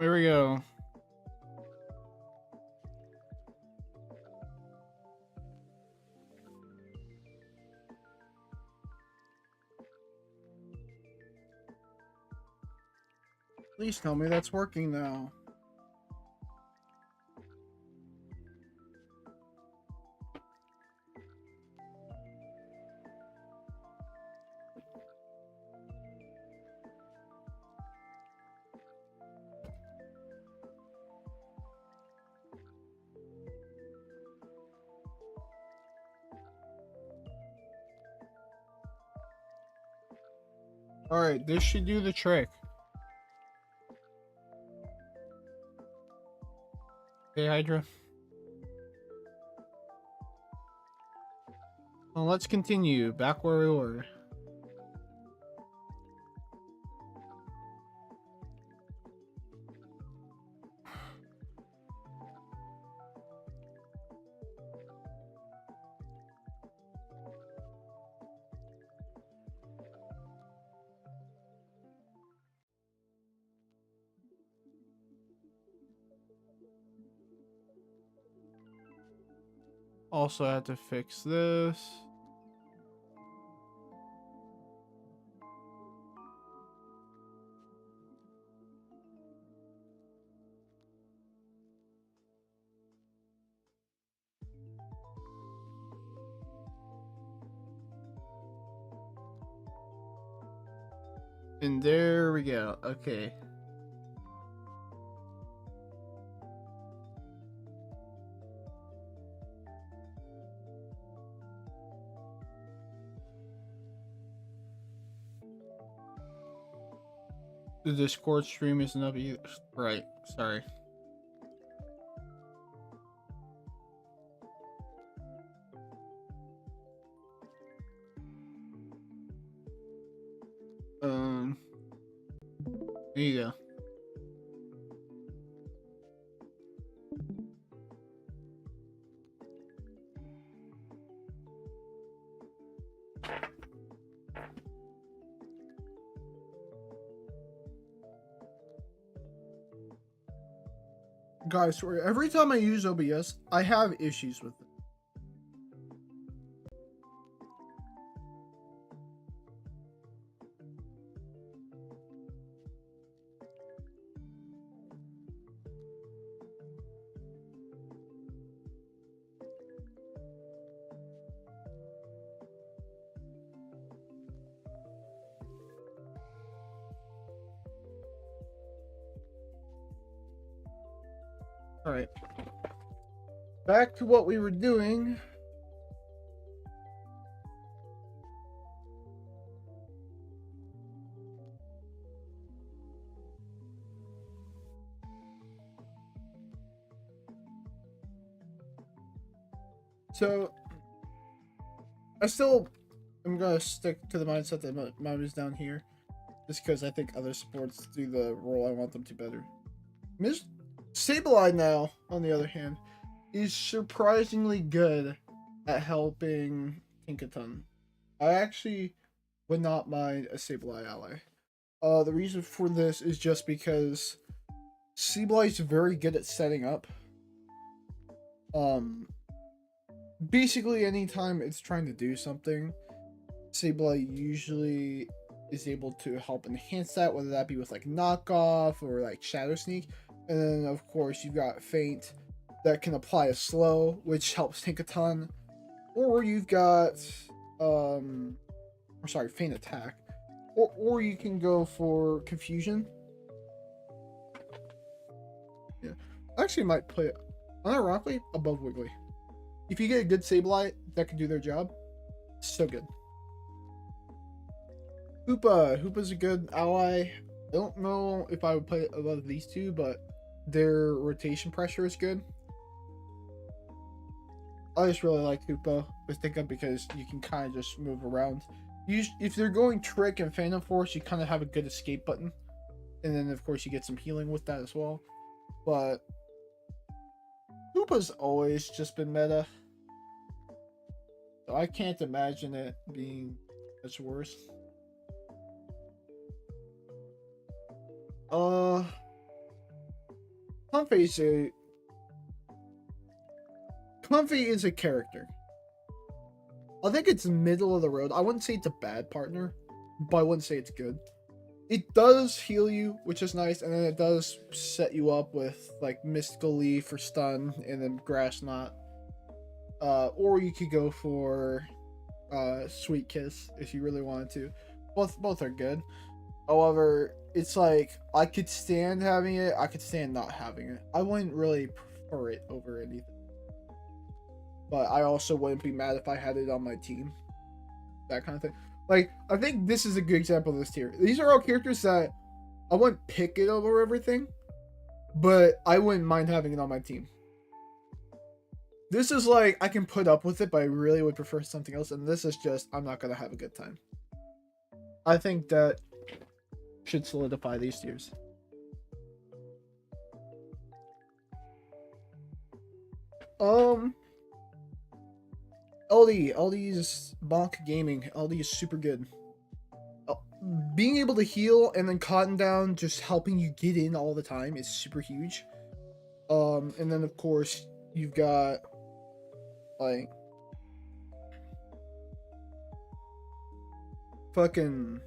There we go. Please tell me that's working now. Alright, this should do the trick. Hey, Hydra. Well, let's continue back where we were. Also, I have to fix this. And there we go. Okay. The Discord stream isn't up either. Right. Sorry. There you go. Guys, sorry, every time I use OBS, I have issues with it. Alright. Back to what we were doing. So, I still am gonna stick to the mindset that mine is down here. Just because I think other supports do the role I want them to better. Sableye now, on the other hand, is surprisingly good at helping Tinkaton. I actually would not mind a Sableye ally. The reason for this is just because Sableye is very good at setting up. Basically anytime it's trying to do something, Sableye usually is able to help enhance that, whether that be with like knockoff or like shadow sneak. And then of course you've got feint that can apply a slow, which helps Tinkaton. Or you've got feint attack. Or you can go for confusion. Yeah. I actually might play it unironically above Wiggly. If you get a good Sableye that can do their job, so good. Hoopa's a good ally. I don't know if I would play above these two, but their rotation pressure is good. I just really like Hoopa with Tinka because you can kind of just move around. If they're going Trick and Phantom Force, you kind of have a good escape button. And then, of course, you get some healing with that as well. But Hoopa's always just been meta. So I can't imagine it being much worse. Comfey is a character. I think it's middle of the road. I wouldn't say it's a bad partner, but I wouldn't say it's good. It does heal you, which is nice, and then it does set you up with like Mystical Leaf for stun and then Grass Knot. Or you could go for Sweet Kiss if you really wanted to. Both are good. However, it's like I could stand having it, I could stand not having it. I wouldn't really prefer it over anything. But I also wouldn't be mad if I had it on my team. That kind of thing. Like, I think this is a good example of this tier. These are all characters that I wouldn't pick it over everything, but I wouldn't mind having it on my team. This is like, I can put up with it, but I really would prefer something else. And this is just, I'm not going to have a good time. I think that should solidify these tiers. LD is Bonk Gaming. LD is super good. Being able to heal and then Cotton Down just helping you get in all the time is super huge. And then of course you've got like fucking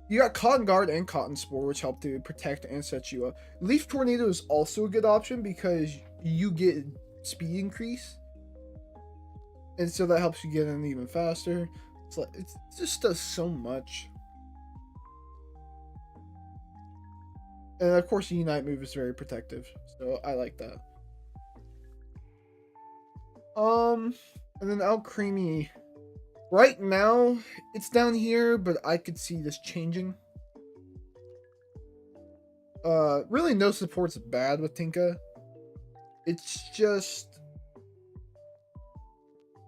you got Cotton Guard and Cotton Spore, which help to protect and set you up. Leaf Tornado is also a good option because you get speed increase. And so that helps you get in even faster. It's like, it just does so much. And of course, the Unite move is very protective. So I like that. And then Alcremie. Right now, it's down here, but I could see this changing. Really no support's bad with Tinka. It's just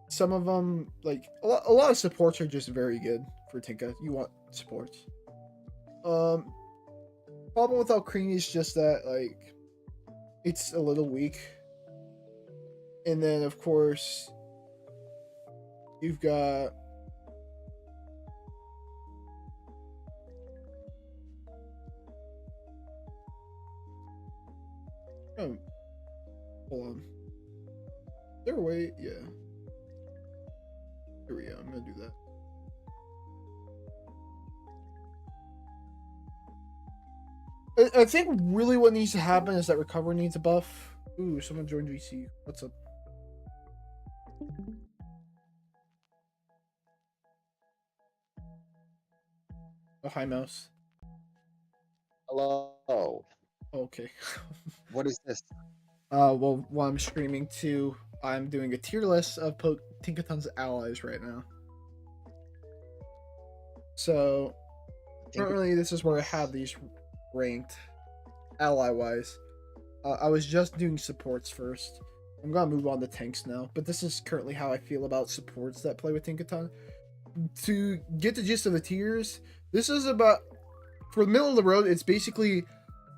some of them, like a lot of supports are just very good for Tinka. You want supports. Problem with Alcremie is just that like it's a little weak. And then of course you've got hold on. Is there a way? Yeah. Here we go. I'm gonna do that. I think really what needs to happen is that Recover needs a buff. Ooh, someone joined VC. What's up? Oh, hi, Mouse. Hello. Okay. What is this? Well, while I'm streaming too, I'm doing a tier list of Tinkaton's allies right now. So, currently, this is where I have these ranked ally-wise. I was just doing supports first. I'm gonna move on to tanks now, but this is currently how I feel about supports that play with Tinkaton. To get the gist of the tiers, this is about, for the middle of the road, it's basically,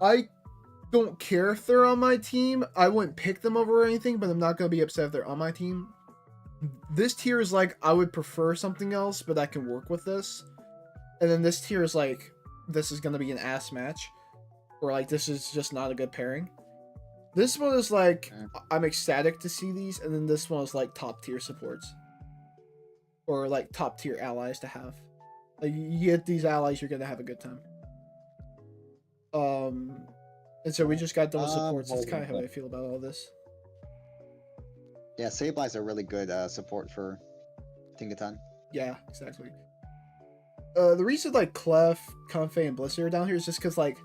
I don't care if they're on my team. I wouldn't pick them over anything, but I'm not going to be upset if they're on my team. This tier is like, I would prefer something else, but I can work with this. And then this tier is like, this is going to be an ass match. Or like, this is just not a good pairing. This one is like, I'm ecstatic to see these. And then this one is like top tier supports. Or like top tier allies to have. Like, you get these allies, you're going to have a good time. And so we just got done with supports. That's kind of how I feel about all this. Yeah, Sableyes are really good support for Tinkaton. Yeah, exactly. The reason like Clef, Comfey, and Blister are down here is just because like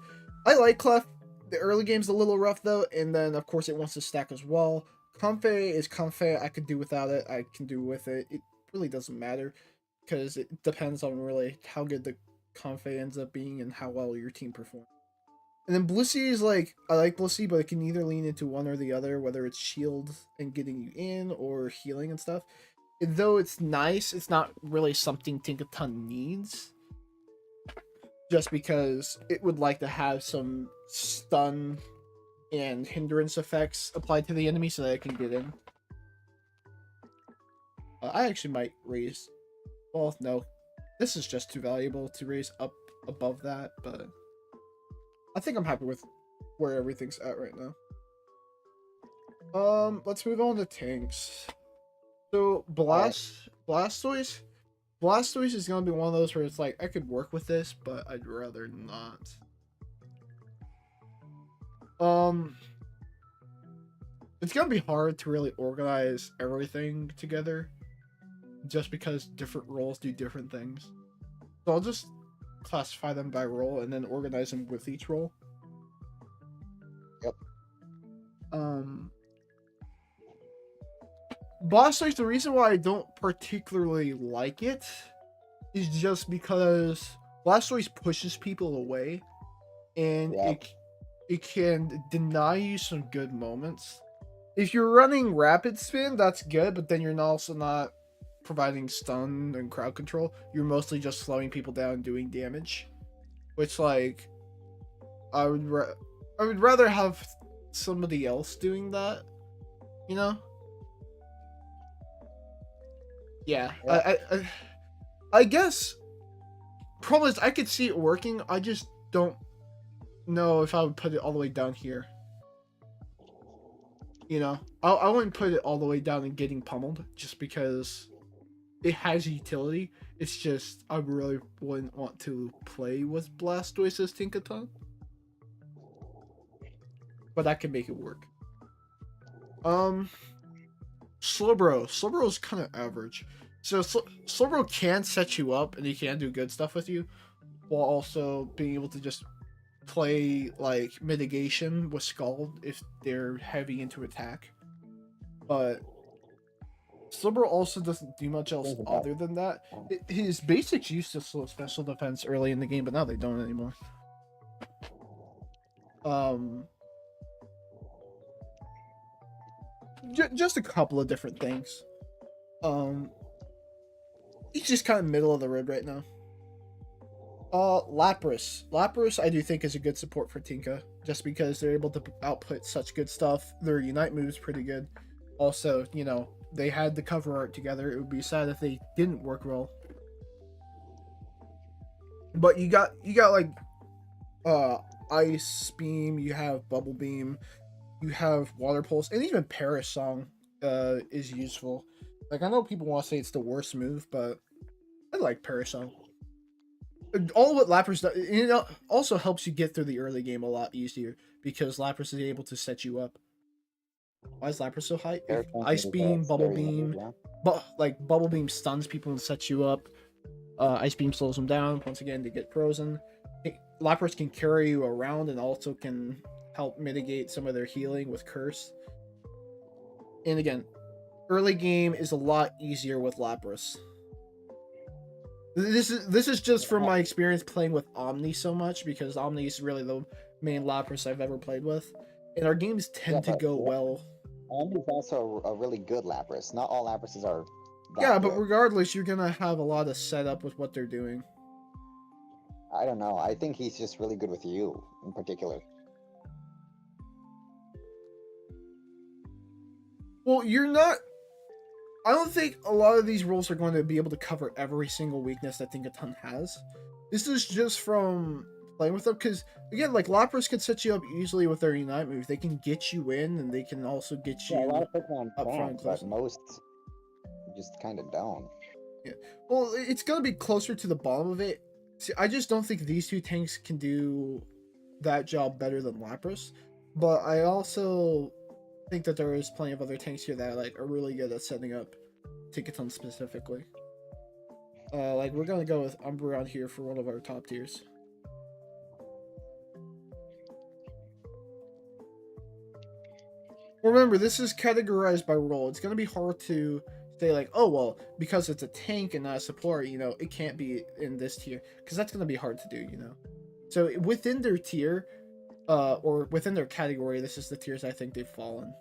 I like Clef. The early game's a little rough though, and then of course it wants to stack as well. Comfey is Comfey. I could do without it. I can do with it. It really doesn't matter because it depends on really how good the Comfey ends up being and how well your team performs. And then Blissey is like, I like Blissey, but it can either lean into one or the other, whether it's shield and getting you in or healing and stuff. And though it's nice, it's not really something Tinkaton needs. Just because it would like to have some stun and hindrance effects applied to the enemy so that it can get in. I actually might raise... Well, no. This is just too valuable to raise up above that, but... I think I'm happy with where everything's at right now. Let's move on to tanks. So Alright. Blastoise is gonna be one of those where it's like I could work with this, but I'd rather not. Um, it's gonna be hard to really organize everything together, just because different roles do different things. So I'll just classify them by role and then organize them with each role. Yep. Blastoise, the reason why I don't particularly like it is just because Blastoise pushes people away, and Yep. it can deny you some good moments. If you're running rapid spin, that's good, but then you're also not providing stun and crowd control. You're mostly just slowing people down and doing damage, which like I would rather have somebody else doing that, you know? Yeah, Yeah. I guess problem is I could see it working. I just don't know if I would put it all the way down here. You know, I wouldn't put it all the way down and getting pummeled just because it has utility. It's just I really wouldn't want to play with Blastoise's Tinkaton, but I can make it work. Slowbro is kind of average. So Slowbro can set you up and he can do good stuff with you, while also being able to just play like mitigation with Scald if they're heavy into attack. But Slowbro also doesn't do much else other than that. His basics used to slow special defense early in the game, but now they don't anymore. Just a couple of different things. He's just kind of middle of the road right now. Lapras I do think is a good support for Tinka, just because they're able to output such good stuff. Their Unite move's pretty good. Also, you know, they had the cover art together. It would be sad if they didn't work well. But you got like Ice Beam, you have Bubble Beam, you have Water Pulse, and even Perish Song is useful. Like I know people want to say it's the worst move, but I like Perish Song. All what Lapras does, it also helps you get through the early game a lot easier because Lapras is able to set you up. Why is Lapras so high? Ice Beam, Bubble Beam, but like Bubble Beam stuns people and sets you up. Ice Beam slows them down once again to get frozen. Lapras can carry you around and also can help mitigate some of their healing with Curse. And again, early game is a lot easier with Lapras. This is just from my experience playing with Omni so much, because Omni is really the main Lapras I've ever played with, and our games tend to go well. Omni is also a really good Lapras. Not all Laprases are. Yeah, but regardless, you're gonna have a lot of setup with what they're doing. I don't know. I think he's just really good with you in particular. Well, you're not. I don't think a lot of these rules are going to be able to cover every single weakness that Tinkaton has. This is just from playing with them, because again, like Lapras can set you up easily with their Unite move. They can get you in, and they can also get you a lot of Pokemon up front. but most just kind of don't. Yeah, well, it's gonna be closer to the bottom of it. See, I just don't think these two tanks can do that job better than Lapras, but I also think that there is plenty of other tanks here that like are really good at setting up Tinkaton specifically. Like we're gonna go with Umbreon here for one of our top tiers. Remember, this is categorized by role. It's gonna be hard to say like, oh well, because it's a tank and not a support, you know, it can't be in this tier, because that's gonna be hard to do, you know. So within their tier, or within their category, this is the tiers I think they've fallen.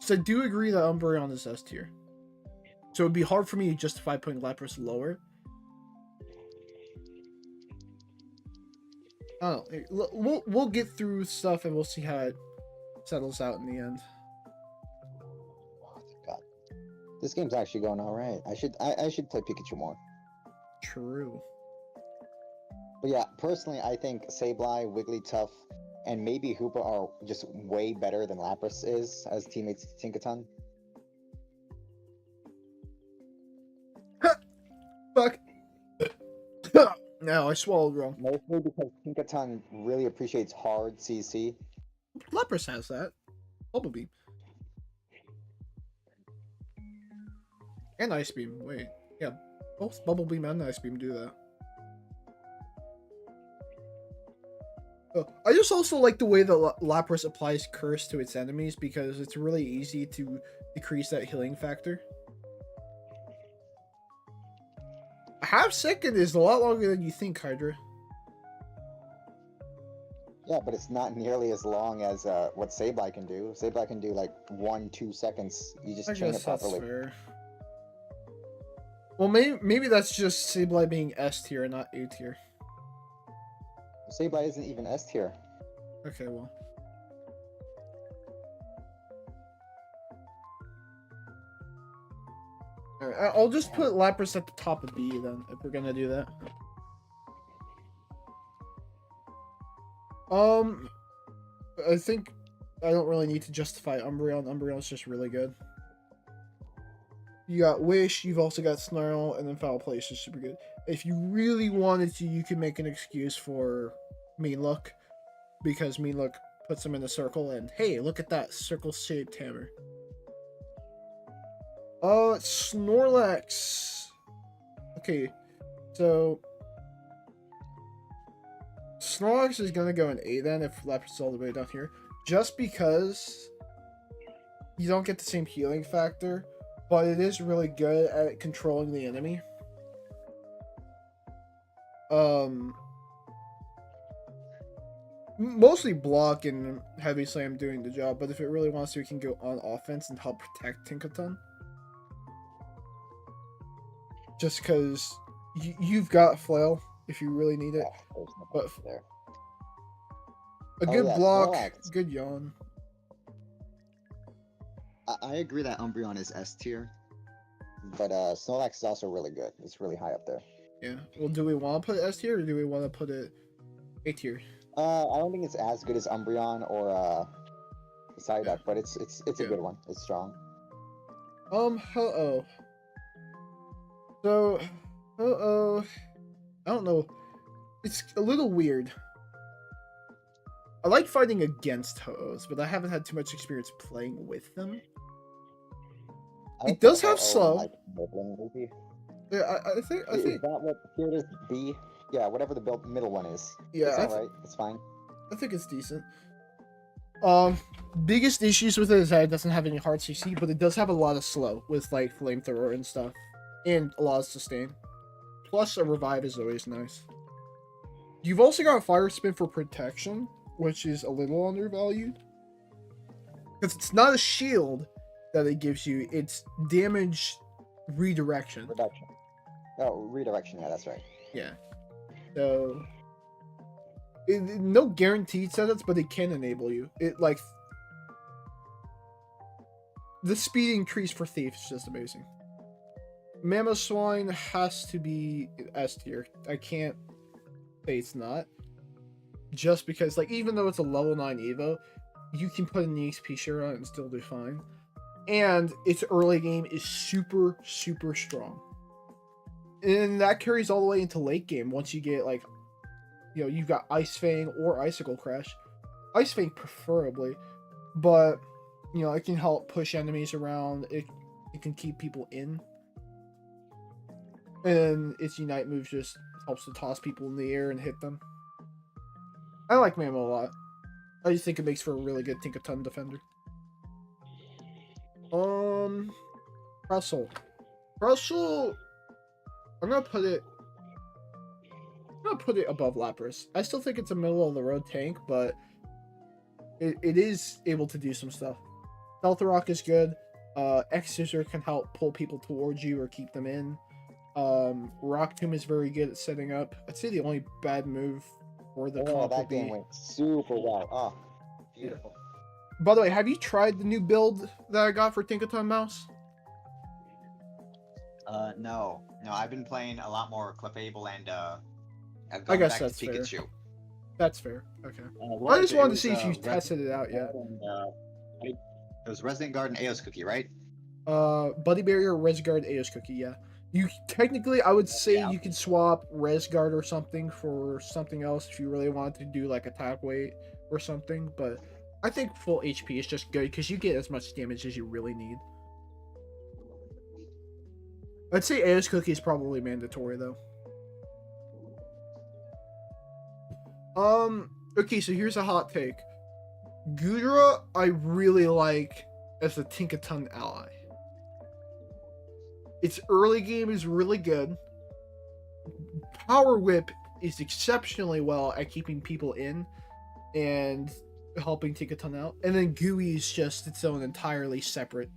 So I do agree that Umbreon is S tier. So it'd be hard for me to justify putting Lapras lower. I don't know. We'll get through stuff and we'll see how it settles out in the end. God, this game's actually going all right. I should play Pikachu more. True. But yeah, personally, I think Sableye, Wigglytuff, and maybe Hoopa are just way better than Lapras is as teammates to Tinkaton. Fuck. No, I swallowed wrong. Mostly because Tinkaton really appreciates hard CC. Lapras has that. Bubble Beam. And Ice Beam. Wait. Yeah. Both Bubble Beam and Ice Beam do that. I just also like the way that Lapras applies Curse to its enemies because it's really easy to decrease that healing factor. A half second is a lot longer than you think, Hydra. Yeah, but it's not nearly as long as what Sableye can do. Sableye can do like 1-2 seconds. You just I chain guess it that's properly. fair. Well, maybe that's just Sableye being S tier and not A tier. Sableye isn't even S tier. Okay, well. Alright, I'll just put Lapras at the top of B then, if we're gonna do that. I think I don't really need to justify Umbreon. Umbreon's just really good. You got Wish, you've also got Snarl, and then Foul Play is just super good. If you really wanted to, you can make an excuse for Mean Look, because Mean Look puts them in a circle, and hey, look at that circle-shaped hammer. Snorlax. Okay, so Snorlax is gonna go an A then if Lapras is all the way down here, just because you don't get the same healing factor, but it is really good at controlling the enemy. Mostly block and heavy slam doing the job, but if it really wants to, it can go on offense and help protect Tinkaton. Just because you've got Flail if you really need it. Yeah, But there. a good block, Snorlax. good yawn. I agree that Umbreon is S tier, but Snorlax is also really good. It's really high up there. Yeah. Well, do we want to put it S tier or do we want to put it A tier? I don't think it's as good as Umbreon or Psyduck, but it's a Yeah. good one. It's strong. Ho-Oh. So, Ho-Oh, I don't know. It's a little weird. I like fighting against Ho-Ohs, but I haven't had too much experience playing with them. It does have slow. Like, movie. Yeah, I think. Is that what here it is? B? Yeah, whatever the middle one is. Yeah, it's alright. It's fine. I think it's decent. Biggest issues with it is that it doesn't have any hard CC, but it does have a lot of slow with like flamethrower and stuff, and a lot of sustain. Plus, a revive is always nice. You've also got a fire spin for protection, which is a little undervalued, because it's not a shield that it gives you; it's damage redirection. Reduction. Oh, redirection. Yeah, that's right. Yeah. So, no guaranteed setups, but it can enable you. It like the speed increase for Thief is just amazing. Mamoswine has to be S tier. I can't say it's not. Just because, like, even though it's a level 9 Evo, you can put an EXP share on it and still do fine. And its early game is super, super strong. And that carries all the way into late game once you get, like, you know, you've got Ice Fang or Icicle Crash. Ice Fang preferably, but, you know, it can help push enemies around. It can keep people in. And its Unite move just helps to toss people in the air and hit them. I like Mamo a lot. I just think it makes for a really good Tinkaton defender. Russell. I'm gonna put it above Lapras. I still think it's a middle of the road tank, but it is able to do some stuff. Stealth Rock is good. X Scissor can help pull people towards you or keep them in. Rock Tomb is very good at setting up. I'd say the only bad move for the comp would that game be... went super well. Oh, beautiful. By the way, have you tried the new build that I got for Tinkaton Mouse? No, I've been playing a lot more Clefable and I've I gone guess back to that's fair. Pikachu. That's fair. Okay. What I was just it? wanted to Was, see if you Resident tested it out yet. Guard and, right? It was Resident Guard and Aeos Cookie, right? Buddy Barrier, Resguard, Aeos Cookie, yeah. You technically, I would say Yeah. you could swap Resguard or something for something else if you really wanted to do like attack weight or something, but I think full HP is just good because you get as much damage as you really need. I'd say Aeos Cookie is probably mandatory though. Okay, so here's a hot take. Gudra, I really like as a Tinkaton ally. Its early game is really good. Power Whip is exceptionally well at keeping people in and helping Tinkaton out. And then Gooey is just its own entirely separate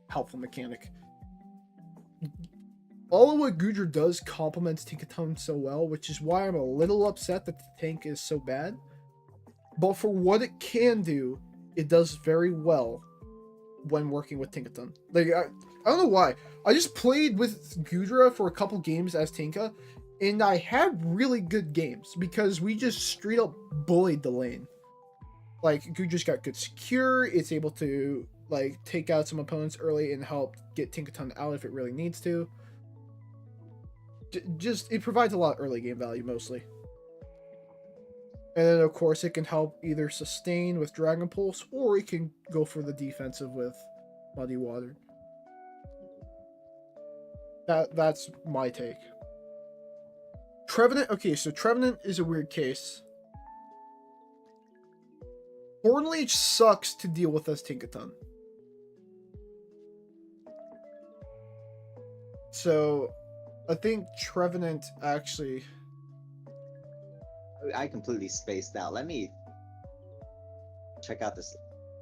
helpful mechanic. All of what Gudra does complements Tinkaton so well, which is why I'm a little upset that the tank is so bad. But for what it can do, it does very well when working with Tinkaton. Like, I don't know why. I just played with Gudra for a couple games as Tinka, and I had really good games because we just straight up bullied the lane. Like, Gudra's got good secure, it's able to, like, take out some opponents early and help get Tinkaton out if it really needs to. Just, it provides a lot of early game value, mostly. And then, of course, it can help either sustain with Dragon Pulse, or it can go for the defensive with Muddy Water. That's my take. Trevenant, okay, so Trevenant is a weird case. Hornleech sucks to deal with as Tinkaton. So, I think Trevenant actually... I completely spaced out. Let me check out this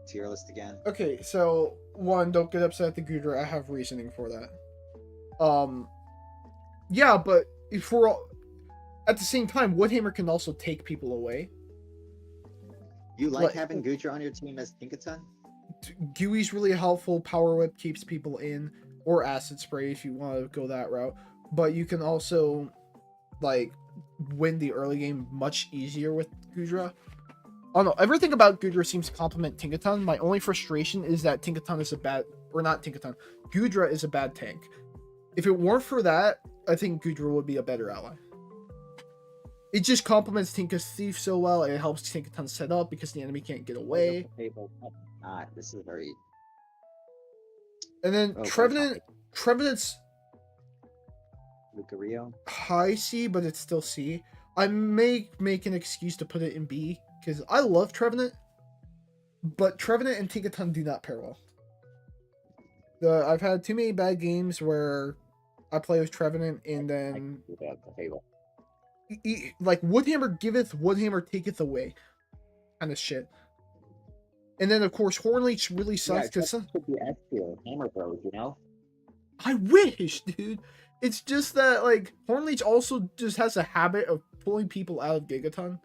tier list again. Okay, so, one, don't get upset at the Gudra. I have reasoning for that. Yeah, but if we're all... At the same time, Woodhammer can also take people away. You like having Gudra on your team as Tinkaton? Gooey's really helpful. Power Whip keeps people in, or Acid Spray if you want to go that route. But you can also, like, win the early game much easier with Gudra. I don't know. Everything about Gudra seems to complement Tinkaton. My only frustration is that Tinkaton is a bad... Or not Tinkaton. Gudra is a bad tank. If it weren't for that, I think Gudra would be a better ally. It just complements Tinka's Thief so well, and it helps Tinkaton set up because the enemy can't get away. This is very... And then Trevenant's Lucario? high C, but it's still C. I may make an excuse to put it in B, because I love Trevenant, but Trevenant and Tinkaton do not pair well. I've had too many bad games where I play with Trevenant and then... like, Woodhammer giveth, Woodhammer taketh away kind of shit. And then, of course, Hornleech really sucks because... Hammer Bros, you know? I wish, dude. It's just that, like, Hornleech also just has a habit of pulling people out of Gigaton.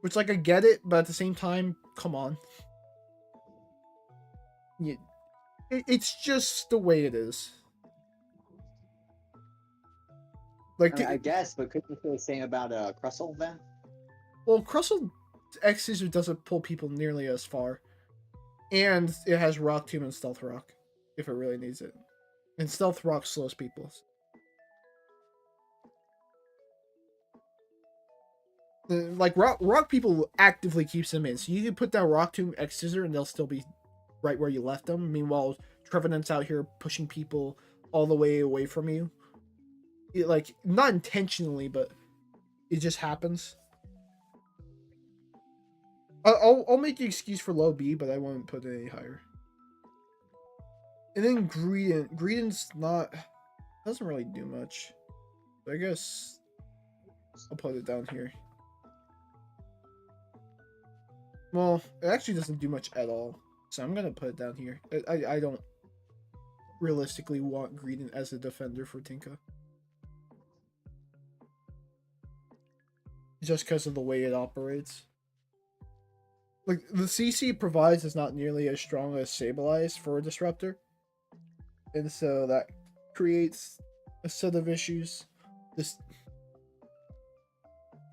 Which, like, I get it, but at the same time, come on. Yeah, it's just the way it is. Like, I guess, but couldn't you say the same about Crustle then? Well, Crustle X Scissor doesn't pull people nearly as far. And it has Rock Tomb and Stealth Rock, if it really needs it. And Stealth Rock slows people. Like, rock people actively keeps them in. So you can put down Rock Tomb X Scissor and they'll still be right where you left them. Meanwhile, Trevenant's out here pushing people all the way away from you. It, like, not intentionally, but it just happens. I'll make the excuse for low B, but I won't put it any higher. And then Greedent. Greedent's not... doesn't really do much. So I guess I'll put it down here. Well, it actually doesn't do much at all. So I'm going to put it down here. I don't realistically want Greedent as a defender for Tinka. Just because of the way it operates. Like, the CC it provides is not nearly as strong as Sableye for a Disruptor. And so that creates a set of issues.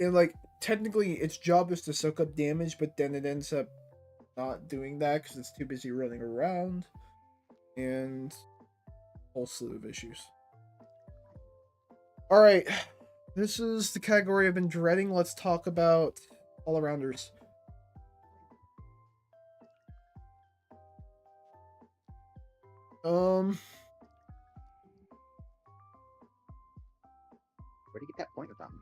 And like technically its job is to soak up damage, but then it ends up not doing that because it's too busy running around, and a whole slew of issues. All right, this is the category I've been dreading. Let's talk about all-arounders. Where do you get that pointer from?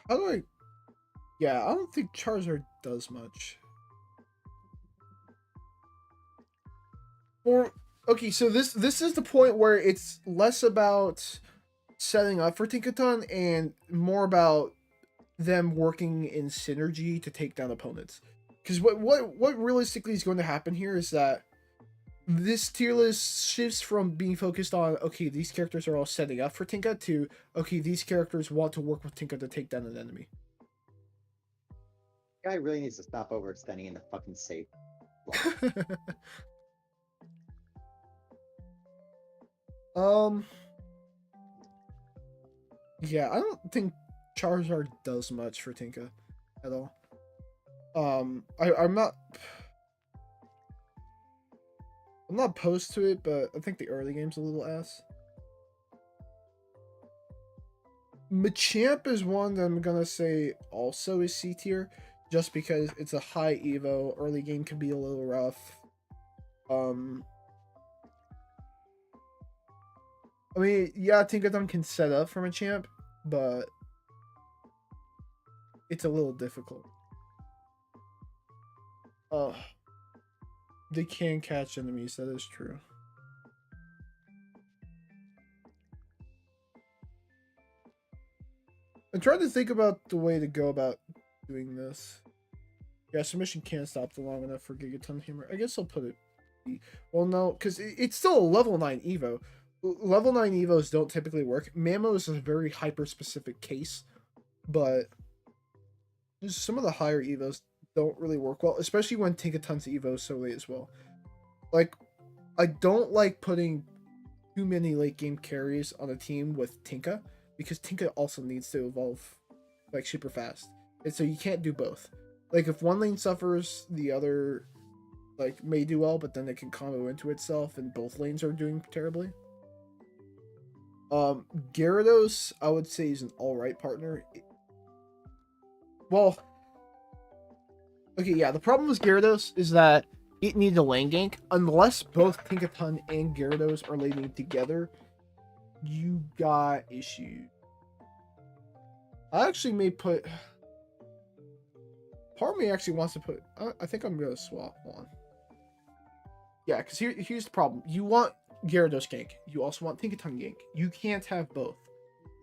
How do I? Yeah, I don't think Charizard does much. Or okay, so this is the point where it's less about setting up for Tinkaton and more about them working in synergy to take down opponents. Because what realistically is going to happen here is that this tier list shifts from being focused on, okay, these characters are all setting up for Tinka, to, okay, these characters want to work with Tinka to take down an enemy. Guy really needs to stop overextending in the fucking safe. Yeah, I don't think Charizard does much for Tinka at all. I'm not opposed to it, but I think the early game's a little ass. Machamp is one that I'm gonna say also is C tier, just because it's a high Evo. Early game can be a little rough. I mean, yeah, Tinkaton can set up for Machamp, but it's a little difficult. They can catch enemies, that is true. I'm trying to think about the way to go about doing this. Yeah, submission can't stop the long enough for Gigaton Hammer. I guess I'll put it... Well, no, because it's still a level 9 Evo. Level 9 Evos don't typically work. Mamo is a very hyper-specific case, but some of the higher Evos don't really work well, especially when Tinkaton's Evo is so late as well. Like, I don't like putting too many late game carries on a team with Tinka, because Tinka also needs to evolve like super fast, and so you can't do both. Like if one lane suffers, the other like may do well, but then it can combo into itself, and both lanes are doing terribly. Gyarados, I would say, is an alright partner. Well, okay, yeah, the problem with Gyarados is that it needs a lane gank. Unless both Tinkaton and Gyarados are laning together, you got issues. I actually may put... Part of me actually wants to put... I think I'm going to swap one. Yeah, because here's the problem. You want Gyarados gank. You also want Tinkaton gank. You can't have both.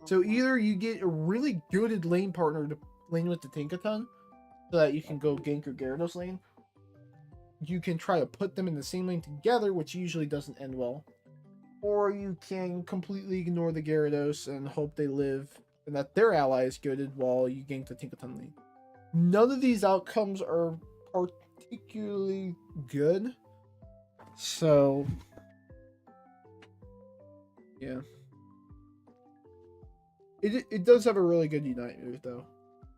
So either you get a really good lane partner to lane with the Tinkaton, so that you can go gank your Gyarados lane. You can try to put them in the same lane together, which usually doesn't end well. Or you can completely ignore the Gyarados and hope they live and that their ally is goaded while you gank the Tinkaton lane. None of these outcomes are particularly good. So, yeah. It does have a really good Unite move, though.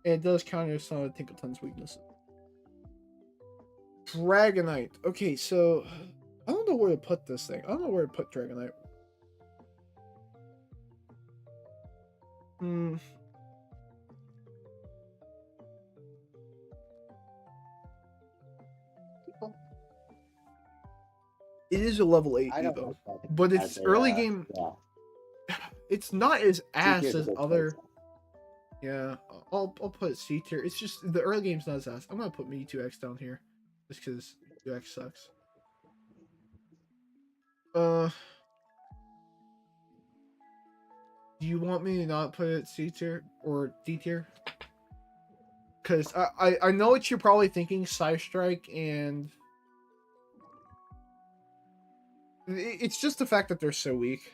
And it does counter some of Tinkaton's weaknesses. Dragonite. Okay, so... I don't know where to put this thing. I don't know where to put Dragonite. It is a level 8 Evo, but it's early game. Yeah. It's not as ass as other. Place. Yeah, I'll put it C tier. It's just the early game's not as ass. I'm gonna put Mewtwo down here, just because 2X sucks. Do you want me to not put it C tier or D tier? Because I know what you're probably thinking. Psystrike and it's just the fact that they're so weak.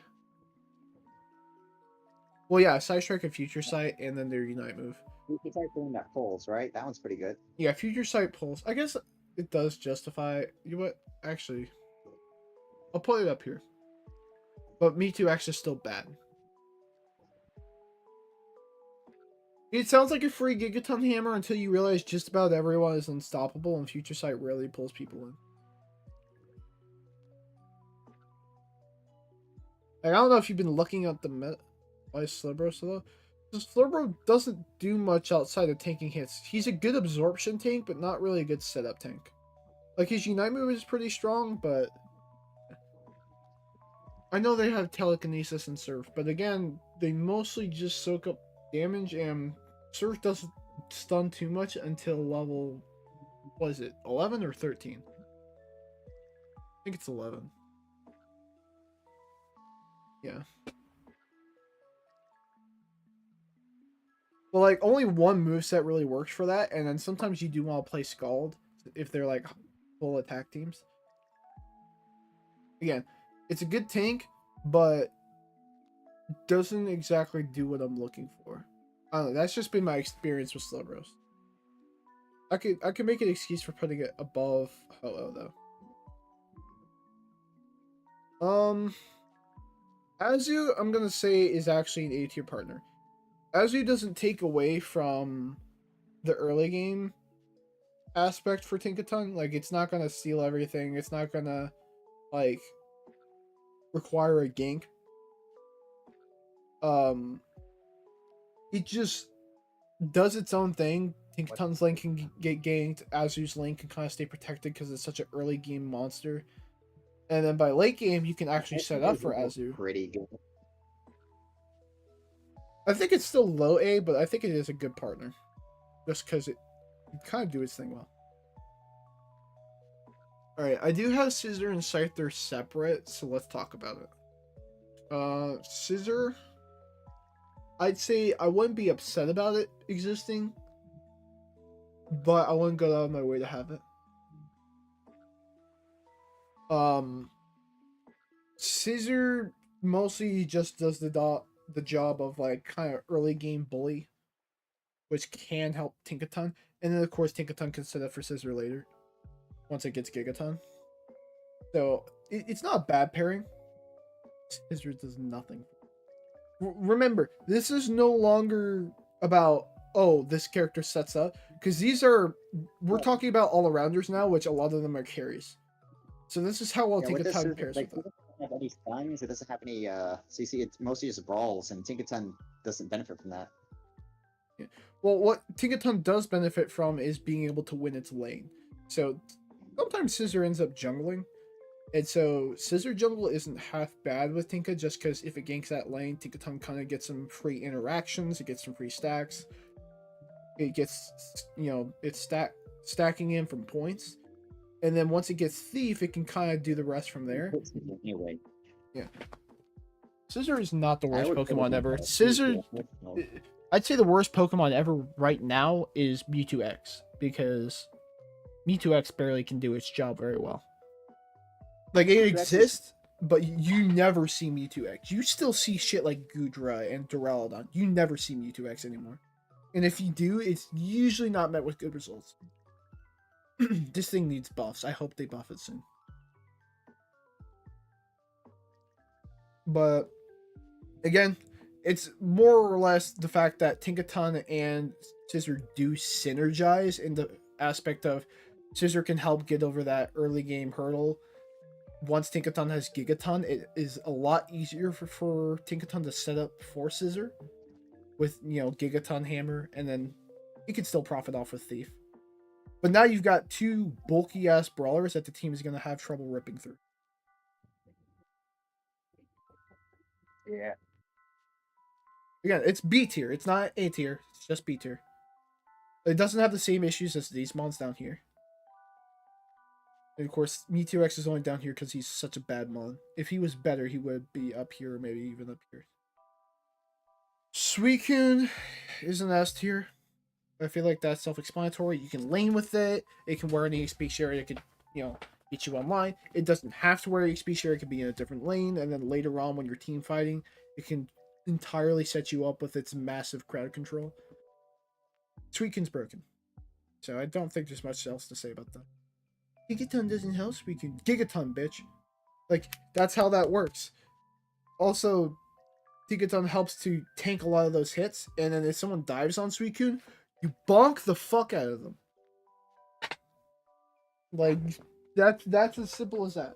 Well, yeah, Psystrike and Future Sight, and then their Unite move. Future Sight doing that pulls, right? That one's pretty good. Yeah, Future Sight pulls. I guess it does justify. You know what? Actually, I'll put it up here. But Mewtwo actually is still bad. It sounds like a free Gigaton hammer until you realize just about everyone is unstoppable and Future Sight rarely pulls people in. Like, I don't know if you've been looking at the meta by Slibro though. Slibro doesn't do much outside of tanking hits. He's a good absorption tank, but not really a good setup tank. Like, his Unite move is pretty strong, but I know they have telekinesis and surf, but again, they mostly just soak up damage, and surf doesn't stun too much until level, what is it, 11 or 13? I think it's 11. Yeah. Well, like, only one moveset really works for that, and then sometimes you do want to play Scald if they're, like, full attack teams. Again, it's a good tank, but doesn't exactly do what I'm looking for. I don't know, that's just been my experience with Slowbros. I could make an excuse for putting it above Ho-Oh, though. Azu, I'm gonna say, is actually an A tier partner. Azu doesn't take away from the early game aspect for Tinkaton. Like, it's not gonna steal everything. It's not gonna, like, require a gank. It just does its own thing. Tinkaton's lane can get ganked. Azu's lane can kind of stay protected because it's such an early game monster. And then by late game, you can actually set up for Azu. Pretty good. I think it's still low A, but I think it is a good partner. Just because it kind of do its thing well. Alright, I do have Scissor and Scyther separate, so let's talk about it. Scissor, I'd say I wouldn't be upset about it existing, but I wouldn't go out of my way to have it. Scissor mostly just does the job of, like, kind of early game bully, which can help Tinkaton, and then of course Tinkaton can set up for Scissor later once it gets Gigaton. So it's not a bad pairing. Scissor does nothing. Remember, this is no longer about, oh, this character sets up, because we're talking about all-arounders now, which a lot of them are carries. So this is how well Tinkaton pairs with them. Have any stuns. It doesn't have any CC. It's mostly just brawls, and Tinkaton doesn't benefit from that. Yeah. Well, what Tinkaton does benefit from is being able to win its lane. So sometimes Scissor ends up jungling, and so Scissor jungle isn't half bad with Tinka, just because if it ganks that lane, Tinkaton kind of gets some free interactions, it gets some free stacks, it gets, it's stacking in from points. And then once it gets Thief, it can kind of do the rest from there. Anyway. Yeah. Scissor is not the worst Pokemon ever. Scissor, I'd say the worst Pokemon ever right now is Mewtwo X, because Mewtwo X barely can do its job very well. Like, it exists, but you never see Mewtwo X. You still see shit like Goodra and Duraludon. You never see Mewtwo X anymore. And if you do, it's usually not met with good results. This thing needs buffs. I hope they buff it soon. But again, it's more or less the fact that Tinkaton and Scissor do synergize in the aspect of Scissor can help get over that early game hurdle. Once Tinkaton has Gigaton, it is a lot easier for Tinkaton to set up for Scissor with, Gigaton Hammer, and then he can still profit off with Thief. But now you've got two bulky ass brawlers that the team is going to have trouble ripping through. Yeah. Again, it's B tier. It's not A tier. It's just B tier. It doesn't have the same issues as these mons down here. And of course, Mewtwo X is only down here because he's such a bad mon. If he was better, he would be up here, or maybe even up here. Suicune is an S tier. I feel like that's self-explanatory. You can lane with it. It can wear an EXP share. It could, get you online. It doesn't have to wear EXP share. It could be in a different lane. And then later on, when you're team fighting, it can entirely set you up with its massive crowd control. Suicune's broken. So I don't think there's much else to say about that. Gigaton doesn't help Suicune. Gigaton, bitch. Like, that's how that works. Also, Tinkaton helps to tank a lot of those hits, and then if someone dives on Suicune, you bonk the fuck out of them. Like, that's as simple as that.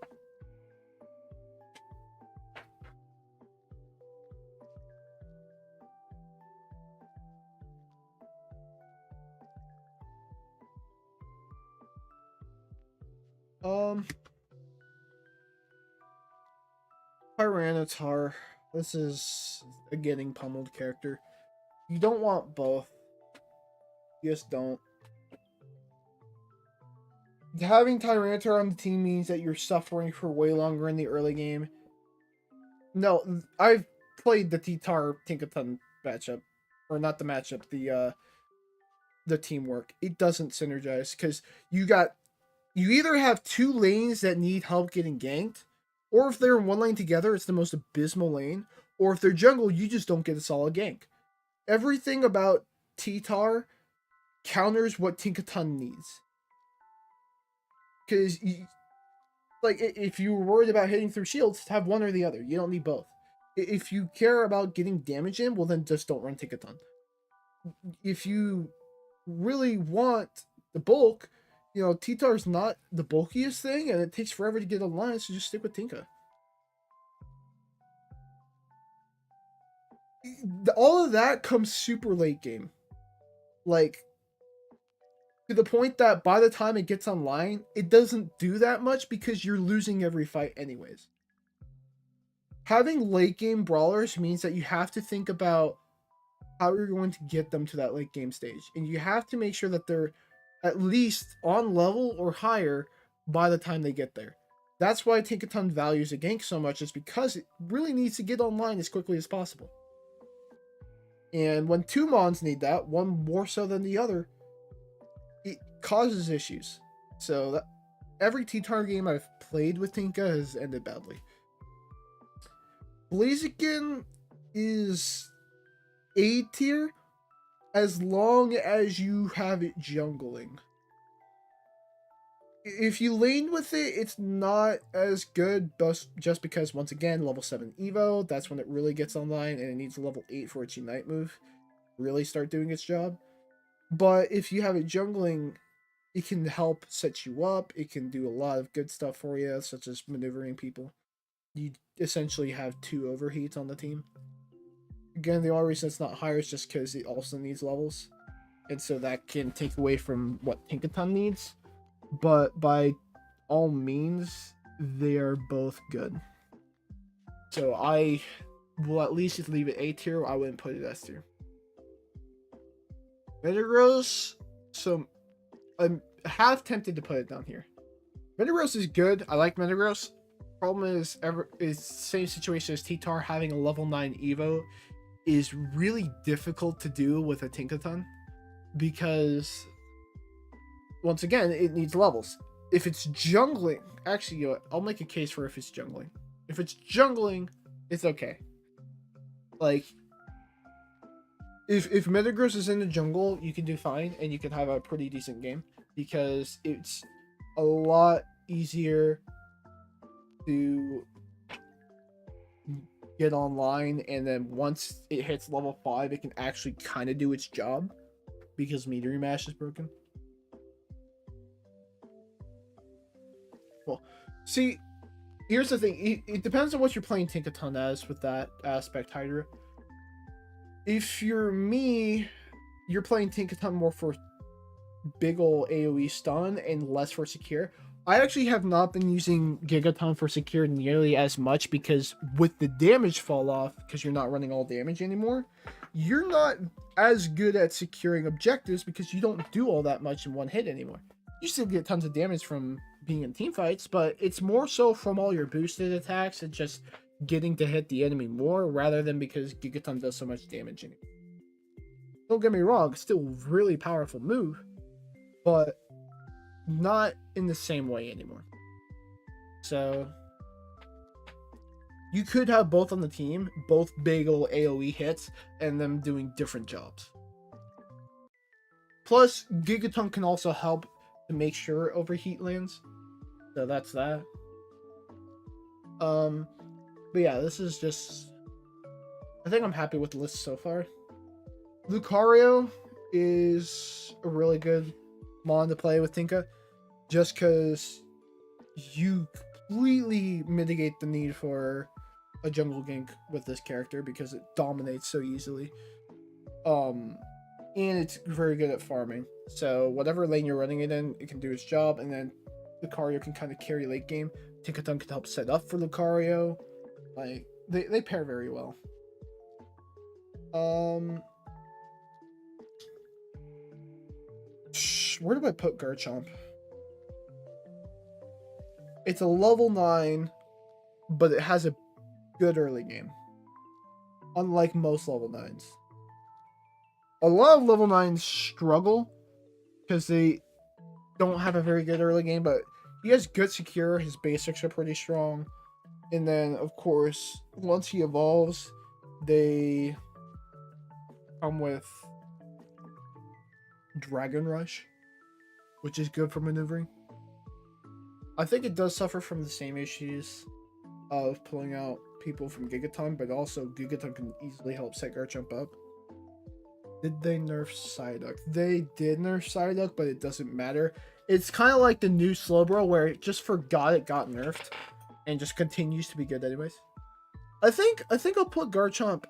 Tyranitar. This is a getting pummeled character. You don't want both. You just don't. Having Tyranitar on the team means that you're suffering for way longer in the early game. No, I've played the T-Tar Tinkaton matchup. Or not the matchup, the teamwork. It doesn't synergize because you either have two lanes that need help getting ganked, or if they're in one lane together, it's the most abysmal lane, or if they're jungle, you just don't get a solid gank. Everything about T-Tar counters what Tinkaton needs. Because, like, if you were worried about hitting through shields, have one or the other. You don't need both. If you care about getting damage in, well, then just don't run Tinkaton. If you really want the bulk, you know, T-Tar is not the bulkiest thing, and it takes forever to get online, so just stick with Tinka. All of that comes super late game. Like, to the point that by the time it gets online, it doesn't do that much because you're losing every fight anyways. Having late game brawlers means that you have to think about how you're going to get them to that late game stage. And you have to make sure that they're at least on level or higher by the time they get there. That's why Tinkaton values a gank so much, is because it really needs to get online as quickly as possible. And when two Mons need that, one more so than the other, it causes issues. So every T-Tar game I've played with Tinka has ended badly. Blaziken is A tier as long as you have it jungling. If you lane with it, it's not as good, just because, once again, level 7 Evo, that's when it really gets online, and it needs a level 8 for its Unite move really start doing its job. But if you have it jungling, it can help set you up, it can do a lot of good stuff for you, such as maneuvering people. You essentially have 2 overheats on the team. Again, the only reason it's not higher is just because it also needs levels, and so that can take away from what Tinkaton needs. But by all means, they are both good. So I will at least just leave it A tier. I wouldn't put it S tier. Metagross, so I'm half tempted to put it down here. Metagross is good. I like Metagross. Problem is same situation as T-Tar, having a level 9 Evo is really difficult to do with a Tinkaton, because once again, it needs levels. If it's jungling, actually, you know, I'll make a case for if it's jungling. If it's jungling, it's okay. Like, if Metagross is in the jungle, you can do fine, and you can have a pretty decent game, because it's a lot easier to get online, and then once it hits level 5, it can actually kind of do its job, because Meteor Mash is broken. Well, see, here's the thing. It depends on what you're playing Tinkaton as with that aspect, Hydra. If you're me, you're playing Tinkaton more for big ol' AoE stun and less for secure. I actually have not been using Gigaton for secure nearly as much, because with the damage fall off, because you're not running all damage anymore, you're not as good at securing objectives because you don't do all that much in one hit anymore. You still get tons of damage from being in team fights, but it's more so from all your boosted attacks and just getting to hit the enemy more, rather than because Gigaton does so much damage in it. Don't get me wrong, it's still a really powerful move, but not in the same way anymore. So you could have both on the team, both big ol' AoE hits, and them doing different jobs. Plus, Gigaton can also help to make sure overheat lands. So that's that. But yeah, this is just I think I'm happy with the list so far. Lucario is a really good mon to play with Tinka, just because you completely mitigate the need for a jungle gank with this character because it dominates so easily. And it's very good at farming. So whatever lane you're running it in, it can do its job, and then Lucario can kind of carry late game. Tinkaton can help set up for Lucario. Like they pair very well. Where do I put Garchomp? It's a level 9, but it has a good early game. Unlike most level 9s. A lot of level 9s struggle because they don't have a very good early game, but he has good secure, his basics are pretty strong. And then, of course, once he evolves, they come with Dragon Rush, which is good for maneuvering. I think it does suffer from the same issues of pulling out people from Gigaton, but also Gigaton can easily help set Garchomp up. Did they nerf Psyduck? They did nerf Psyduck, but it doesn't matter. It's kind of like the new Slowbro, where it just forgot it got nerfed and just continues to be good anyways. I think I'll put Garchomp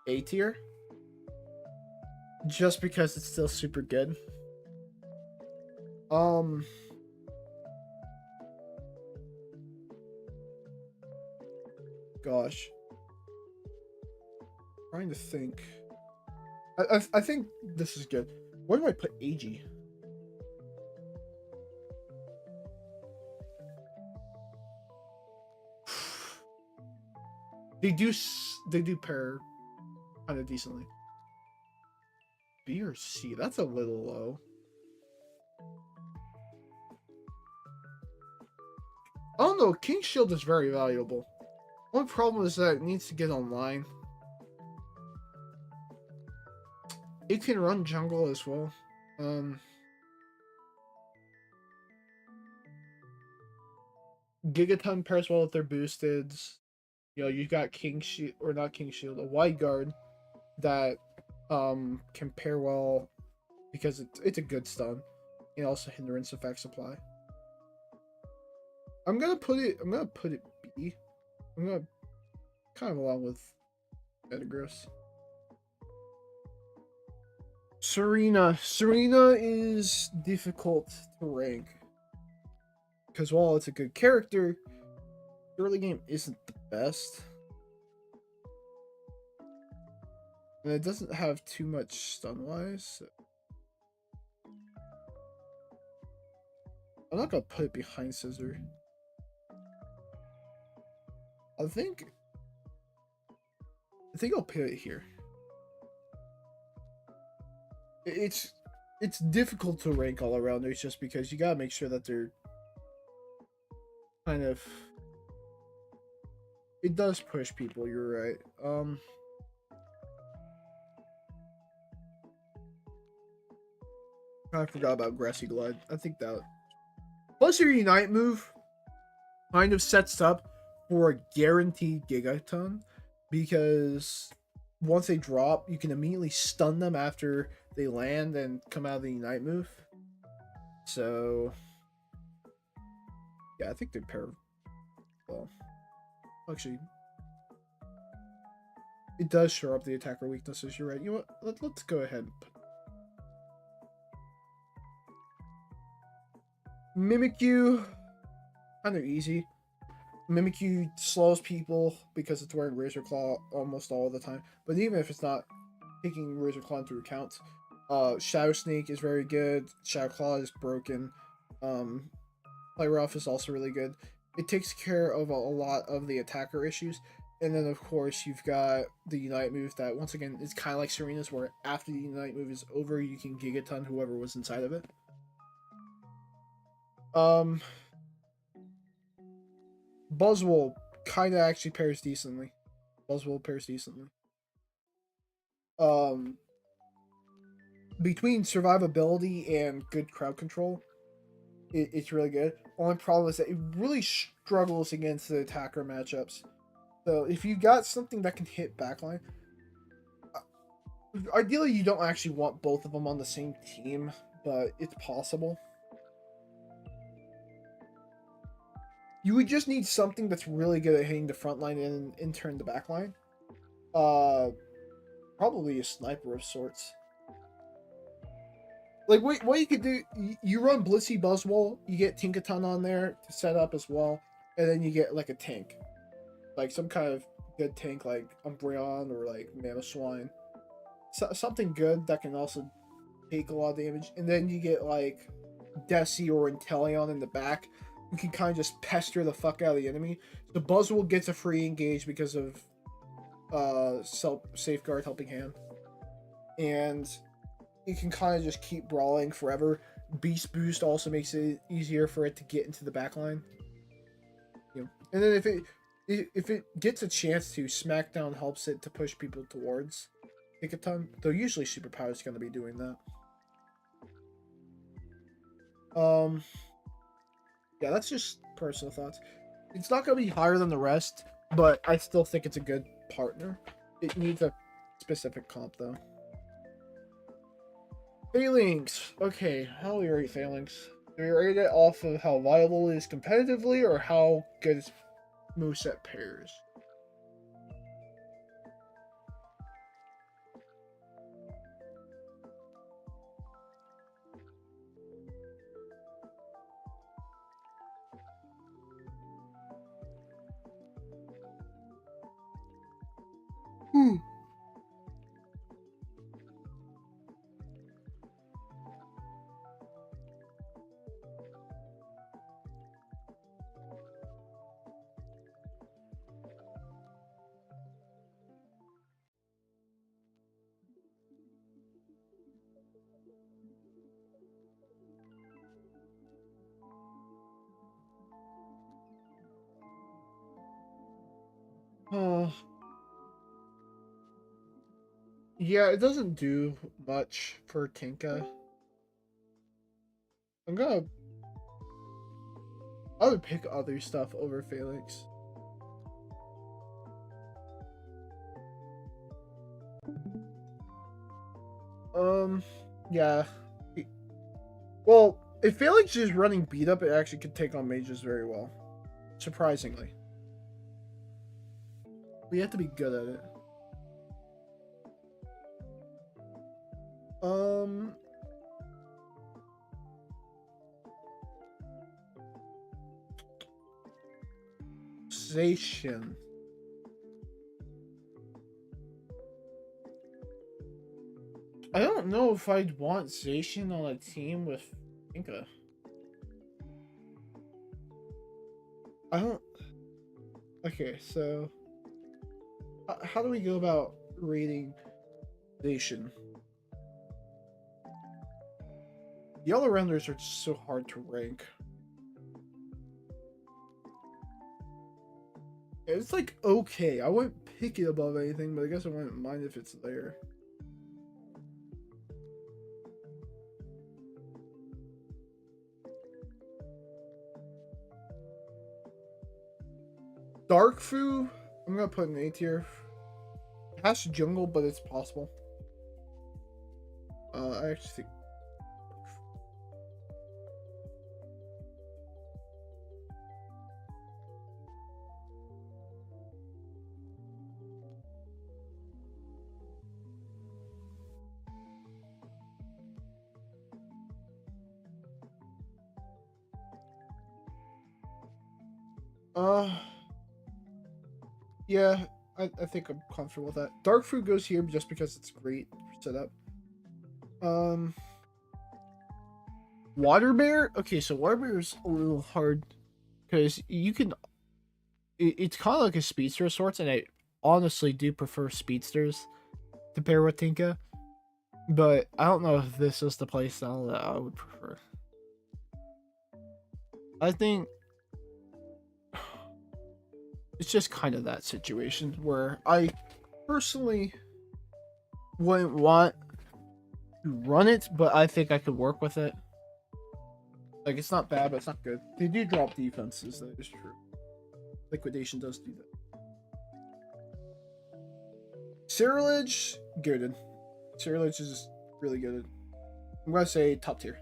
A tier, just because it's still super good. Gosh, trying to think. I think this is good. Where do I put AG? They do pair kind of decently. B or C? That's a little low. I don't know. King Shield is very valuable. One problem is that it needs to get online. It can run jungle as well. Gigaton pairs well with their boosted. You know, you've got King Shield, or not King Shield, a Wide Guard that can pair well because it's a good stun and also hindrance effect supply. I'm gonna put it B. I'm gonna kind of along with Metagross. Serena is difficult to rank because while it's a good character, the early game isn't the best, and it doesn't have too much stun wise. So I'm not gonna put it behind Scissor. I think I'll put it here. It's difficult to rank all around. It's just because you gotta make sure that they're kind of. It does push people. You're right. I forgot about Grassy Glide. I think that. Plus, your Unite move kind of sets up for a guaranteed Gigaton, because once they drop, you can immediately stun them after they land and come out of the Unite move. So, yeah, I think they pair well. Actually, it does show up the attacker weaknesses. You're right. You know what? Let's go ahead and put Mimikyu. Kind of easy. Mimikyu slows people because it's wearing Razor Claw almost all the time. But even if it's not taking Razor Claw into account, Shadow Sneak is very good. Shadow Claw is broken. Play Rough is also really good. It takes care of a lot of the attacker issues. And then, of course, you've got the Unite move that, once again, is kind of like Serena's, where after the Unite move is over, you can Gigaton whoever was inside of it. Buzzwole kind of actually pairs decently. Between survivability and good crowd control, it's really good. Only problem is that it really struggles against the attacker matchups. So if you got something that can hit backline, ideally you don't actually want both of them on the same team, but it's possible. You would just need something that's really good at hitting the front line and in turn the back line. Probably a sniper of sorts. Like what you could do, you run Blitzy Buzzwole, you get Tinkaton on there to set up as well, and then you get like a tank, like some kind of good tank like Umbreon or like Mamoswine, something good that can also take a lot of damage, and then you get like Desi or Inteleon in the back, who can kind of just pester the fuck out of the enemy. The Buzzwole gets a free engage because of Safeguard Helping Hand, and you can kind of just keep brawling forever. Beast Boost also makes it easier for it to get into the backline. You know, and then if it gets a chance to, Smackdown helps it to push people towards Tinkaton, though usually Superpower is going to be doing that. Yeah, that's just personal thoughts. It's not going to be higher than the rest, but I still think it's a good partner. It needs a specific comp, though. Phalanx. Okay, how do we rate Phalanx? Do we rate it off of how viable it is competitively, or how good its moveset pairs? Yeah, it doesn't do much for Tinka. I would pick other stuff over Phalanx. Yeah. Well, if Phalanx is running beat up, it actually could take on mages very well. Surprisingly. We have to be good at it. Zacian. I don't know if I'd want Zacian on a team with Tinka. I don't... Okay, so... How do we go about rating Zacian? The other rounders are just so hard to rank. It's like okay. I wouldn't pick it above anything, but I guess I wouldn't mind if it's there. Darkfu, I'm gonna put an A tier. It has jungle, but it's possible. I actually think. Yeah, I think I'm comfortable with that. Darkfu goes here just because it's great setup. Water Bear? Okay, so Water Bear is a little hard because you can. It's kind of like a speedster of sorts, and I honestly do prefer speedsters to pair with Tinka. But I don't know if this is the playstyle that I would prefer. I think it's just kind of that situation where I personally wouldn't want to run it, but I think I could work with it. Like, it's not bad, but it's not good. They do drop defenses, that is true. Liquidation does do that. Cerealage, good. Cerealage is really good. I'm gonna say top tier.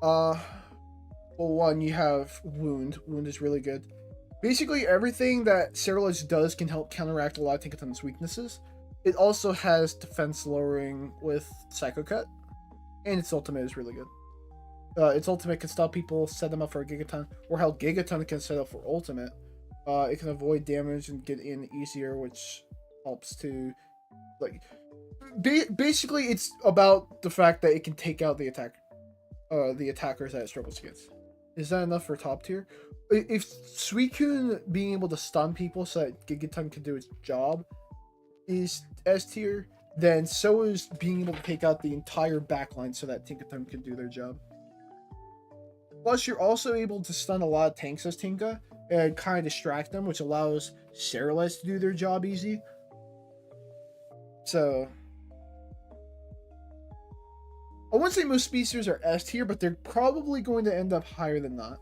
Well, one, you have Wound. Wound is really good. Basically, everything that Cerealage does can help counteract a lot of Tinkaton's weaknesses. It also has defense lowering with Psycho Cut, and its ultimate is really good. Its ultimate can stop people, set them up for a Gigaton, or how Gigaton can set up for ultimate. It can avoid damage and get in easier, which helps to, like, basically it's about the fact that it can take out the attackers that it struggles against. Is that enough for top tier? If Suicune being able to stun people so that Gigaton can do its job is S tier, then so is being able to take out the entire backline so that Tinkaton can do their job. Plus, you're also able to stun a lot of tanks as Tinka and kind of distract them, which allows Cerealage to do their job easy. So, I wouldn't say most speedsters are S tier, but they're probably going to end up higher than not.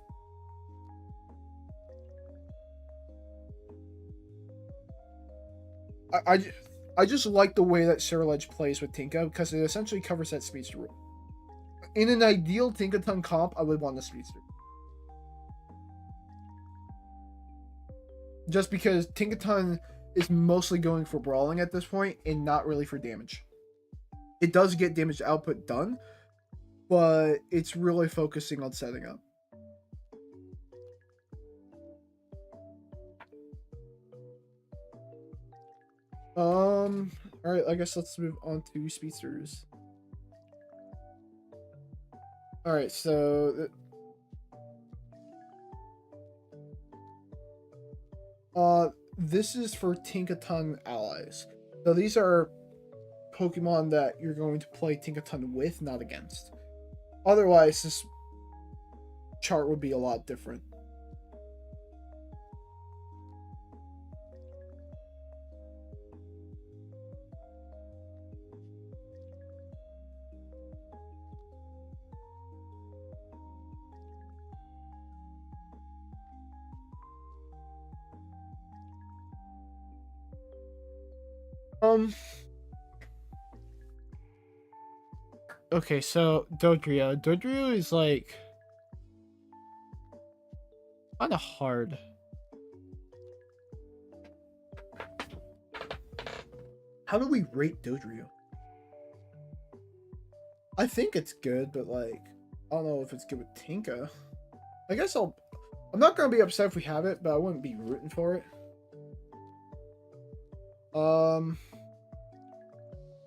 I just like the way that Cerealage plays with Tinka because it essentially covers that speedster rule. In an ideal Tinkaton comp, I would want the speedster. Just because Tinkaton is mostly going for brawling at this point and not really for damage. It does get damage output done, but it's really focusing on setting up. Alright, I guess let's move on to speedsters. Alright, so this is for Tinkaton allies. So these are Pokemon that you're going to play Tinkaton with, not against. Otherwise, this chart would be a lot different. Okay, so Dodrio. Dodrio is like kind of hard. How do we rate Dodrio? I think it's good, but like, I don't know if it's good with Tinka. I guess I'm not gonna be upset if we have it, but I wouldn't be rooting for it.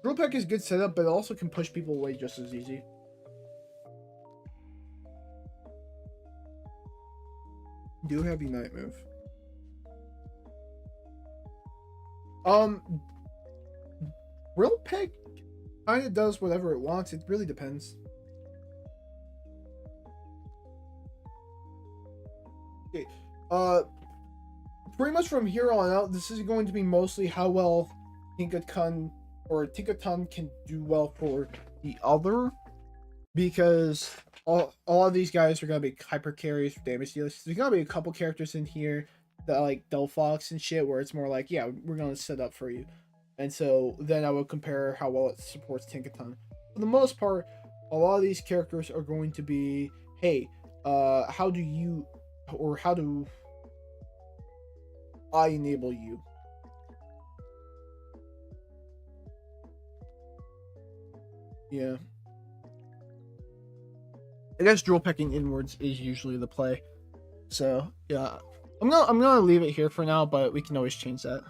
Drill Peck is good setup, but it also can push people away just as easy. Do have Unite move. Drill Peck kind of does whatever it wants. It really depends. Okay. Pretty much from here on out, this is going to be mostly how well Tinkaton can do well for the other, because a lot of these guys are gonna be hyper carries for damage dealers. There's gonna be a couple characters in here that like Delphox and shit, where it's more like, yeah, we're gonna set up for you, and so then I will compare how well it supports Tinkaton. For the most part, a lot of these characters are going to be, hey, how do I enable you? Yeah. I guess drill pecking inwards is usually the play. So yeah. I'm gonna leave it here for now, but we can always change that.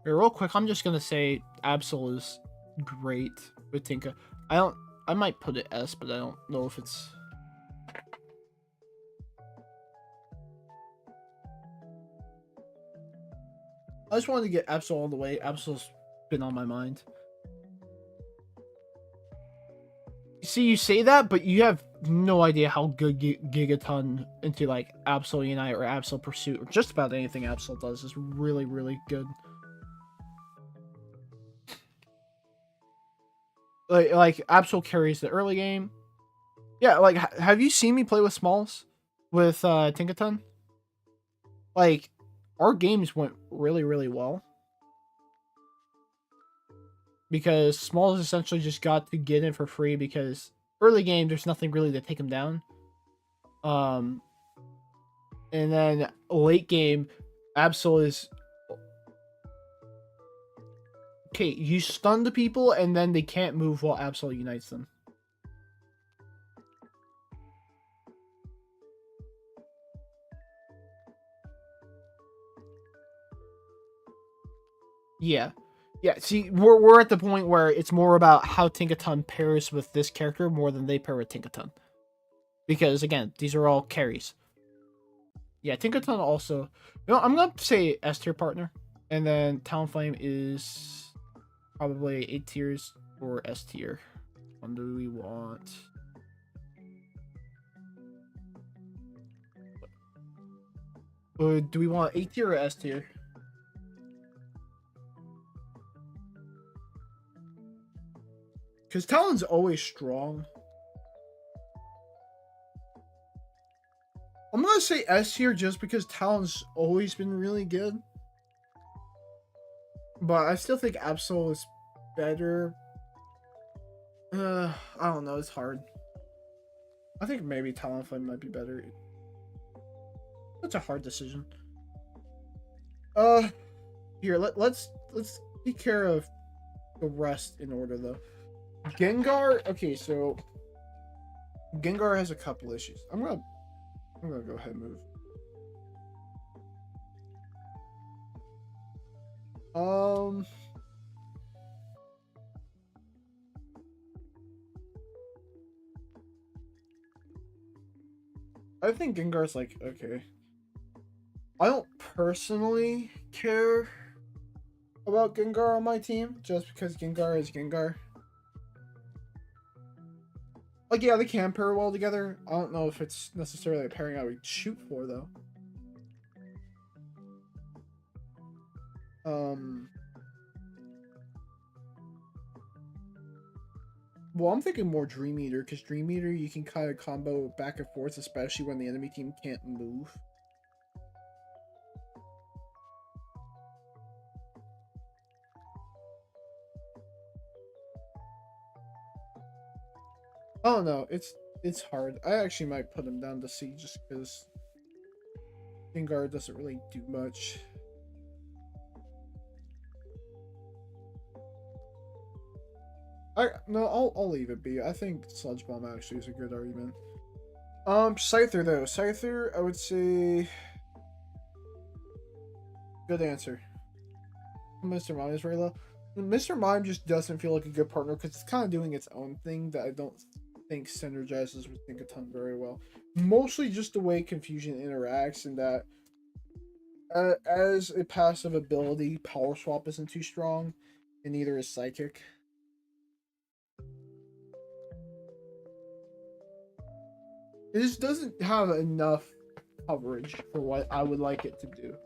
Real quick, I'm just gonna say Absol is great with Tinka. I might put it S, but I don't know if it's... I just wanted to get Absol all the way. Absol's been on my mind. see, you say that, but you have no idea how good Gigaton into like Absol Unite or Absol Pursuit or just about anything Absol does is really, really good. Like Absol carries the early game. Yeah, like have you seen me play with Smalls with Tinkaton? Like our games went really, really well because Smalls essentially just got to get in for free because early game there's nothing really to take him down. And then late game, Absol is okay. You stun the people, and then they can't move while Absol unites them. Yeah, yeah. See, we're at the point where it's more about how Tinkaton pairs with this character more than they pair with Tinkaton, because again, these are all carries. Yeah, Tinkaton also. You know, I'm gonna say S tier partner, and then Talonflame is probably 8 tiers or S tier. One do we want? Do we want 8 tier or S tier? Because Talon's always strong. I'm gonna say S tier just because Talon's always been really good. But I still think Absol is better. I don't know, it's hard. I think maybe Talonflame might be better. It's a hard decision. Here, let's take care of the rest in order though. Gengar, okay, so Gengar has a couple issues. I'm gonna go ahead and move. I think Gengar's like okay. I don't personally care about Gengar on my team just because Gengar is Gengar. Like, yeah, they can pair well together. I don't know if it's necessarily a pairing I would shoot for, though. Well, I'm thinking more Dream Eater, because Dream Eater, you can kind of combo back and forth, especially when the enemy team can't move. I don't know. It's hard. I actually might put him down to C just because Gengar doesn't really do much. I'll leave it be. I think Sludge Bomb actually is a good argument. Scyther though. Scyther, I would say good answer. Mr. Mime is very low. Mr. Mime just doesn't feel like a good partner because it's kind of doing its own thing that I don't think synergizes with Tinkaton very well. Mostly just the way Confusion interacts and that as a passive ability, Power Swap isn't too strong, and neither is Psychic. It just doesn't have enough coverage for what I would like it to do.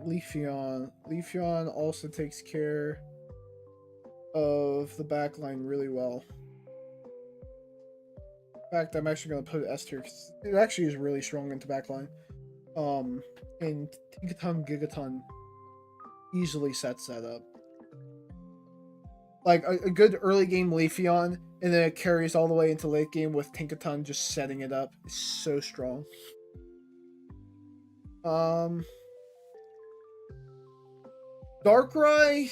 Leafeon. Leafeon also takes care of the backline really well. In fact, I'm actually going to put it S tier because it actually is really strong into backline. And Tinkaton Gigaton easily sets that up. Like a good early game Leafeon, and then it carries all the way into late game with Tinkaton just setting it up. It's so strong. Darkrai,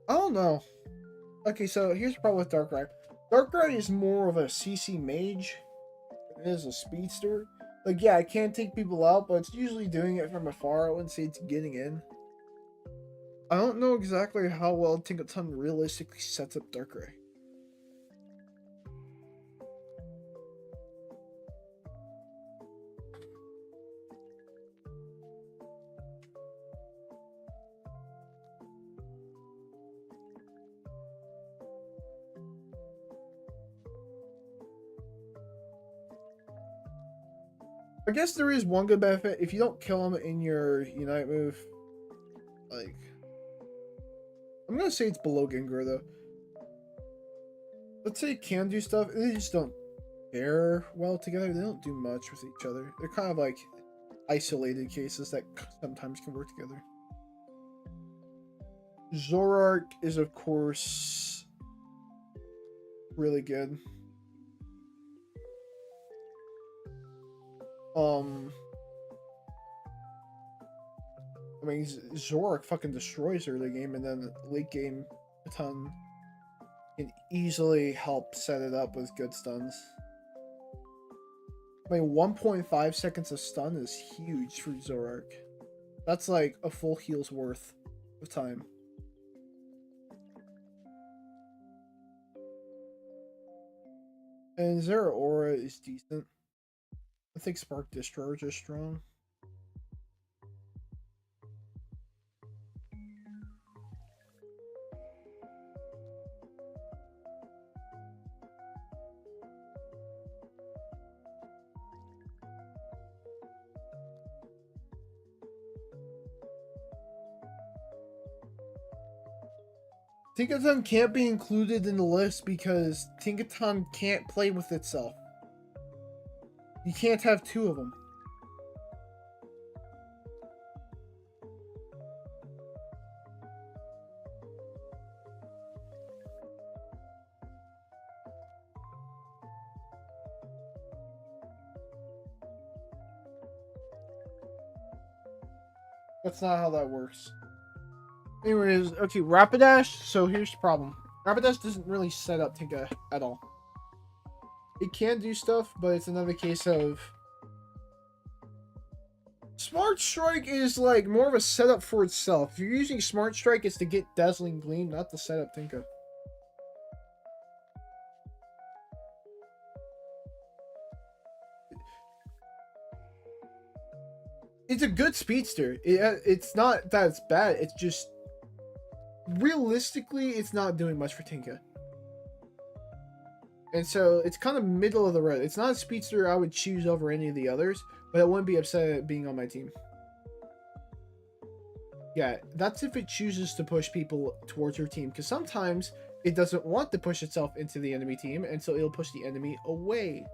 I don't know. Okay, so here's the problem with Darkrai. Darkrai is more of a CC mage. It is a speedster. Like, yeah, it can take people out, but it's usually doing it from afar. I wouldn't say it's getting in. I don't know exactly how well Tinkaton realistically sets up Darkrai. I guess there is one good benefit. If you don't kill him in your Unite move, like... I'm gonna say it's below Gengar, though. Let's say it can do stuff, and they just don't pair well together. They don't do much with each other. They're kind of like isolated cases that sometimes can work together. Zoroark is, of course, really good. I mean, Zoroark fucking destroys early game, and then late game, a ton can easily help set it up with good stuns. I mean, 1.5 seconds of stun is huge for Zoroark. That's like a full heal's worth of time. And Zeraora is decent. I think Spark Discharge is strong. Tinkaton can't be included in the list because Tinkaton can't play with itself. You can't have two of them. That's not how that works. Anyways, okay, Rapidash. So here's the problem. Rapidash doesn't really set up Tinka at all. It can do stuff, but it's another case of... Smart Strike is like more of a setup for itself. If you're using Smart Strike, it's to get Dazzling Gleam, not to set up Tinka. It's a good speedster. It's not that it's bad. It's just... Realistically, it's not doing much for Tinka. And so it's kind of middle of the road. It's not a speedster I would choose over any of the others, but I wouldn't be upset at being on my team. Yeah, that's if it chooses to push people towards your team, because sometimes it doesn't want to push itself into the enemy team, and so it'll push the enemy away.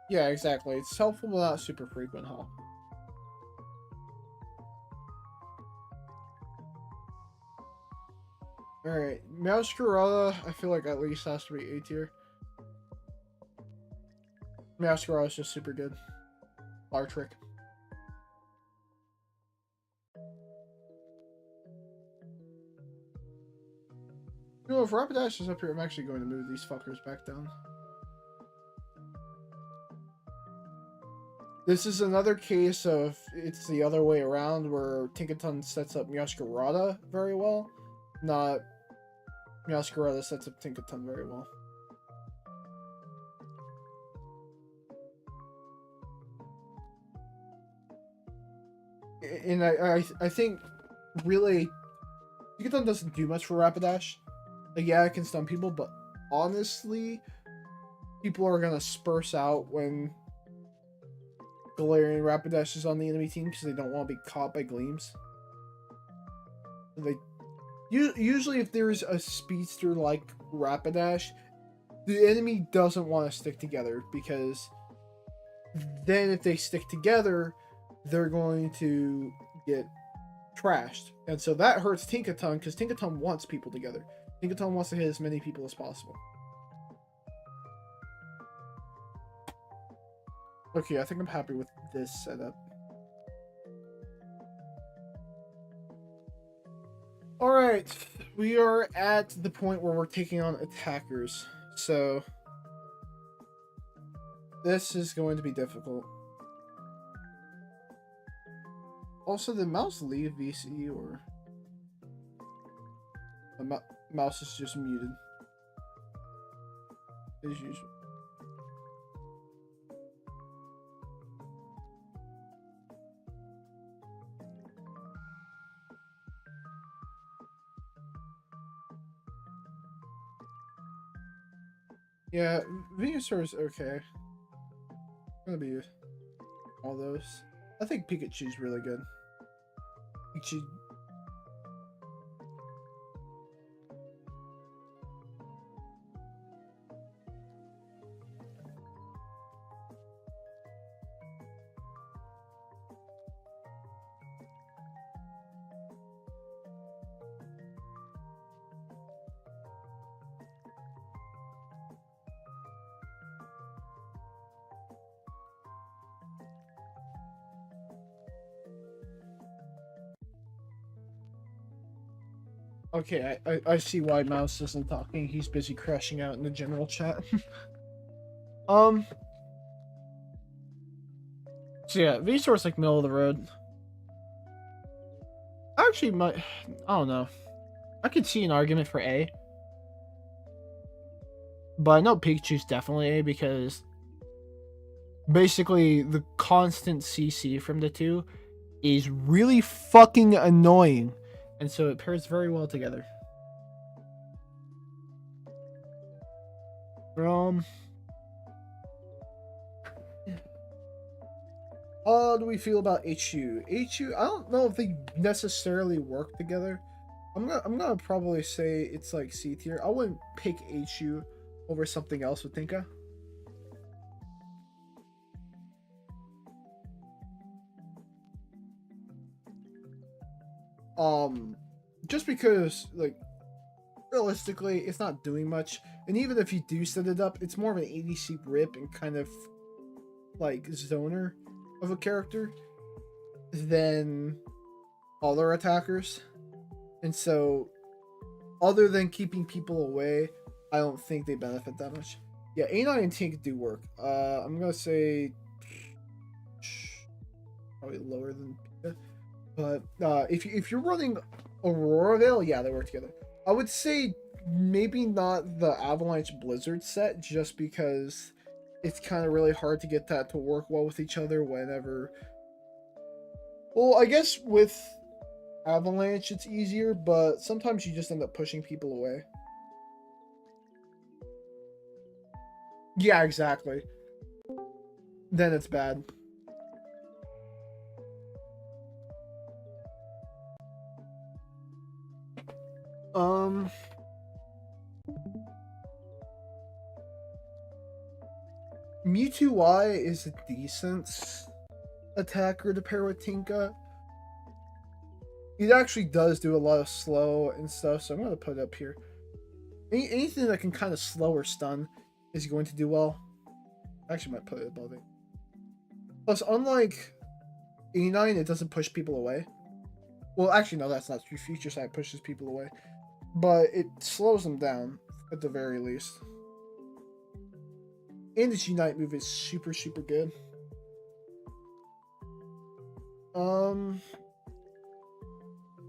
Yeah, exactly. It's helpful, but not super frequent, huh? Alright, Meowscarada, I feel like at least has to be A tier. Meowscarada is just super good. Lartrick. You know, if Rapidash is up here, I'm actually going to move these fuckers back down. This is another case of it's the other way around, where Tinkaton sets up Meowscarada very well, not Meowscarada sets up Tinkaton very well. And I think really Tinkaton doesn't do much for Rapidash. Like, yeah, it can stun people, but honestly, people are gonna spurse out when Galarian Rapidash is on the enemy team because they don't want to be caught by Gleams. They usually, if there's a speedster like Rapidash, the enemy doesn't want to stick together, because then if they stick together, they're going to get trashed. And so that hurts Tinkaton, because Tinkaton wants people together. Tinkaton wants to hit as many people as possible. Okay, I think I'm happy with this setup. Alright, we are at the point where we're taking on attackers. So, this is going to be difficult. Also, did Mouse leave VC, or... The Mouse is just muted. As usual. Yeah, Venusaur is okay. Gonna be all those. I think Pikachu's really good. Pikachu. Okay, I see why Mouse isn't talking. He's busy crashing out in the general chat. um. So yeah, Venusaur's like middle of the road. Actually, I don't know. I could see an argument for A, but I know Pikachu's definitely A because basically the constant CC from the two is really fucking annoying, and so it pairs very well together. How do we feel about HU? HU, I don't know if they necessarily work together. I'm gonna probably say it's like C tier. I wouldn't pick HU over something else with Tinka. Just because like realistically it's not doing much, and even if you do set it up, it's more of an ADC rip and kind of like zoner of a character than other attackers, and so other than keeping people away, I don't think they benefit that much. Yeah, A9 and Tink do work. I'm gonna say probably lower than Pika. But if you're running Aurora Veil, yeah, they work together. I would say maybe not the Avalanche Blizzard set, just because it's kind of really hard to get that to work well with each other whenever. Well, I guess with Avalanche it's easier, but sometimes you just end up pushing people away. Yeah, exactly. Then it's bad. Um, Mewtwo Y is a decent attacker to pair with Tinka. It actually does do a lot of slow and stuff, so I'm going to put it up here. Anything that can kind of slow or stun is going to do well. I actually might put it above it. Plus, unlike E9, it doesn't push people away. Well, actually, no, that's not true. Future Sight pushes people away. But it slows them down, at the very least. And its Unite move is super, super good.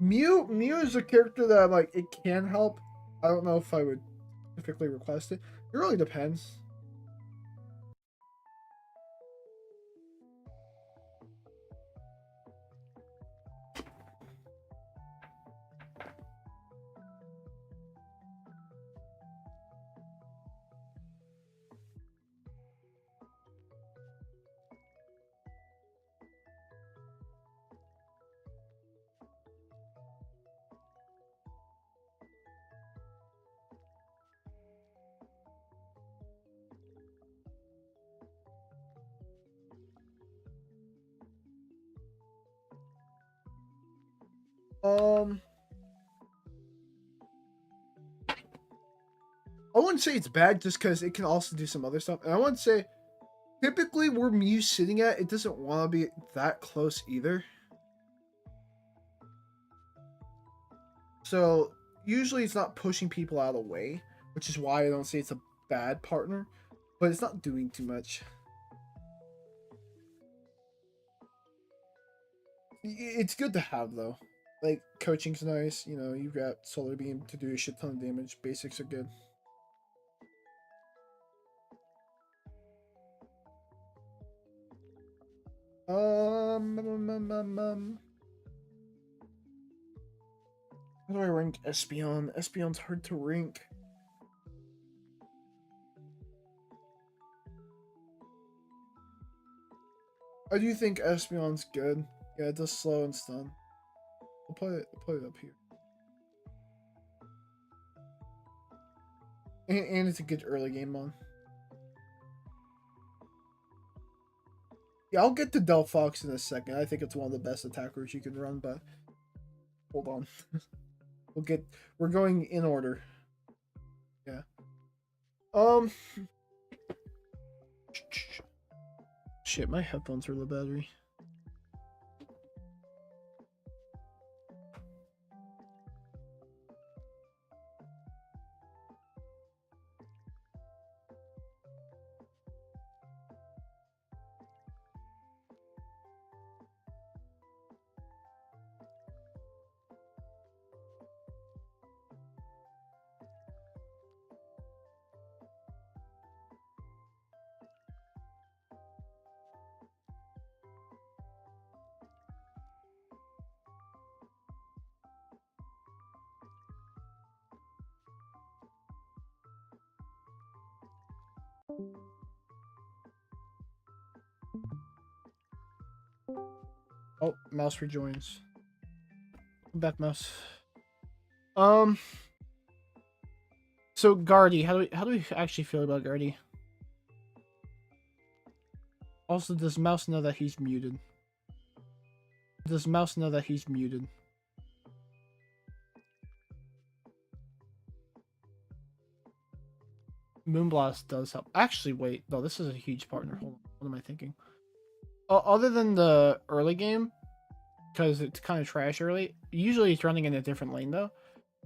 Mew is a character that like it can help. I don't know if I would specifically request it. It really depends. I wouldn't say it's bad just because it can also do some other stuff. And I wouldn't say typically where Mew's sitting at, it doesn't want to be that close either. So usually it's not pushing people out of the way, which is why I don't say it's a bad partner, but it's not doing too much. It's good to have though. Like coaching's nice, you know, you've got Solar Beam to do a shit ton of damage. Basics are good. How do I rank Espeon? Espeon's hard to rank. I do think Espeon's good. Yeah, it does slow and stun. I'll put it up here. And it's a good early game one. Yeah, I'll get to Delphox in a second. I think it's one of the best attackers you can run, but hold on. We're going in order. Yeah. Shit, my headphones are low battery. Oh, mouse rejoins. Back mouse. So Guardy, how do we actually feel about Guardy? Also, does mouse know that he's muted? Does mouse know that he's muted? Moonblast does help. Actually, wait. No, this is a huge partner. Hold on. What am I thinking? Other than the early game, because it's kind of trash early, usually it's running in a different lane, though.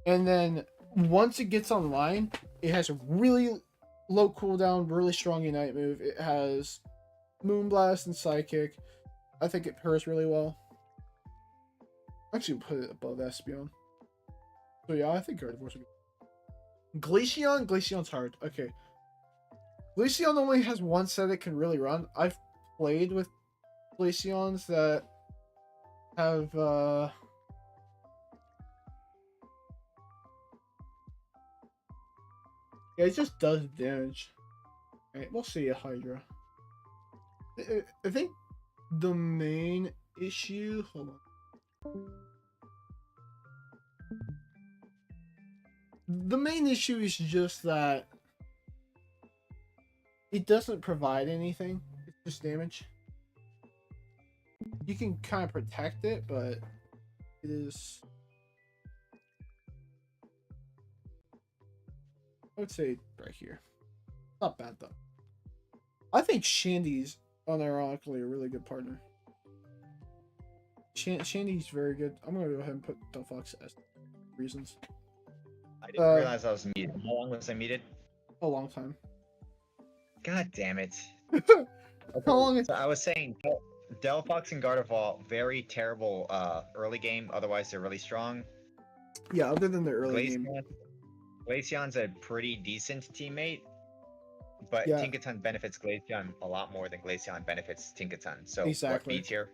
And then once it gets online, it has a really low cooldown, really strong Unite move. It has Moonblast and Psychic. I think it pairs really well. Actually, put it above Espeon. So yeah, I think Gardevoir's a good. Glaceon's hard. Okay. Glaceon only has one set it can really run. I've played with Glaceons that have yeah, it just does damage. Alright, we'll see a Hydra. I think the main issue, hold on. The main issue is just that it doesn't provide anything. It's just damage. You can kind of protect it, but it is, I would say right here. Not bad though. I think Shandy's unironically a really good partner. Shandy's very good. I'm gonna go ahead and put Delphox as reasons. I didn't realize I was muted. How long was I muted? A long time. God damn it. How long? So I was saying, Delphox and Gardevoir, very terrible early game. Otherwise, they're really strong. Yeah, other than the early game. Glaceon's a pretty decent teammate, but Yeah. Tinkaton benefits Glaceon a lot more than Glaceon benefits Tinkaton. So Exactly. what, B tier?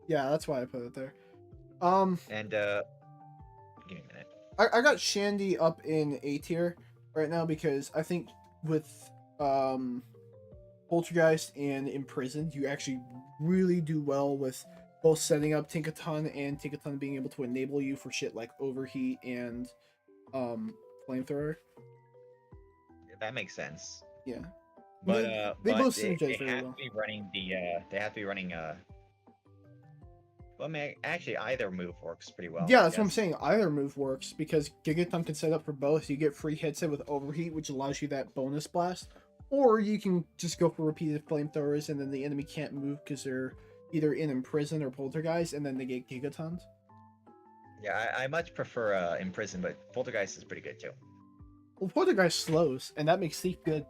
Yeah, that's why I put it there. And give me a minute. I got Shandy up in A tier right now because I think with Poltergeist and Imprisoned, you actually really do well with both setting up Tinkaton and Tinkaton being able to enable you for shit like Overheat and Flamethrower. That makes sense. Yeah. But they both they synergize very have well. to be running they have to be running well, I mean, actually, either move works pretty well. Yeah, that's what I'm saying. Either move works because Gigaton can set up for both. You get free hits in with Overheat, which allows you that bonus blast, or you can just go for repeated flamethrowers, and then the enemy can't move because they're either in Imprison or Poltergeist, and then they get Gigatons. Yeah, I much prefer Imprison, but Poltergeist is pretty good too. Well, Poltergeist slows, and that makes Thief good.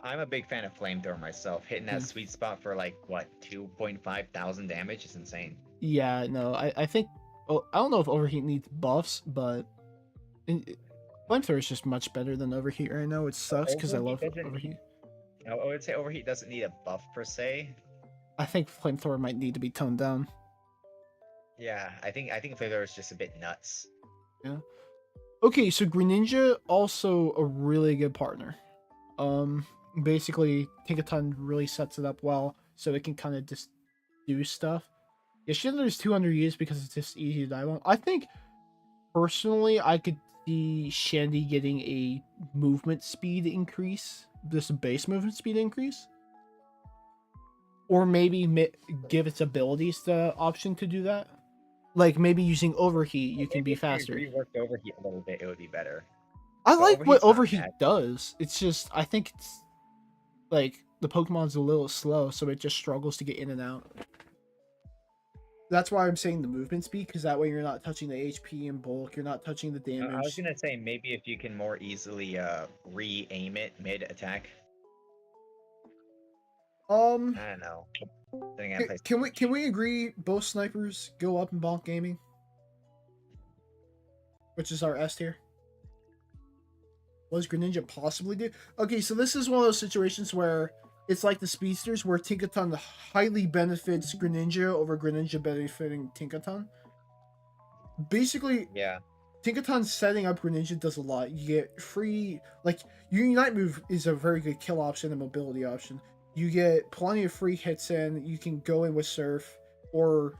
I'm a big fan of Flamethrower myself. Hitting that sweet spot for like what 2.5 thousand damage is insane. Yeah, no, I think I don't know if Overheat needs buffs, but Flamethrower is just much better than Overheat right now. It sucks because I love Overheat. I would say Overheat doesn't need a buff per se. I think Flamethrower might need to be toned down. Yeah, I think Flamethrower is just a bit nuts. Yeah. Okay, so Greninja also a really good partner. Basically, Tinkaton really sets it up well, so it can kind of just do stuff. Yeah, Schindler's 200 use because it's just easy to dive on. I think personally, I could see Shandy getting a movement speed increase, just a base movement speed increase, or maybe give its abilities the option to do that. Like maybe using overheat, you can be faster. If you reworked overheat a little bit, it would be better. I But like what overheat's not overheat bad. does. It's just I think it's like the Pokemon's a little slow, so it just struggles to get in and out. That's why I'm saying the movement speed, because that way you're not touching the HP and bulk, you're not touching the I was damage. gonna say maybe if you can more easily re-aim it mid-attack. I don't know. Then again, Can we agree both snipers go up in bonk gaming? Which is our S tier. What does Greninja possibly do? Okay, so this is one of those situations where it's like the speedsters, where Tinkaton highly benefits Greninja over Greninja benefiting Tinkaton. Basically, yeah. Tinkaton setting up Greninja does a lot. You get free, like, your Unite move is a very good kill option and mobility option. You get plenty of free hits in. You can go in with Surf, or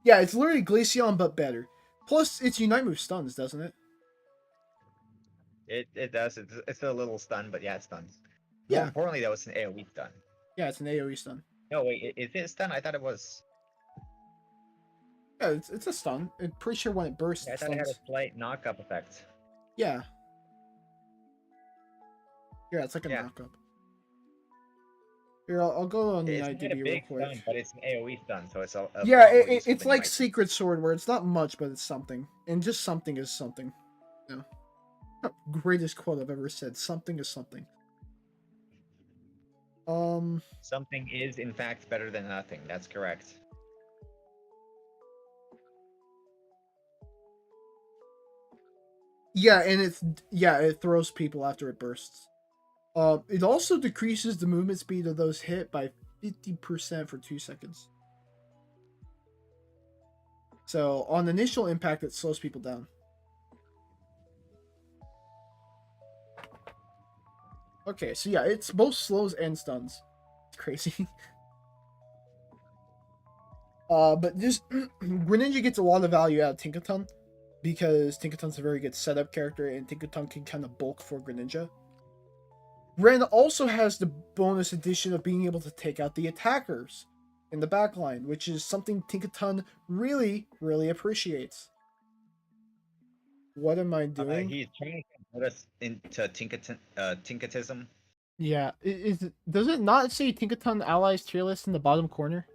yeah, it's literally Glaceon but better. Plus, its Unite move stuns, doesn't it? It does. It's a little stun, but yeah, it stuns. Yeah. More importantly, though, it's an AoE stun. Yeah, it's an AoE stun. No, wait, is it a stun? I thought it was. Yeah, it's a stun. I'm pretty sure when it bursts, Yeah, I it thought it had stuns. a slight knock-up effect. Yeah. Yeah, it's like a Yeah. knockup. Here, I'll go on the It's not a IDB real big quick. stun, but it's an AoE stun, so it's a Yeah, lot more useful it's than you like might think. Secret Sword, where it's not much, but it's something. And just something is something. No. Greatest quote I've ever said. Something is something. Something is, in fact, better than nothing. That's correct. Yeah, and it throws people after it bursts. It also decreases the movement speed of those hit by 50% for 2 seconds. So on initial impact, it slows people down. Okay, so yeah, it's both slows and stuns. It's crazy. But just Greninja gets a lot of value out of Tinkaton, because Tinkaton's a very good setup character, and Tinkaton can kind of bulk for Greninja. Ren also has the bonus addition of being able to take out the attackers in the backline, which is something Tinkaton really, really appreciates. What am I doing? He's trying to convert us into Tinkatism. Yeah, does it not say Tinkaton allies tier list in the bottom corner?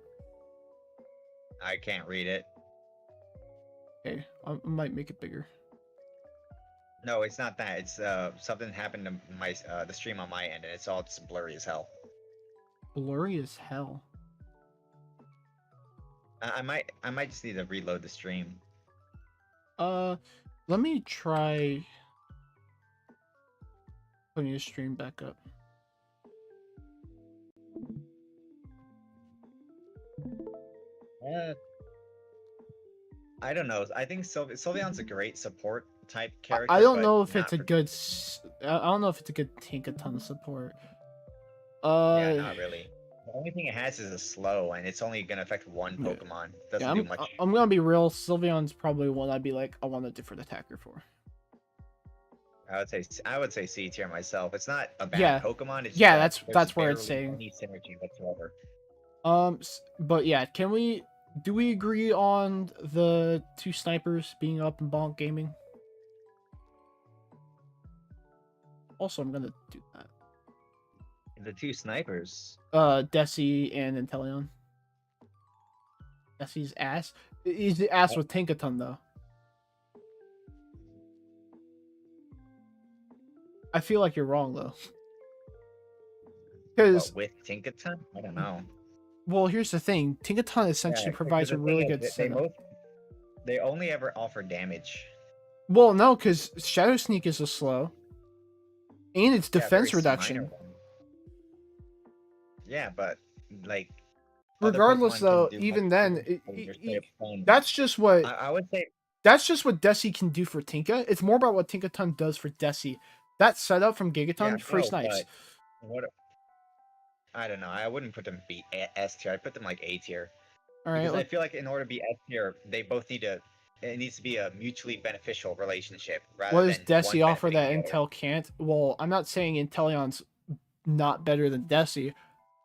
I can't read it. Okay, I might make it bigger. No, it's not that. It's something happened to my the stream on my end, and it's all just blurry as hell. Blurry as hell. I might just need to reload the stream. Let me try putting the stream back up. I don't know. I think Sylveon's a great support type character. I don't but know if not it's a for- good. I don't know if it's a good Tinkaton support. Yeah, not really. The only thing it has is a slow, and it's only gonna affect one Yeah. Pokemon. Doesn't Yeah, do much. I'm gonna be real. Sylveon's probably one I'd be like, I want a different attacker for. I would say C tier myself. It's not a bad Yeah. Pokemon. It's Yeah, just that that's there's where it's barely saying. any synergy whatsoever. But yeah, do we agree on the two snipers being up in bonk gaming? Also, I'm gonna do that. The two snipers. Desi and Inteleon. Desi's ass. He's the ass with Tinkaton though. I feel like you're wrong though. Because With Tinkaton? I don't know. well, here's the thing. Tinkaton essentially provides a really good setup. They only ever offer damage. Well, no, because Shadow Sneak is a slow. And it's Yeah, defense very reduction. minor one. Yeah, but like. Regardless, though, even then, that's just what I would say. That's just what Desi can do for Tinka. It's more about what Tinkaton does for Desi. That setup from Gigaton, free snipes. What? I don't know. I wouldn't put them S tier. I'd put them like A tier. All right. Because I feel like in order to be S tier, they both need to. It needs to be a mutually beneficial relationship rather What does than one Desi offer benefiting that the other. Intel can't? Well, I'm not saying Intelion's not better than Desi.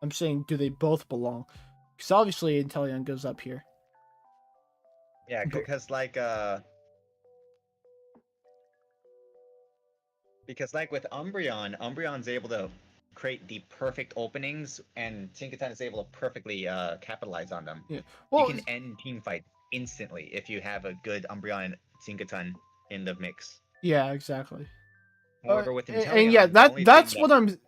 I'm saying, do they both belong? Because obviously Inteleon goes up here. Yeah, But because like with Umbreon, Umbreon's able to create the perfect openings, and Tinkaton is able to perfectly capitalize on them. yeah, You well, can end team fights instantly if you have a good Umbreon and Tinkaton in the mix. yeah, exactly. However, with And yeah, Inteleon, the only thing that's that what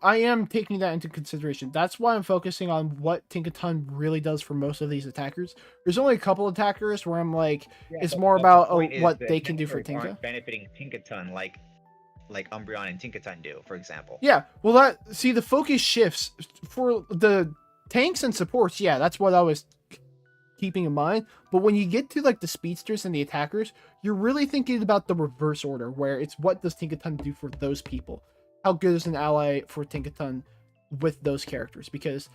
I am taking that into consideration. That's why I'm focusing on what Tinkaton really does for most of these attackers. There's only a couple attackers where I'm like, yeah, it's but, more but the about point is what the they can do for attackers Tinka. aren't benefiting Tinkaton like Umbreon and Tinkaton do, for example. Yeah, well, the focus shifts for the tanks and supports. Yeah, that's what I was keeping in mind. But when you get to like the speedsters and the attackers, you're really thinking about the reverse order, where it's what does Tinkaton do for those people? How good is an ally for Tinkaton with those characters? Because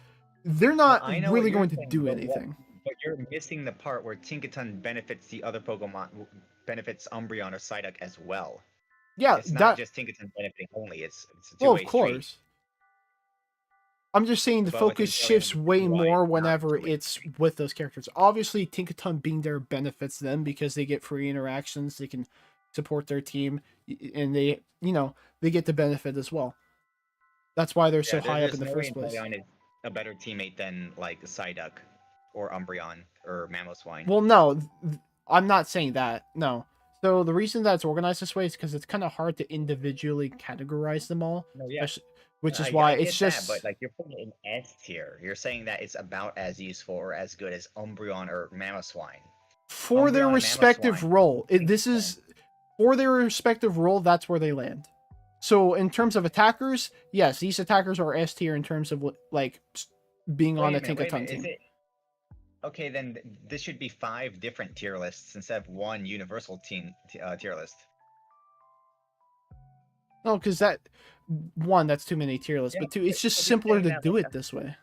they're But not I know what really you're going to saying, do anything. but you're missing the part where Tinkaton benefits the other Pokemon, benefits Umbreon or Psyduck as well. Yeah, It's not that just Tinkaton benefiting only. It's a well, of two-way street. course. I'm just saying the But with focus Inteleon, shifts way UI, more it's not a whenever two-way it's street. with those characters. Obviously, Tinkaton being there benefits them because they get free interactions, they can support their team, and they get the benefit as well. That's why they're so Yeah, high up in there's the no way first place. Inteleon is a better teammate than like Psyduck or Umbreon or Mamoswine. Well, no, I'm not saying that. No. So the reason that it's organized this way is because it's kind of hard to individually categorize them all, No, yeah, which is I why it's get that, just but like you're putting it in S tier. You're saying that it's about as useful or as good as Umbreon or Mamoswine. for their Umbreon and respective Mamoswine. role. This Tinkaton. is for their respective role. That's where they land. So in terms of attackers, yes, these attackers are S tier in terms of like being on Wait a a minute, wait a Tinkaton minute. Is team. it okay? Then this should be 5 different tier lists instead of one universal tier list. No, because that one, that's too many tier lists, Yeah, but two, it's just but you're simpler saying to that do like it this way.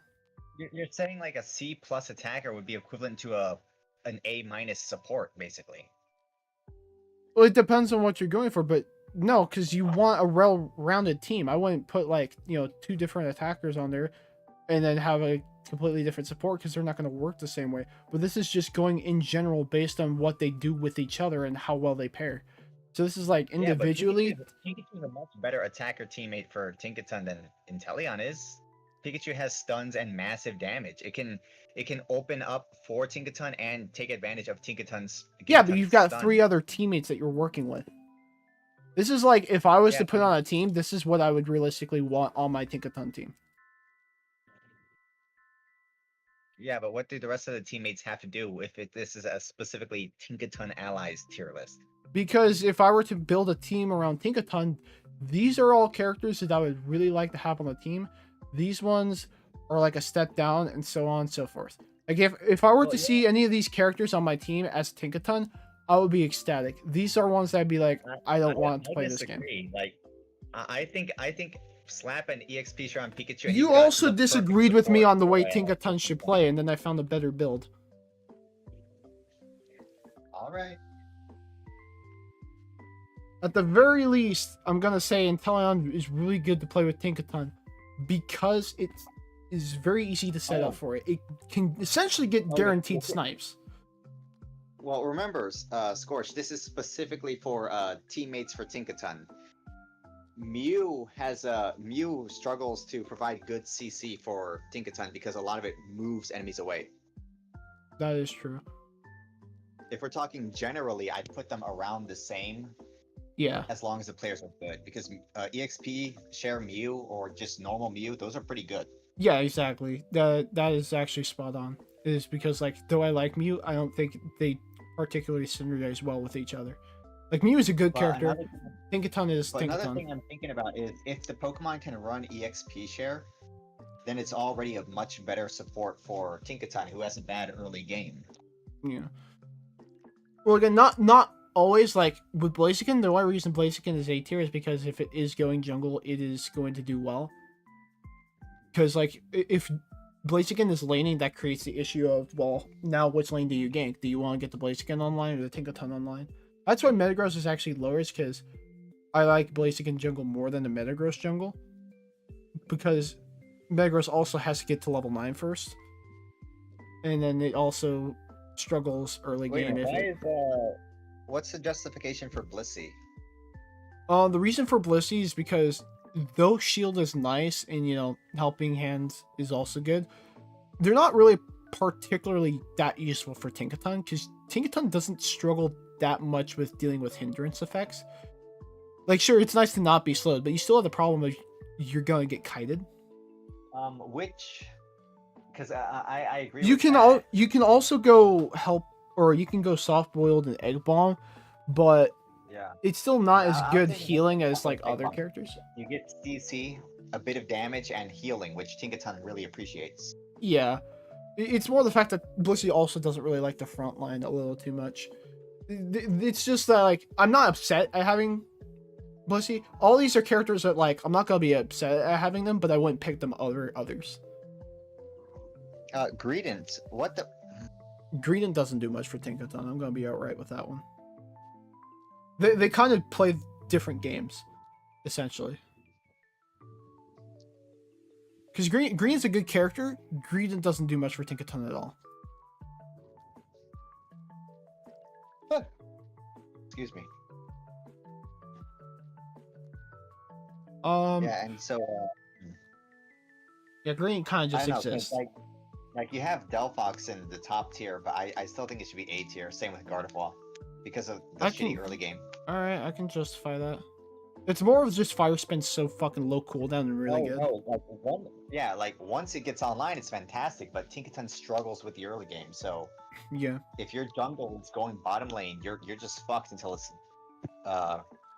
you're saying like a C plus attacker would be equivalent to an A minus support, basically. Well, it depends on what you're going for, but no, because you want a well-rounded team. I wouldn't put like two different attackers on there and then have a completely different support because they're not going to work the same way. But this is just going in general based on what they do with each other and how well they pair. So this is like Yeah, but individually. Pikachu's a much better attacker teammate for Tinkaton than Inteleon is. Pikachu has stuns and massive damage. It can open up for Tinkaton and take advantage of Tinkaton's Yeah, getting but you've touched got stun. 3 other teammates that you're working with. This is like if I was Yeah, to put on a team, this is what I would realistically want on my Tinkaton team. yeah, but what do the rest of the teammates have to do if this is a specifically Tinkaton allies tier list? Because if I were to build a team around Tinkaton, these are all characters that I would really like to have on the team. These ones are like a step down, and so on and so forth. Like if I were Well, to yeah. see any of these characters on my team as Tinkaton, I would be ecstatic. These are ones that I'd be like, I don't want to play this game. disagree. Like, I think slap an EXP share on Pikachu. And he's You got also the perfect disagreed with me support on the for way a Tinkaton should play, and then I found a better build. All right. At the very least, I'm gonna say Inteleon is really good to play with Tinkaton because it is very easy to set Oh. up for it. It can essentially get Okay, guaranteed okay. snipes. Well, remember, Scorch, this is specifically for teammates for Tinkaton. Mew struggles to provide good CC for Tinkaton because a lot of it moves enemies away. That is true. If we're talking generally, I'd put them around the same Yeah. as long as the players are good, because EXP share Mew or just normal Mew, those are pretty good. Yeah, exactly. That is actually spot on. It is because like though I like Mew, I don't think they particularly synergize well with each other. Like Mew is a good But character. another- Tinkaton is But another Tinkaton. thing I'm thinking about is if the Pokemon can run EXP share, then it's already a much better support for Tinkaton, who has a bad early game. Yeah. Well, again, not always. Like with Blaziken, the only reason Blaziken is A tier is because if it is going jungle, it is going to do well. because like if Blaziken is laning, that creates the issue of, well, now which lane do you gank? Do you want to get the Blaziken online or the Tinkaton online? That's why Metagross is actually lower, is because I like Blaziken jungle more than the Metagross jungle, because Metagross also has to get to level 9 first, and then it also struggles early Wait a game minute, if why it. is What's the justification for Blissey? The reason for Blissey is because though shield is nice and helping hands is also good, they're not really particularly that useful for Tinkaton, because Tinkaton doesn't struggle that much with dealing with hindrance effects. Like, sure, it's nice to not be slowed, but you still have the problem of you're gonna get kited. Which, because I agree. You with can that. you can also go help, or you can go soft boiled and egg bomb, but Yeah. it's still not as I was good thinking healing of as like Egg other Bomb. characters. You get CC, a bit of damage, and healing, which Tinkaton really appreciates. Yeah, it's more the fact that Blissey also doesn't really like the front line a little too much. It's just that, like, I'm not upset at having Blissey. All these are characters that, like, I'm not gonna be upset at having them, but I wouldn't pick them over others. Greedent, what the? Greedent doesn't do much for Tinkaton. I'm gonna be outright with that one. They kind of play different games, essentially. Because Green's a good character. Greedent doesn't do much for Tinkaton at all. Excuse me. Yeah, Yeah, and so Green kind of I just don't know, 'cause, exists. like you have Delphox in the top tier, but I still think it should be A tier. Same with Gardevoir, because of the I shitty can- early game. All right, I can justify that. It's more of just Fire Spin's so fucking low cooldown and really good. No, like once it gets online, it's fantastic. But Tinkaton struggles with the early game, so Yeah. if your jungle is going bottom lane, you're just fucked until it's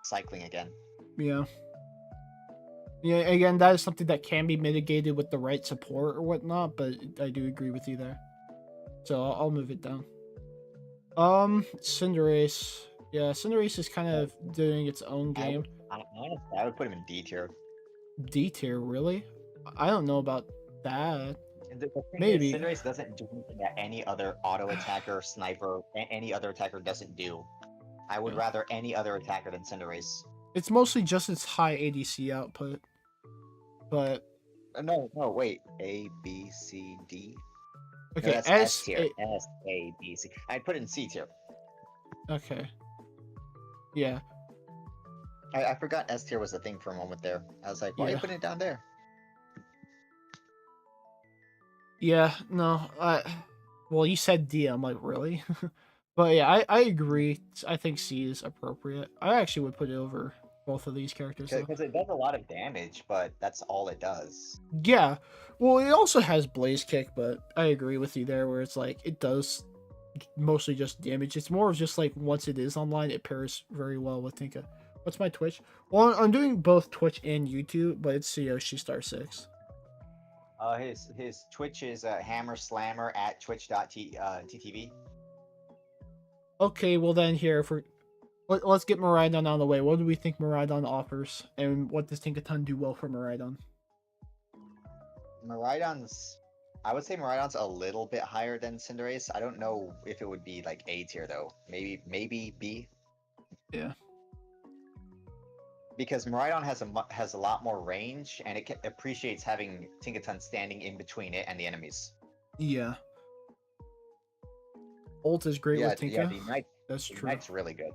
cycling again. Yeah. Yeah, again, that is something that can be mitigated with the right support or whatnot, but I do agree with you there. So I'll move it down. Cinderace. Yeah, Cinderace is kind of doing its own game. Honestly, I would put him in D tier. D tier, really? I don't know about that. And the thing Maybe. is, Cinderace doesn't do anything that any other auto attacker, sniper, any other attacker doesn't do. I would Yeah. rather any other attacker than Cinderace. It's mostly just its high ADC output. But No, wait. A, B, C, D. No, okay, that's S tier. S, A, B, C. I'd put it in C tier. Okay. Yeah. I forgot S tier was a thing for a moment there. I was like, why are you Yeah. putting it down there? Yeah, no, well, you said D, I'm like, really? But yeah, I agree. I think C is appropriate. I actually would put it over both of these characters, though. Because it does a lot of damage, but that's all it does. Yeah, well, it also has Blaze Kick, but I agree with you there, where it's like, it does mostly just damage. It's more of just like, once it is online, it pairs very well with Tinka. What's my Twitch? Well, I'm doing both Twitch and YouTube, but it's Yoshi Star 6. His Twitch is Hammer Slammer at twitch.tv. Okay, well then here, let's get Miraidon out of the way. What do we think Miraidon offers, and what does Tinkaton do well for Miraidon? I would say Miraidon's a little bit higher than Cinderace. I don't know if it would be like A tier though. Maybe B. Yeah. Because Miraidon has a lot more range, and it appreciates having Tinkaton standing in between it and the enemies. Yeah. Ult is great with Tinka. Yeah, the Ignite, That's true. Ignite's really good.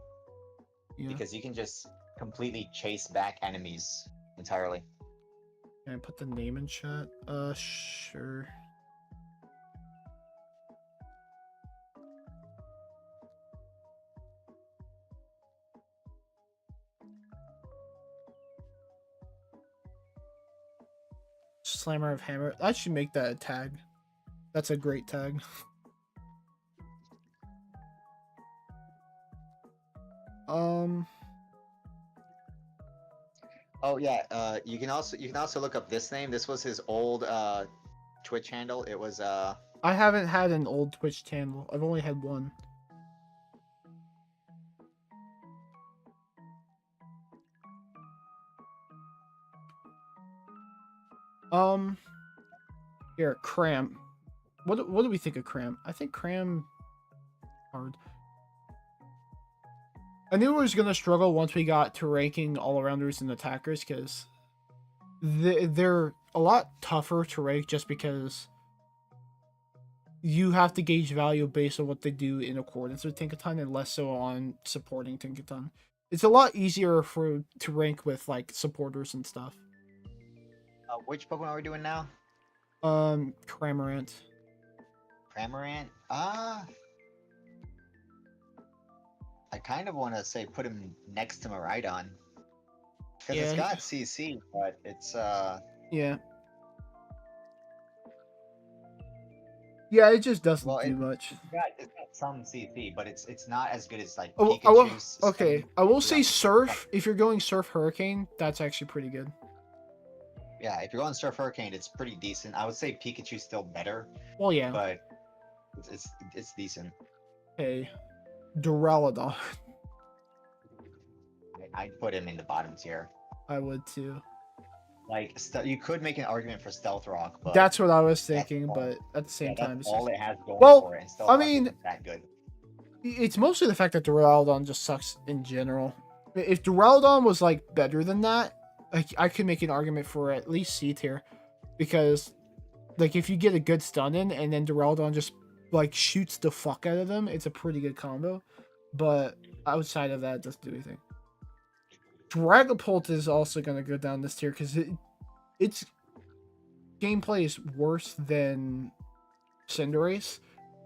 Yeah. Because you can just completely chase back enemies entirely. Can I put the name in chat? Sure. Slammer of Hammer. I should make that a tag. That's a great tag. Oh yeah, you can also look up this name. This was his old Twitch handle. It was I haven't had an old Twitch channel. I've only had one. Here, Cram. What do we think of Cram? I think Cram hard. I knew it was gonna struggle once we got to ranking all arounders and attackers because they're a lot tougher to rank just because you have to gauge value based on what they do in accordance with Tinkaton and less so on supporting Tinkaton. It's a lot easier to rank with like supporters and stuff. Which Pokemon are we doing now? Cramorant. Cramorant? I kind of want to say put him next to Miraidon. Because it's got CC, but it's Yeah. Yeah, it just doesn't do much. It's got some CC, but it's not as good as like Oh, Pikachu's. okay. I will say Surf. If you're going Surf Hurricane, that's actually pretty good. Yeah, if you're going Surf Hurricane, it's pretty decent. I would say Pikachu's still better. Well, yeah. But it's decent. Okay. Duraludon. I'd put him in the bottom tier. I would too. Like, you could make an argument for Stealth Rock, but that's what I was thinking, but at the same time, that's all it has going for it. And I mean, isn't that good. It's mostly the fact that Duraludon just sucks in general. If Duraludon was like better than that, like I could make an argument for at least C tier, because like if you get a good stun in and then Duraludon just like shoots the fuck out of them, it's a pretty good combo. But outside of that, it doesn't do anything. Dragapult is also going to go down this tier because its gameplay is worse than Cinderace,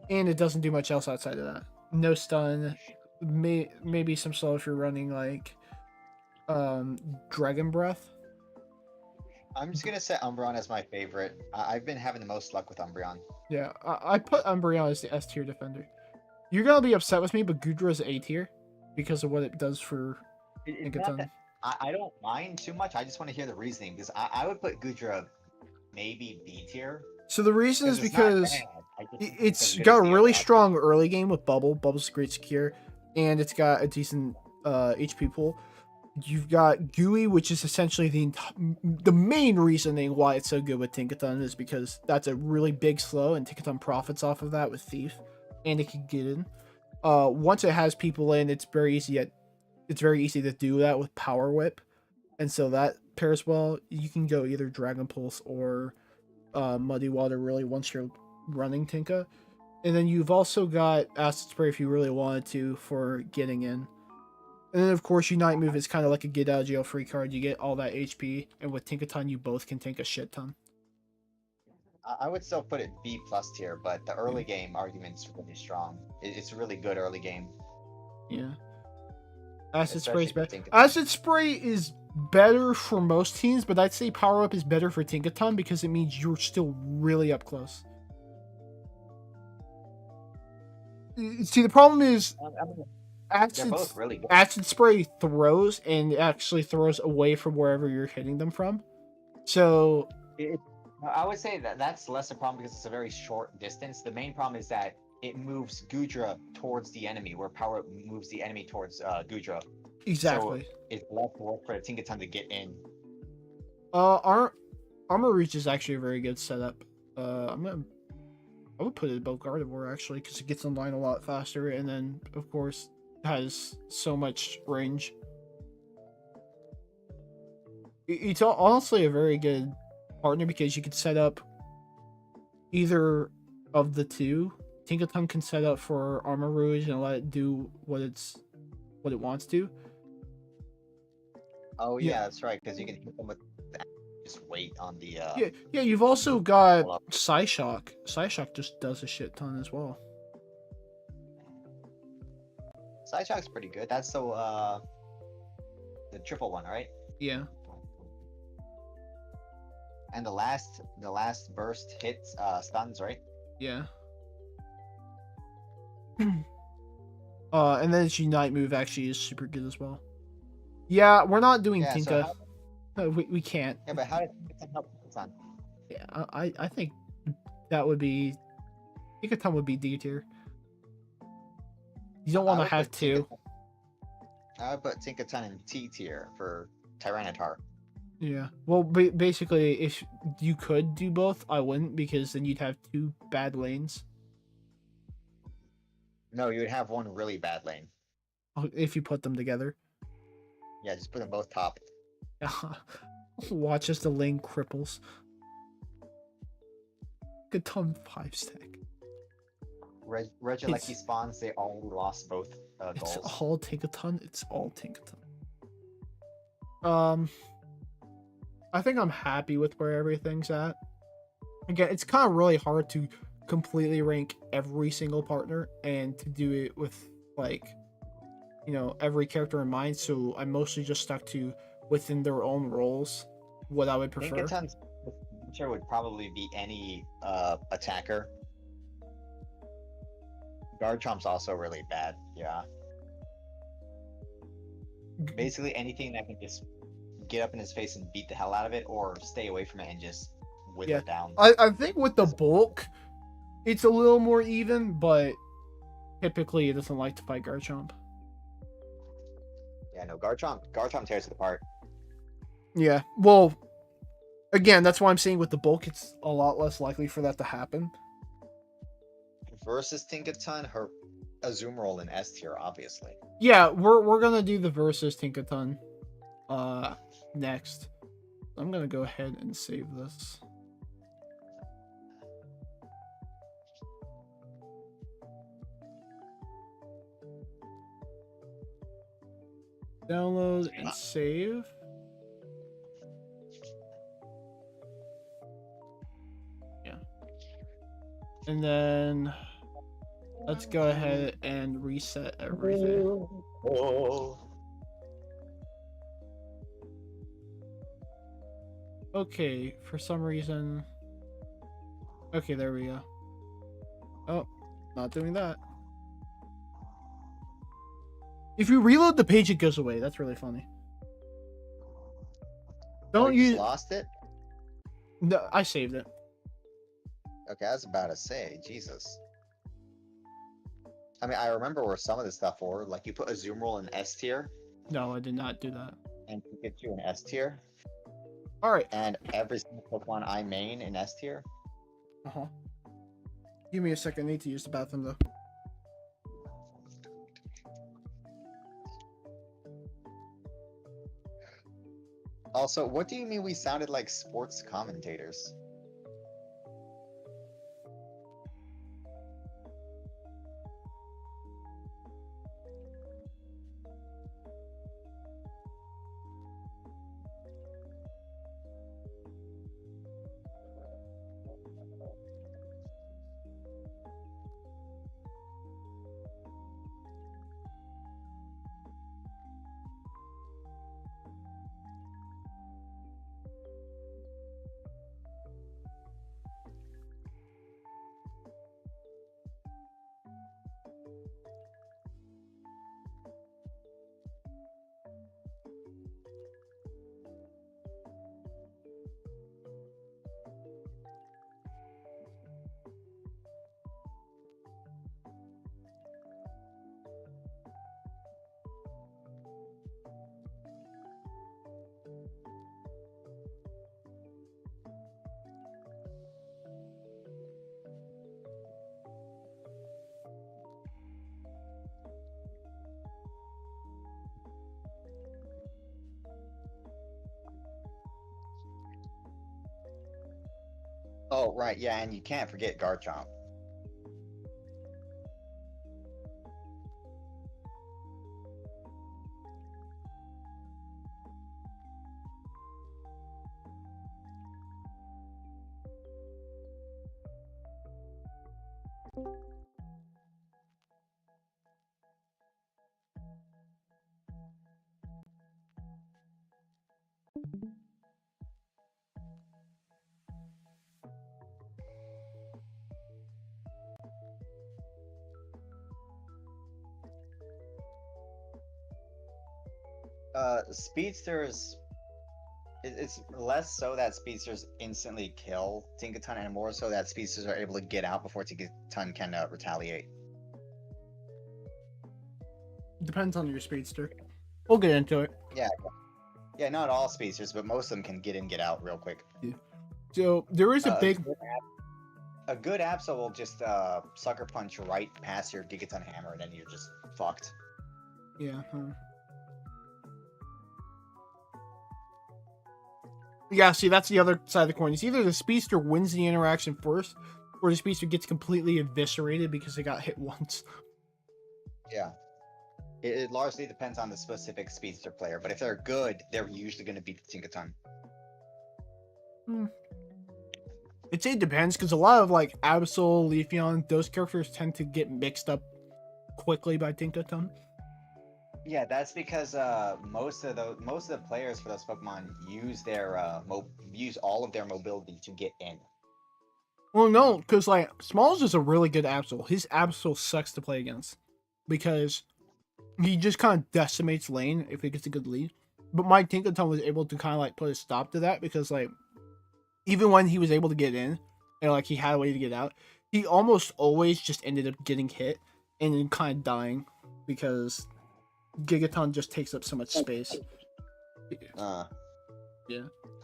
and it doesn't do much else outside of that. No stun, maybe some slow if you're running like Dragon Breath. I'm just gonna set Umbreon as my favorite. I've been having the most luck with Umbreon. Yeah, I put Umbreon as the S tier defender. You're gonna be upset with me, but Goodra's A tier because of what it does for Tinkaton. I don't mind too much. I just want to hear the reasoning because I would put Goodra maybe B tier. So the reason is because it's got a really strong early game with Bubble. Bubble's great secure, and it's got a decent HP pool. You've got Gooey, which is essentially the main reasoning why it's so good with Tinkaton is because that's a really big slow, and Tinkaton profits off of that with Thief, and it can get in. Once it has people in, it's very easy to do that with Power Whip, and so that pairs well. You can go either Dragon Pulse or Muddy Water really once you're running Tinka, and then you've also got Acid Spray if you really wanted to for getting in. And then, of course, Unite Move is kind of like a get out of jail free card. You get all that HP, and with Tinkaton, you both can tank a shit ton. I would still put it B+ tier, but the early game argument's really strong. It's really good early game. Yeah. Acid Spray is better. Acid Spray is better for most teams, but I'd say Power Up is better for Tinkaton because it means you're still really up close. See, the problem is... Acid Spray throws and actually throws away from wherever you're hitting them from. So I would say that's less a problem because it's a very short distance. The main problem is that it moves Goodra towards the enemy, where Power moves the enemy towards Goodra. Exactly. So it's less work for the Tinkaton to get in. Armor Reach is actually a very good setup. I would put it above Gardevoir actually because it gets in line a lot faster, and then of course has so much range. It's honestly a very good partner because you could set up either of the two. Tinkaton can set up for Armor Rouge and let it do what it wants to. Oh yeah, that's right, because you can hit them with just wait on the yeah, you've also got Psyshock. Psyshock just does a shit ton as well. Psyshock's pretty good. That's the triple one, right? Yeah. And the last burst hits stuns, right? Yeah. And then its Unite move actually is super good as well. Yeah, we're not doing Tinka. No, we can't. Yeah, but how does Tinkaton help Tinkaton? Yeah, I think that would be... Tinkaton would be D tier. You don't want to have two. I would put Tinkaton in T tier for Tyranitar. Yeah. Well, basically, if you could do both, I wouldn't, because then you'd have two bad lanes. No, you would have one really bad lane. If you put them together. Yeah, just put them both top. Watch as the lane cripples. Tinkaton 5-stack. Regieleki spawns, they all lost both It's goals. all Tinkaton. It's all Tinkaton. I think I'm happy with where everything's at. Again, it's kind of really hard to completely rank every single partner and to do it with, like, you know, every character in mind. So I'm mostly just stuck to within their own roles what I would prefer. Tinkaton's future would probably be any attacker. Garchomp's also really bad, yeah. Basically anything that can just get up in his face and beat the hell out of it, or stay away from it and just wither Yeah. down. I think with the bulk, it's a little more even, but typically it doesn't like to fight Garchomp. Yeah, no, Garchomp tears it apart. Yeah, well, again, that's why I'm saying with the bulk, it's a lot less likely for that to happen. Versus Tinkaton, her Azumarill in S tier, obviously. Yeah, we're gonna do the versus Tinkaton next. I'm gonna go ahead and save this. Download and save. Yeah. And then let's go ahead and reset everything. Okay, for some reason. Okay, there we go. Oh, not doing that. If you reload the page, it goes away. That's really funny. Don't you use. just lost it? No, I saved it. Okay, I was about to say, Jesus. I mean, I remember where some of this stuff were. Like, you put Azumarill in S tier, No, I did not do that. and Pikachu in S tier, All right. and every single Pokemon I main in S tier. Give me a second. I need to use the bathroom though. Also, what do you mean we sounded like sports commentators? Oh, right, yeah, and you can't forget Garchomp. Speedsters, it's less so that speedsters instantly kill Tinkaton, and more so that speedsters are able to get out before Tinkaton can retaliate. Depends on your speedster. We'll get into it. Yeah. Yeah, not all speedsters, but most of them can get in, get out real quick. So there is a Uh, big. A good Absol will just sucker punch right past your Gigaton hammer, and then you're just fucked. Yeah. Yeah, see, that's the other side of the coin. It's either the speedster wins the interaction first, or the speedster gets completely eviscerated because they got hit once. Yeah. It largely depends on the specific speedster player, but if they're good, they're usually going to beat the Tinkaton. I'd say it depends, because a lot of like Absol, Leafeon, those characters tend to get mixed up quickly by Tinkaton. Yeah, that's because most of the players for those Pokemon use their use all of their mobility to get in. Well, no, because like Smalls is a really good Absol. His Absol sucks to play against because he just kind of decimates lane if he gets a good lead. But my Tinkaton was able to kind of like put a stop to that, because like even when he was able to get in and like he had a way to get out, he almost always just ended up getting hit and then kind of dying because Gigaton just takes up so much space. Yeah.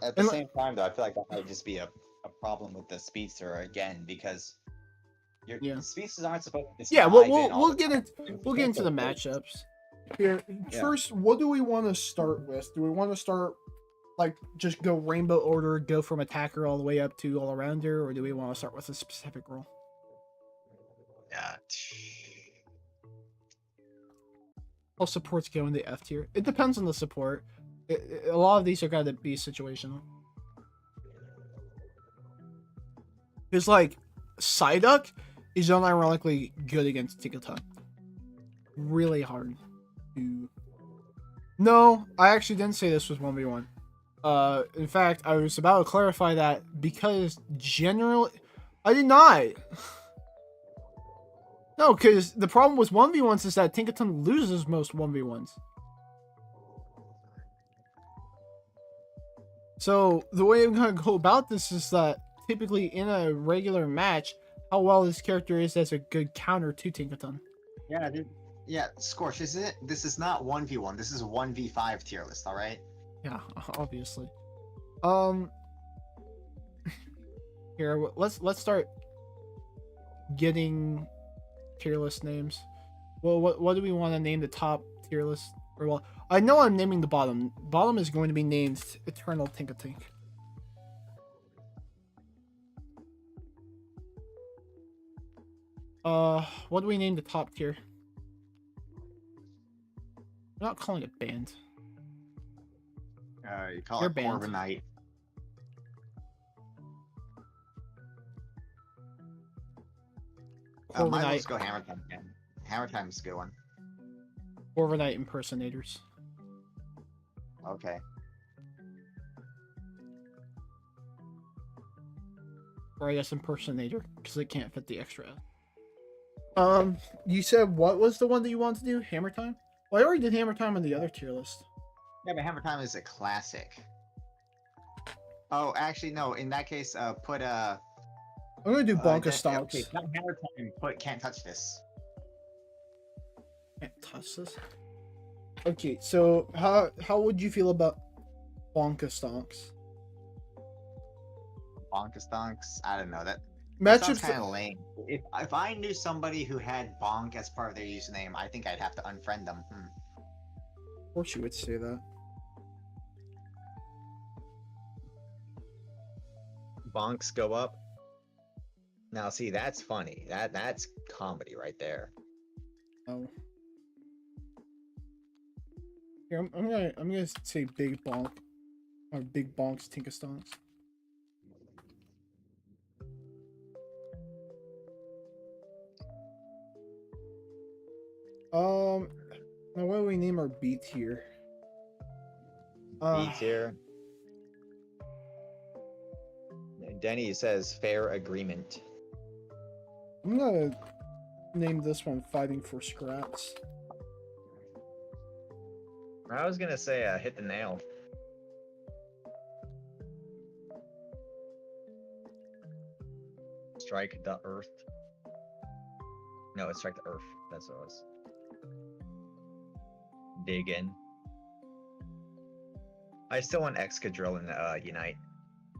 At the same time, though, I feel like that might just be a problem with the speedster again, because your speedsters aren't supposed to. Yeah, we'll get into the matchups. Here, first, what do we want to start with? Do we want to start like just go rainbow order, go from attacker all the way up to all arounder, or do we want to start with a specific role? Yeah. All supports go in the F tier. It depends on the support. A lot of these are going to be situational. Because like Psyduck is unironically good against Tinkaton. Really hard to. No, I actually didn't say this was 1v1. In fact, I was about to clarify that because generally, I did not. No, because the problem with 1v1s is that Tinkaton loses most 1v1s. So the way I'm going to go about this is that typically in a regular match, how well this character is as a good counter to Tinkaton. Yeah, dude. Yeah, Scorch, this is not 1v1, this is 1v5 tier list, alright? Yeah, obviously. Here, let's start getting tier list names. Well, what do we want to name the top tier list? Or well, I know I'm naming the bottom. Bottom is going to be named Eternal Tinkatink. What do we name the top tier? I'm not calling it band. You call You're it banned. Corviknight. Might as well just go Hammer Time again. Hammer Time's a good one. Corviknight impersonators. Okay. Or I guess impersonator, because it can't fit the extra. You said what was the one that you wanted to do? Hammer Time? Well, I already did Hammer Time on the other tier list. Yeah, but Hammer Time is a classic. Oh, actually, no. In that case, put I'm gonna do Bonka Stonks. Okay, not Hammer Time. Put Can't Touch This. Can't touch this. Okay, so how would you feel about Bonka Stonks? Bonka Stonks. I don't know that. Matchups kind of lame. If I knew somebody who had Bonk as part of their username, I think I'd have to unfriend them. Of course you would say that. Bonks go up. Now, see, that's funny. That's comedy right there. Oh. Here, I'm gonna say Big Bonk or Big Bonk's Tinkastonks. Now what do we name our B tier? B tier. Denny says fair agreement. I'm gonna name this one Fighting for Scraps. I was gonna say hit the nail. Strike the earth. No, it's strike the earth. That's what it was. Dig in. I still want Excadrill and Unite.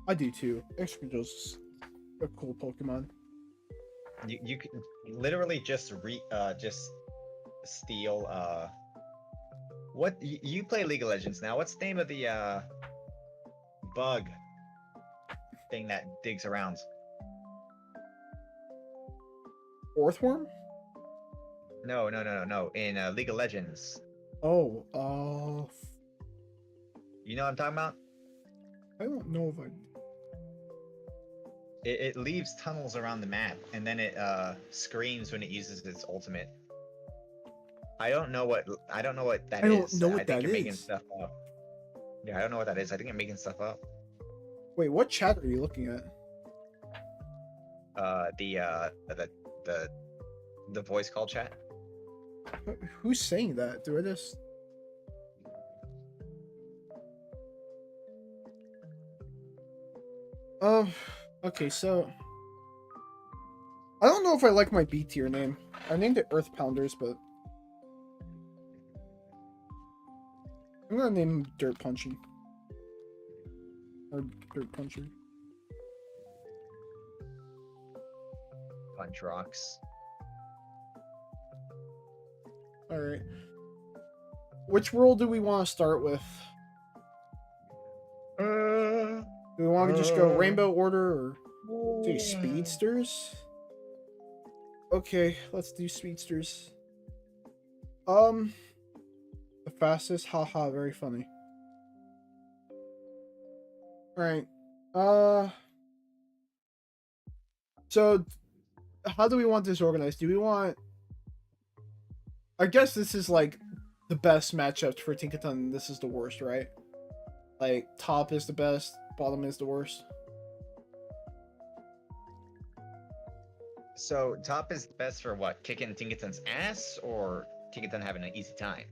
I do too. Excadrill's a cool Pokemon. You can literally just steal what you play League of Legends now. What's the name of the bug thing that digs around? Orthworm? No. In League of Legends. Oh, You know what I'm talking about? I don't know if I. It leaves tunnels around the map, and then it screams when it uses its ultimate. I don't know what that is. I don't know what I think that you're making is. stuff up. Yeah, I don't know what that is. I think I'm making stuff up. Wait, what chat are you looking at? The voice call chat. Who's saying that? Do I just? Okay, so I don't know if I like my B tier name. I named it Earth Pounders, but I'm gonna name him Dirt Punching. Or Dirt Puncher. Punch rocks. Alright. Which world do we want to start with? Do we want to just go Rainbow Order or do Speedsters? Okay, let's do Speedsters. The fastest, haha, very funny. Alright. So how do we want this organized? Do we want, I guess this is like the best matchup for Tinkaton. This is the worst, right? Like top is the best, bottom is the worst. So top is best for what? Kicking Tinkaton's ass or Tinkaton having an easy time?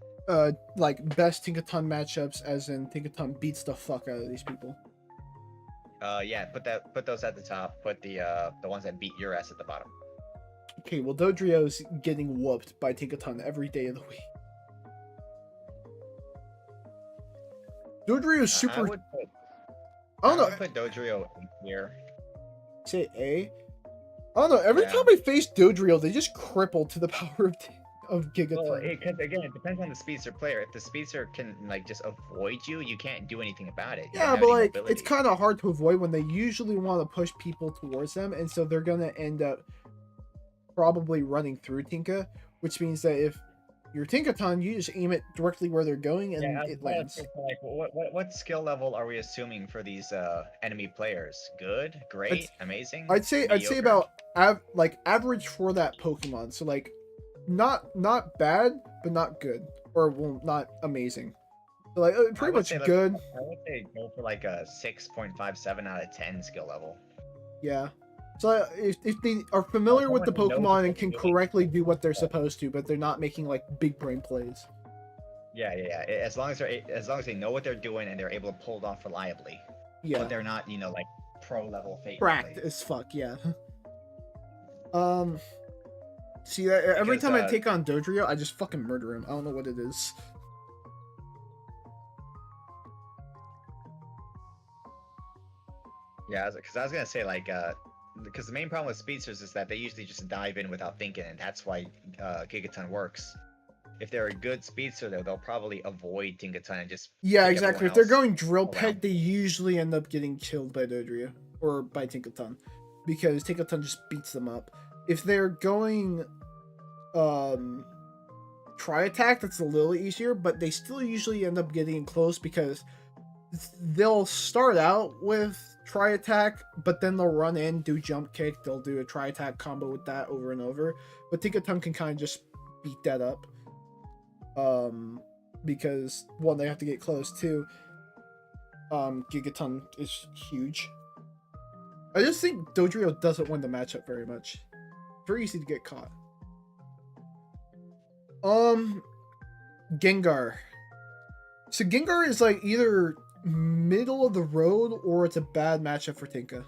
Like best Tinkaton matchups, as in Tinkaton beats the fuck out of these people. Yeah, put those at the top. Put the ones that beat your ass at the bottom. Okay, well Dodrio's getting whooped by Tinkaton every day of the week. Dodrio's super. I don't know. I would put Dodrio here. Say A. I don't know. Every Yeah. time I face Dodrio, they just cripple to the power of Gigaton. Well, because again, it depends on the speedster player. If the speedster can like just avoid you, you can't do anything about it. You don't Yeah, have but any like mobility. it's kind of hard to avoid when they usually want to push people towards them, and so they're gonna end up probably running through Tinka, which means that if you're Tinkaton, you just aim it directly where they're going and Yeah, it lands. like, what skill level are we assuming for these enemy players? Good, great, amazing. I'd say mediocre? about like average for that Pokemon. So like not bad, but not good, or well, not amazing. So like pretty much good. I would say go for like a 6.57 out of 10 skill level. Yeah. So if they are familiar with the someone knows Pokemon what and can they're doing. correctly do what they're supposed to, but they're not making like big brain plays. Yeah. As long as they know what they're doing and they're able to pull it off reliably. Yeah. But they're not, like pro level fake. Cracked as fuck, yeah. See that every Because, time I take on Dodrio, I just fucking murder him. I don't know what it is. Yeah, because I was gonna say like because the main problem with speedsters is that they usually just dive in without thinking, and that's why Gigaton works. If they're a good speedster, though, they'll probably avoid Tinkaton and just Yeah, kick exactly. everyone If they're else going drill around. peg, they usually end up getting killed by Dodrio or by Tinkaton, because Tinkaton just beats them up. If they're going try attack, that's a little easier, but they still usually end up getting close because they'll start out with try attack, but then they'll run in, do jump kick, they'll do a try attack combo with that over and over. But Tinkaton can kind of just beat that up. Because one, they have to get close, two, Gigaton is huge. I just think Dodrio doesn't win the matchup very much. Very easy to get caught. Gengar. So Gengar is like either middle of the road or it's a bad matchup for Tinka.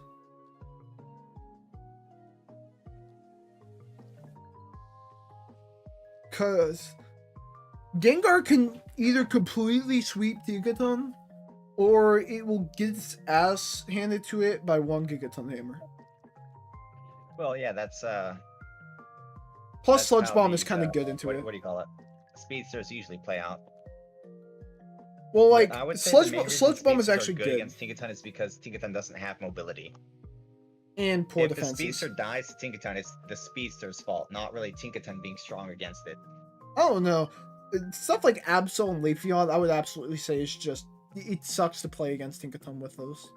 Cause Gengar can either completely sweep Tinkaton or it will get its ass handed to it by one Gigaton Hammer. Well, yeah, that's Plus, that's Sludge how Bomb is these, kind of good into it. what do you call it? Speedsters usually play out. Well, But like I would say the main reason Sludge Bomb is Speedsters are actually good against Tinkaton is because Tinkaton doesn't have mobility. and poor If the defenses. Speedster dies to Tinkaton, it's the Speedster's fault, not really Tinkaton being strong against it. Oh no, stuff like Absol and Leafeon, I would absolutely say is just it sucks to play against Tinkaton with those.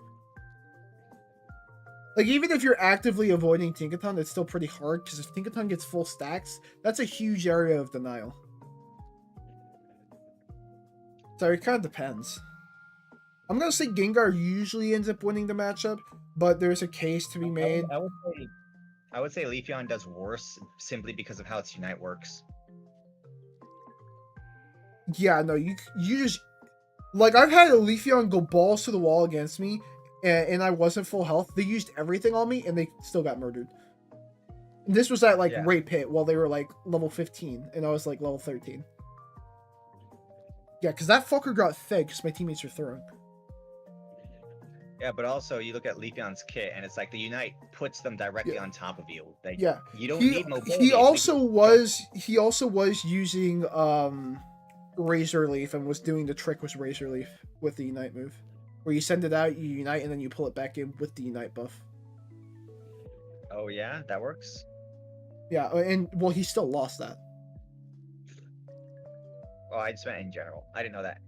Like, even if you're actively avoiding Tinkaton, it's still pretty hard, because if Tinkaton gets full stacks, that's a huge area of denial. So it kind of depends. I'm going to say Gengar usually ends up winning the matchup, but there's a case to be made. I would say Leafeon does worse simply because of how its Unite works. Yeah, no, you just... Like, I've had a Leafeon go balls to the wall against me, and I wasn't full health. They used everything on me, and they still got murdered. And this was at, like, Yeah. Raid Pit, while they were, like, level 15, and I was, like, level 13. Yeah, because that fucker got thick, because my teammates were throwing. Yeah, but also you look at Leafeon's kit, and it's like the Unite puts them directly on top of you. Like, Yeah, you don't need mobility. he also was using Razor Leaf and was doing the trick with Razor Leaf with the Unite move, where you send it out, you Unite, and then you pull it back in with the Unite buff. Oh yeah, that works. Yeah, and well, he still lost that. Oh, I just meant in general. I didn't know that.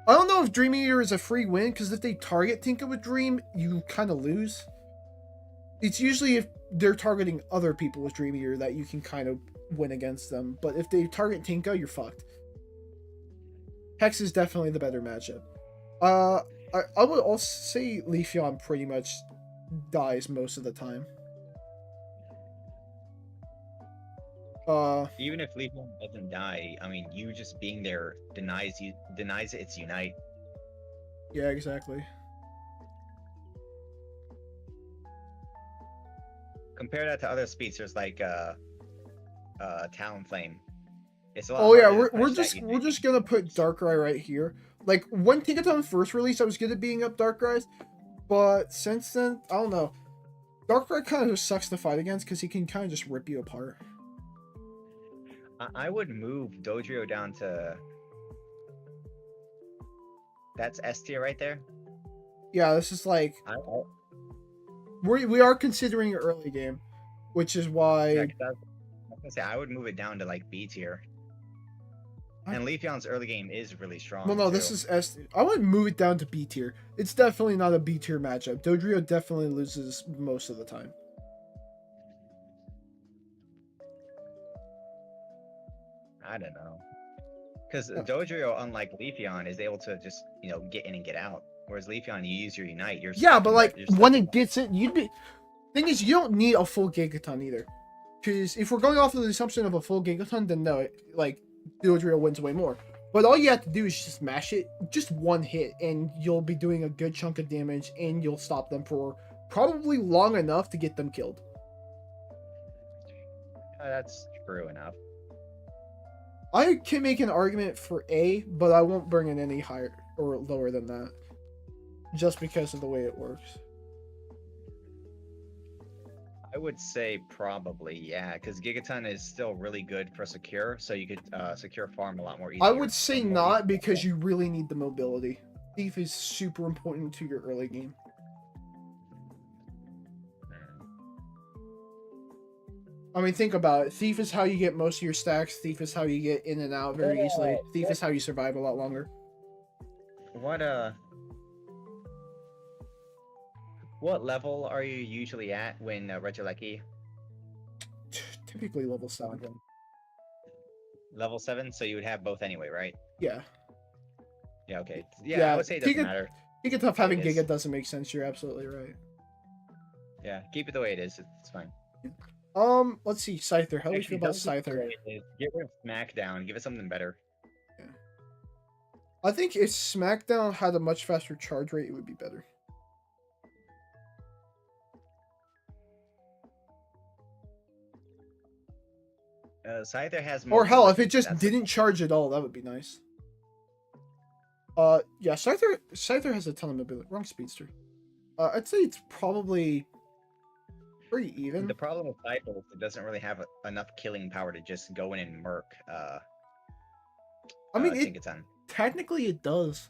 I don't know if Dream Eater is a free win, because if they target Tinka with Dream, you kind of lose. It's usually if they're targeting other people with Dream Eater that you can kind of win against them. But if they target Tinka, you're fucked. Hex is definitely the better matchup. I would also say Leafeon pretty much dies most of the time. Even if Leafeon doesn't die, I mean, you just being there denies it its Unite. Yeah, exactly. Compare that to other speedsters like Talonflame. It's a lot Oh yeah, harder to we're punish that we're just Unite. gonna put Darkrai right here. Like, when Tinkaton first released, I was good at beating up Darkrai's, but since then, I don't know. Darkrai kind of just sucks to fight against because he can kind of just rip you apart. I would move Dodrio down to... That's S tier right there. Yeah, this is like we are considering an early game, which is why. Yeah, 'cause I was gonna say I would move it down to like B tier. And Leafeon's early game is really strong. Well, no, this is S tier. I would move it down to B tier. It's definitely not a B tier matchup. Dodrio definitely loses most of the time. I don't know. Because Dodrio, unlike Leafeon, is able to just, get in and get out. Whereas Leafeon, you use your Unite. Yeah, but like when it gets it, thing is, you don't need a full Gigaton either. Because if we're going off of the assumption of a full Gigaton, then no, Dodrio wins way more. But all you have to do is just mash it, just one hit, and you'll be doing a good chunk of damage, and you'll stop them for probably long enough to get them killed. That's true enough. I can make an argument for A, but I won't bring it any higher or lower than that. Just because of the way it works. I would say probably, yeah, because Gigaton is still really good for secure, so you could secure farm a lot more easier. I would say not, because you really need the mobility. Thief is super important to your early game. I mean, think about it. Thief is how you get most of your stacks. Thief is how you get in and out very easily. Thief is how you survive a lot longer. What level are you usually at when Regieleki? Typically level 7. Level 7? So you would have both anyway, right? Yeah. Yeah, okay. Yeah, I would say it doesn't matter. Giga Tough having Giga doesn't make sense. You're absolutely right. Yeah, keep it the way it is. It's fine. Let's see, Scyther. How do you feel about Scyther? Get rid of Smackdown. Give it something better. Yeah. I think if Smackdown had a much faster charge rate, it would be better. Scyther has more. Or hell, if it mobility, just didn't charge at all, that would be nice. Yeah, Scyther has a ton of mobility. Wrong speedster. I'd say it's probably pretty even. The problem with Scyther is it doesn't really have enough killing power to just go in and murk I mean, Tinkaton. technically it does,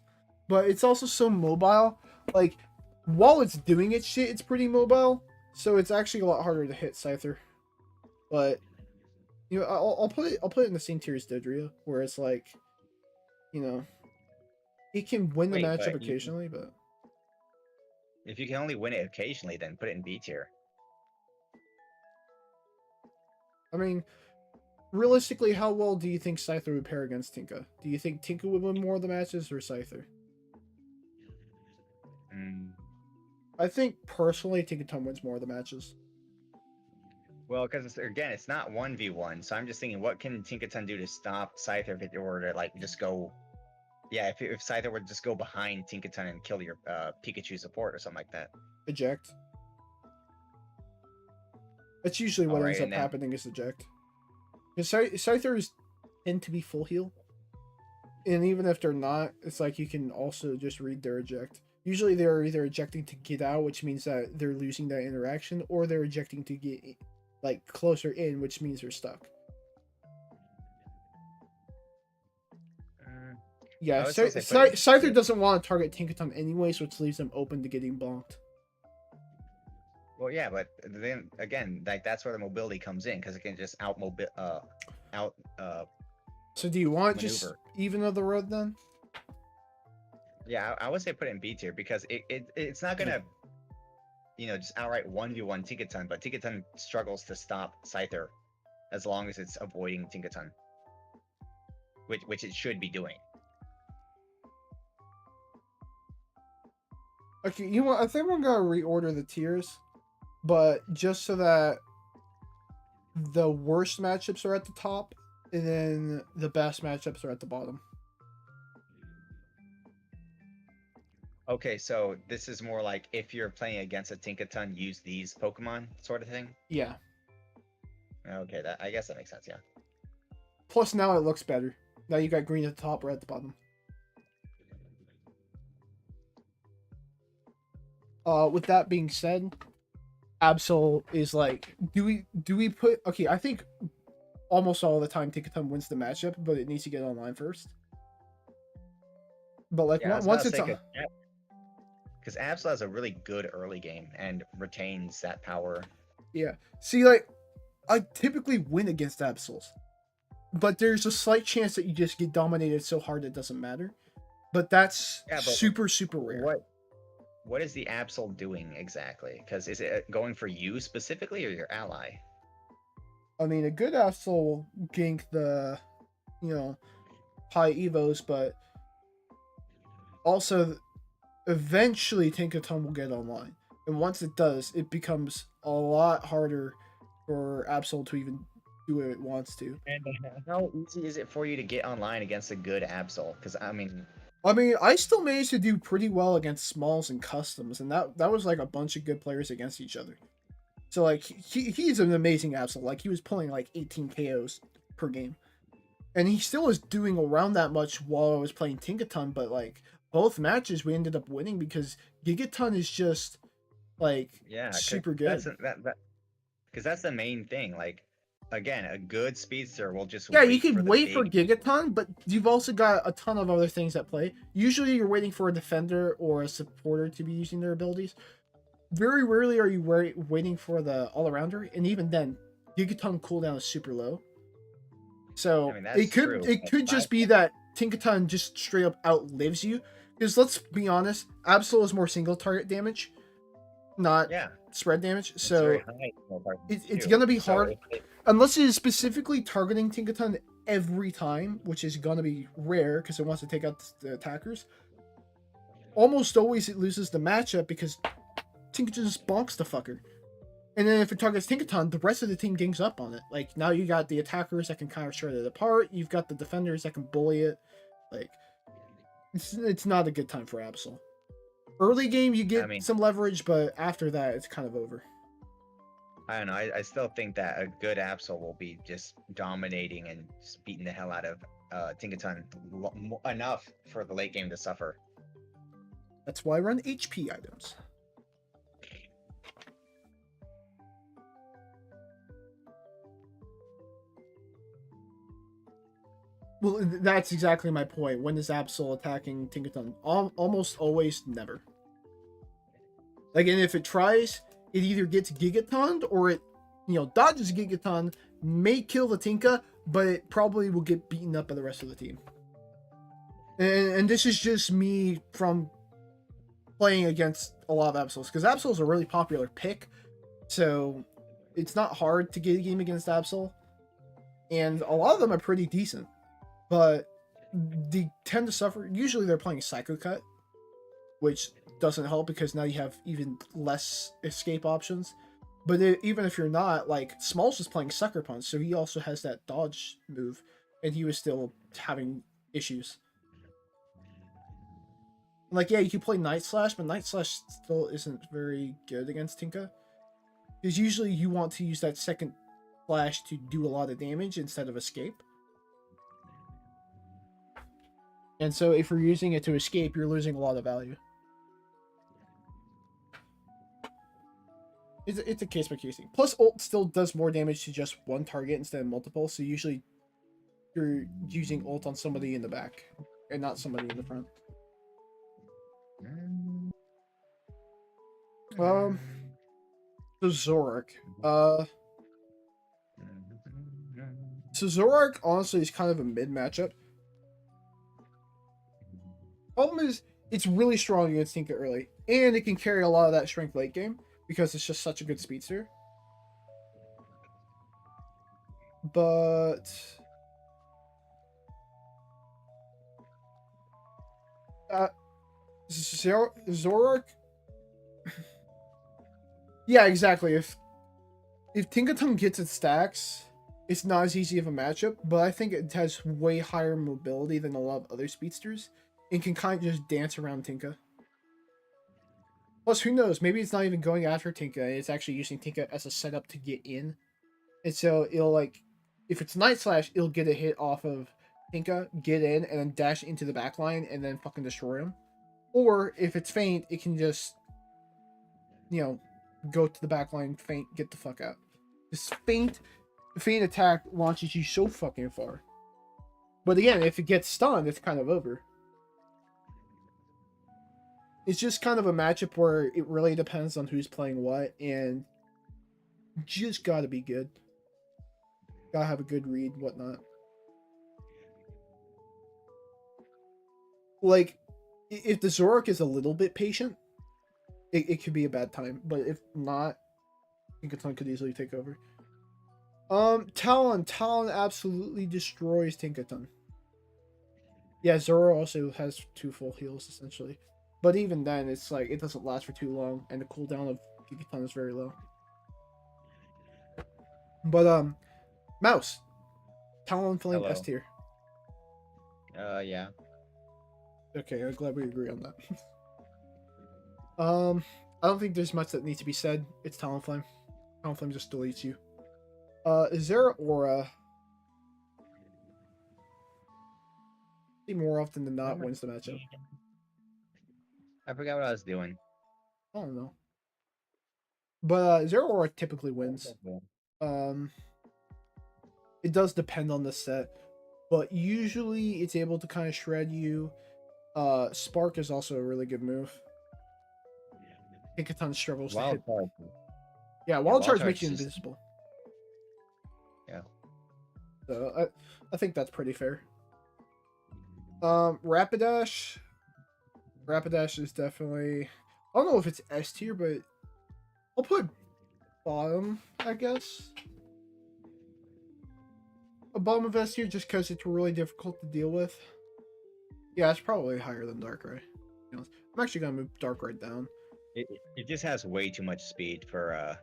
but it's also so mobile. Like, while it's doing its shit, it's pretty mobile, so it's actually a lot harder to hit Scyther. But you know, I'll put it in the same tier as Dodrio, where it's like, you know, it can win the Wait, matchup but occasionally, but if you can only win it occasionally, then put it in B tier. I mean, realistically, how well do you think Scyther would pair against Tinka? Do you think Tinka would win more of the matches or Scyther? Mm. I think personally, Tinkaton wins more of the matches. Well, because again, it's not 1v1, so I'm just thinking, what can Tinkaton do to stop Scyther if it were to like just go? Yeah, if Scyther were to just go behind Tinkaton and kill your Pikachu support or something like that. Eject. That's usually what Alright, ends up and then- happening is eject. Because Scythers tend to be full heal. And even if they're not, it's like you can also just read their eject. Usually they're either ejecting to get out, which means that they're losing that interaction, or they're ejecting to get like closer in, which means they're stuck. Yeah, I would still say put it in Scyther tier. doesn't want to target Tinkaton anyways, which leaves them open to getting bonked. Well, yeah, but then again, like that's where the mobility comes in because it can just out So do you want just maneuver. even of the road then? Yeah, I would say put it in B tier because it's not gonna, just outright 1v1 Tinkaton, but Tinkaton struggles to stop Scyther as long as it's avoiding Tinkaton, which it should be doing. Okay, you know what? I think we're gonna reorder the tiers, but just so that the worst matchups are at the top, and then the best matchups are at the bottom. Okay, so this is more like if you're playing against a Tinkaton, use these Pokemon sort of thing. Yeah. Okay, I guess that makes sense. Yeah. Plus, now it looks better. Now you got green at the top or at the bottom. With that being said, Absol is like, do we put? Okay, I think almost all the time Tinkaton wins the matchup, but it needs to get online first. But like once it's on, because Absol has a really good early game and retains that power. yeah. See, like I typically win against Absols, but there's a slight chance that you just get dominated so hard it doesn't matter. But that's super rare. What is the Absol doing exactly? Because is it going for you specifically or your ally? I mean, a good Absol will gank the, high evos, but also eventually Tinkaton will get online. And once it does, it becomes a lot harder for Absol to even do what it wants to. And how easy is it for you to get online against a good Absol? Because I still managed to do pretty well against smalls and customs, and that was like a bunch of good players against each other. So like he's an amazing Absol. Like he was pulling like 18 KOs per game, and he still was doing around that much while I was playing Tinkaton. But like both matches, we ended up winning because Gigaton is just like super good. Because that's the main thing. Like again, a good speedster will just you can wait for Gigaton, but you've also got a ton of other things at play. Usually, you're waiting for a defender or a supporter to be using their abilities. Very rarely are you waiting for the all-arounder, and even then, Gigaton cooldown is super low. So it could just be that Tinkaton just straight up outlives you. Because let's be honest, Absol is more single target damage, not spread damage. So it's gonna be hard unless it is specifically targeting Tinkaton every time, which is gonna be rare because it wants to take out the attackers. Almost always it loses the matchup because Tinkaton just bonks the fucker. And then if it targets Tinkaton, the rest of the team gangs up on it. Like, now you got the attackers that can kind of shred it apart. You've got the defenders that can bully it. Like, it's not a good time for Absol. Early game, you get some leverage, but after that, it's kind of over. I don't know. I still think that a good Absol will be just dominating and just beating the hell out of Tinkaton enough for the late game to suffer. That's why I run HP items. Well, that's exactly my point. When is Absol attacking Tinkaton? Almost always never. Like, and if it tries, it either gets Gigatoned or it, dodges Gigaton, may kill the Tinka, but it probably will get beaten up by the rest of the team. And this is just me from playing against a lot of Absols, because Absol is a really popular pick, so it's not hard to get a game against Absol, and a lot of them are pretty decent, but they tend to suffer. Usually they're playing Psycho Cut, which doesn't help because now you have even less escape options. But even if you're not, like, Smalls is playing Sucker Punch, so he also has that dodge move, and he was still having issues. Like, yeah, you can play Night Slash, but Night Slash still isn't very good against Tinka. Because usually you want to use that second slash to do a lot of damage instead of escape. And so if you're using it to escape, you're losing a lot of value. It's a case-by-case thing. Plus, ult still does more damage to just one target instead of multiple, so usually you're using ult on somebody in the back, and not somebody in the front. So Zorak. So Zorak, honestly, is kind of a mid matchup. Problem is, it's really strong against Tinka early, and it can carry a lot of that strength late game, because it's just such a good speedster. But Zorak, yeah, exactly. If Tinkaton gets its stacks, it's not as easy of a matchup, but I think it has way higher mobility than a lot of other speedsters, and can kind of just dance around Tinka. Plus, who knows? Maybe it's not even going after Tinka, it's actually using Tinka as a setup to get in. And so it'll, like, if it's Night Slash, it'll get a hit off of Tinka, get in, and then dash into the back line, and then fucking destroy him. Or if it's Feint, it can just, go to the back line, Feint, get the fuck out. This Feint attack launches you so fucking far. But again, if it gets stunned, it's kind of over. It's just kind of a matchup where it really depends on who's playing what, and just gotta be good. Gotta have a good read, whatnot. Like, if the Zorak is a little bit patient, it could be a bad time. But if not, Tinkaton could easily take over. Talon absolutely destroys Tinkaton. Yeah, Zoro also has 2 full heals, essentially. But even then, it's like, it doesn't last for too long, and the cooldown of Tinkaton is very low. But, Mouse. Talonflame S tier. Yeah. Okay, I'm glad we agree on that. I don't think there's much that needs to be said. It's Talonflame. Talonflame just deletes you. Is there Aura? More often than not wins the matchup. I forgot what I was doing. I don't know. But Zero Aura typically wins. It does depend on the set, but usually it's able to kind of shred you. Spark is also a really good move. Tinkaton struggles to hit. Yeah, Wild Charge makes you invisible. Yeah. So I think that's pretty fair. Rapidash. Rapidash is definitely, I don't know if it's S tier, but I'll put bottom, I guess. A bottom of S tier just because it's really difficult to deal with. Yeah, it's probably higher than Darkrai. I'm actually gonna move Darkrai down. It just has way too much speed for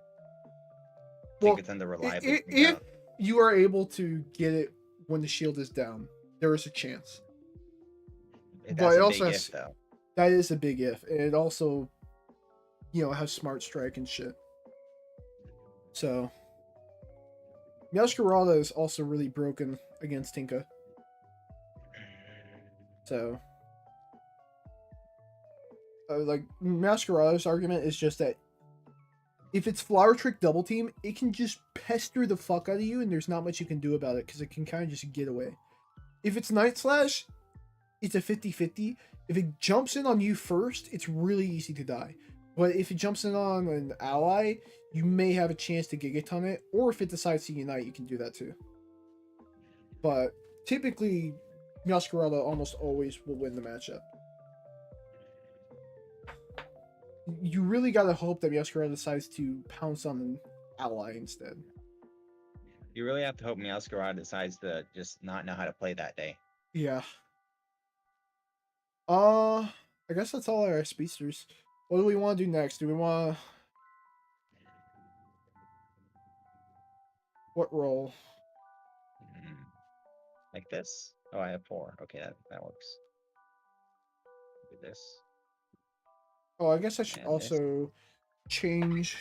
Tinkaton to reliably. If you are able to get it when the shield is down, there is a chance. But it also has, though. That is a big if, and it also, has Smart Strike and shit. So Meowscarada is also really broken against Tinka. So like Meowscarada's argument is just that if it's Flower Trick Double Team, it can just pester the fuck out of you, and there's not much you can do about it because it can kind of just get away. If it's Night Slash, it's a 50-50. If it jumps in on you first, it's really easy to die. But if it jumps in on an ally, you may have a chance to Gigaton it, or if it decides to unite, you can do that too. But typically, Meowscarada almost always will win the matchup. You really gotta hope that Meowscarada decides to pounce on an ally instead. You really have to hope Meowscarada decides to just not know how to play that day. Yeah. I guess that's all our speedsters. What do we want to do next? Do we want what role? Like this? Oh, I have 4. Okay, that works. Do this. Oh, I guess I should And this. also change.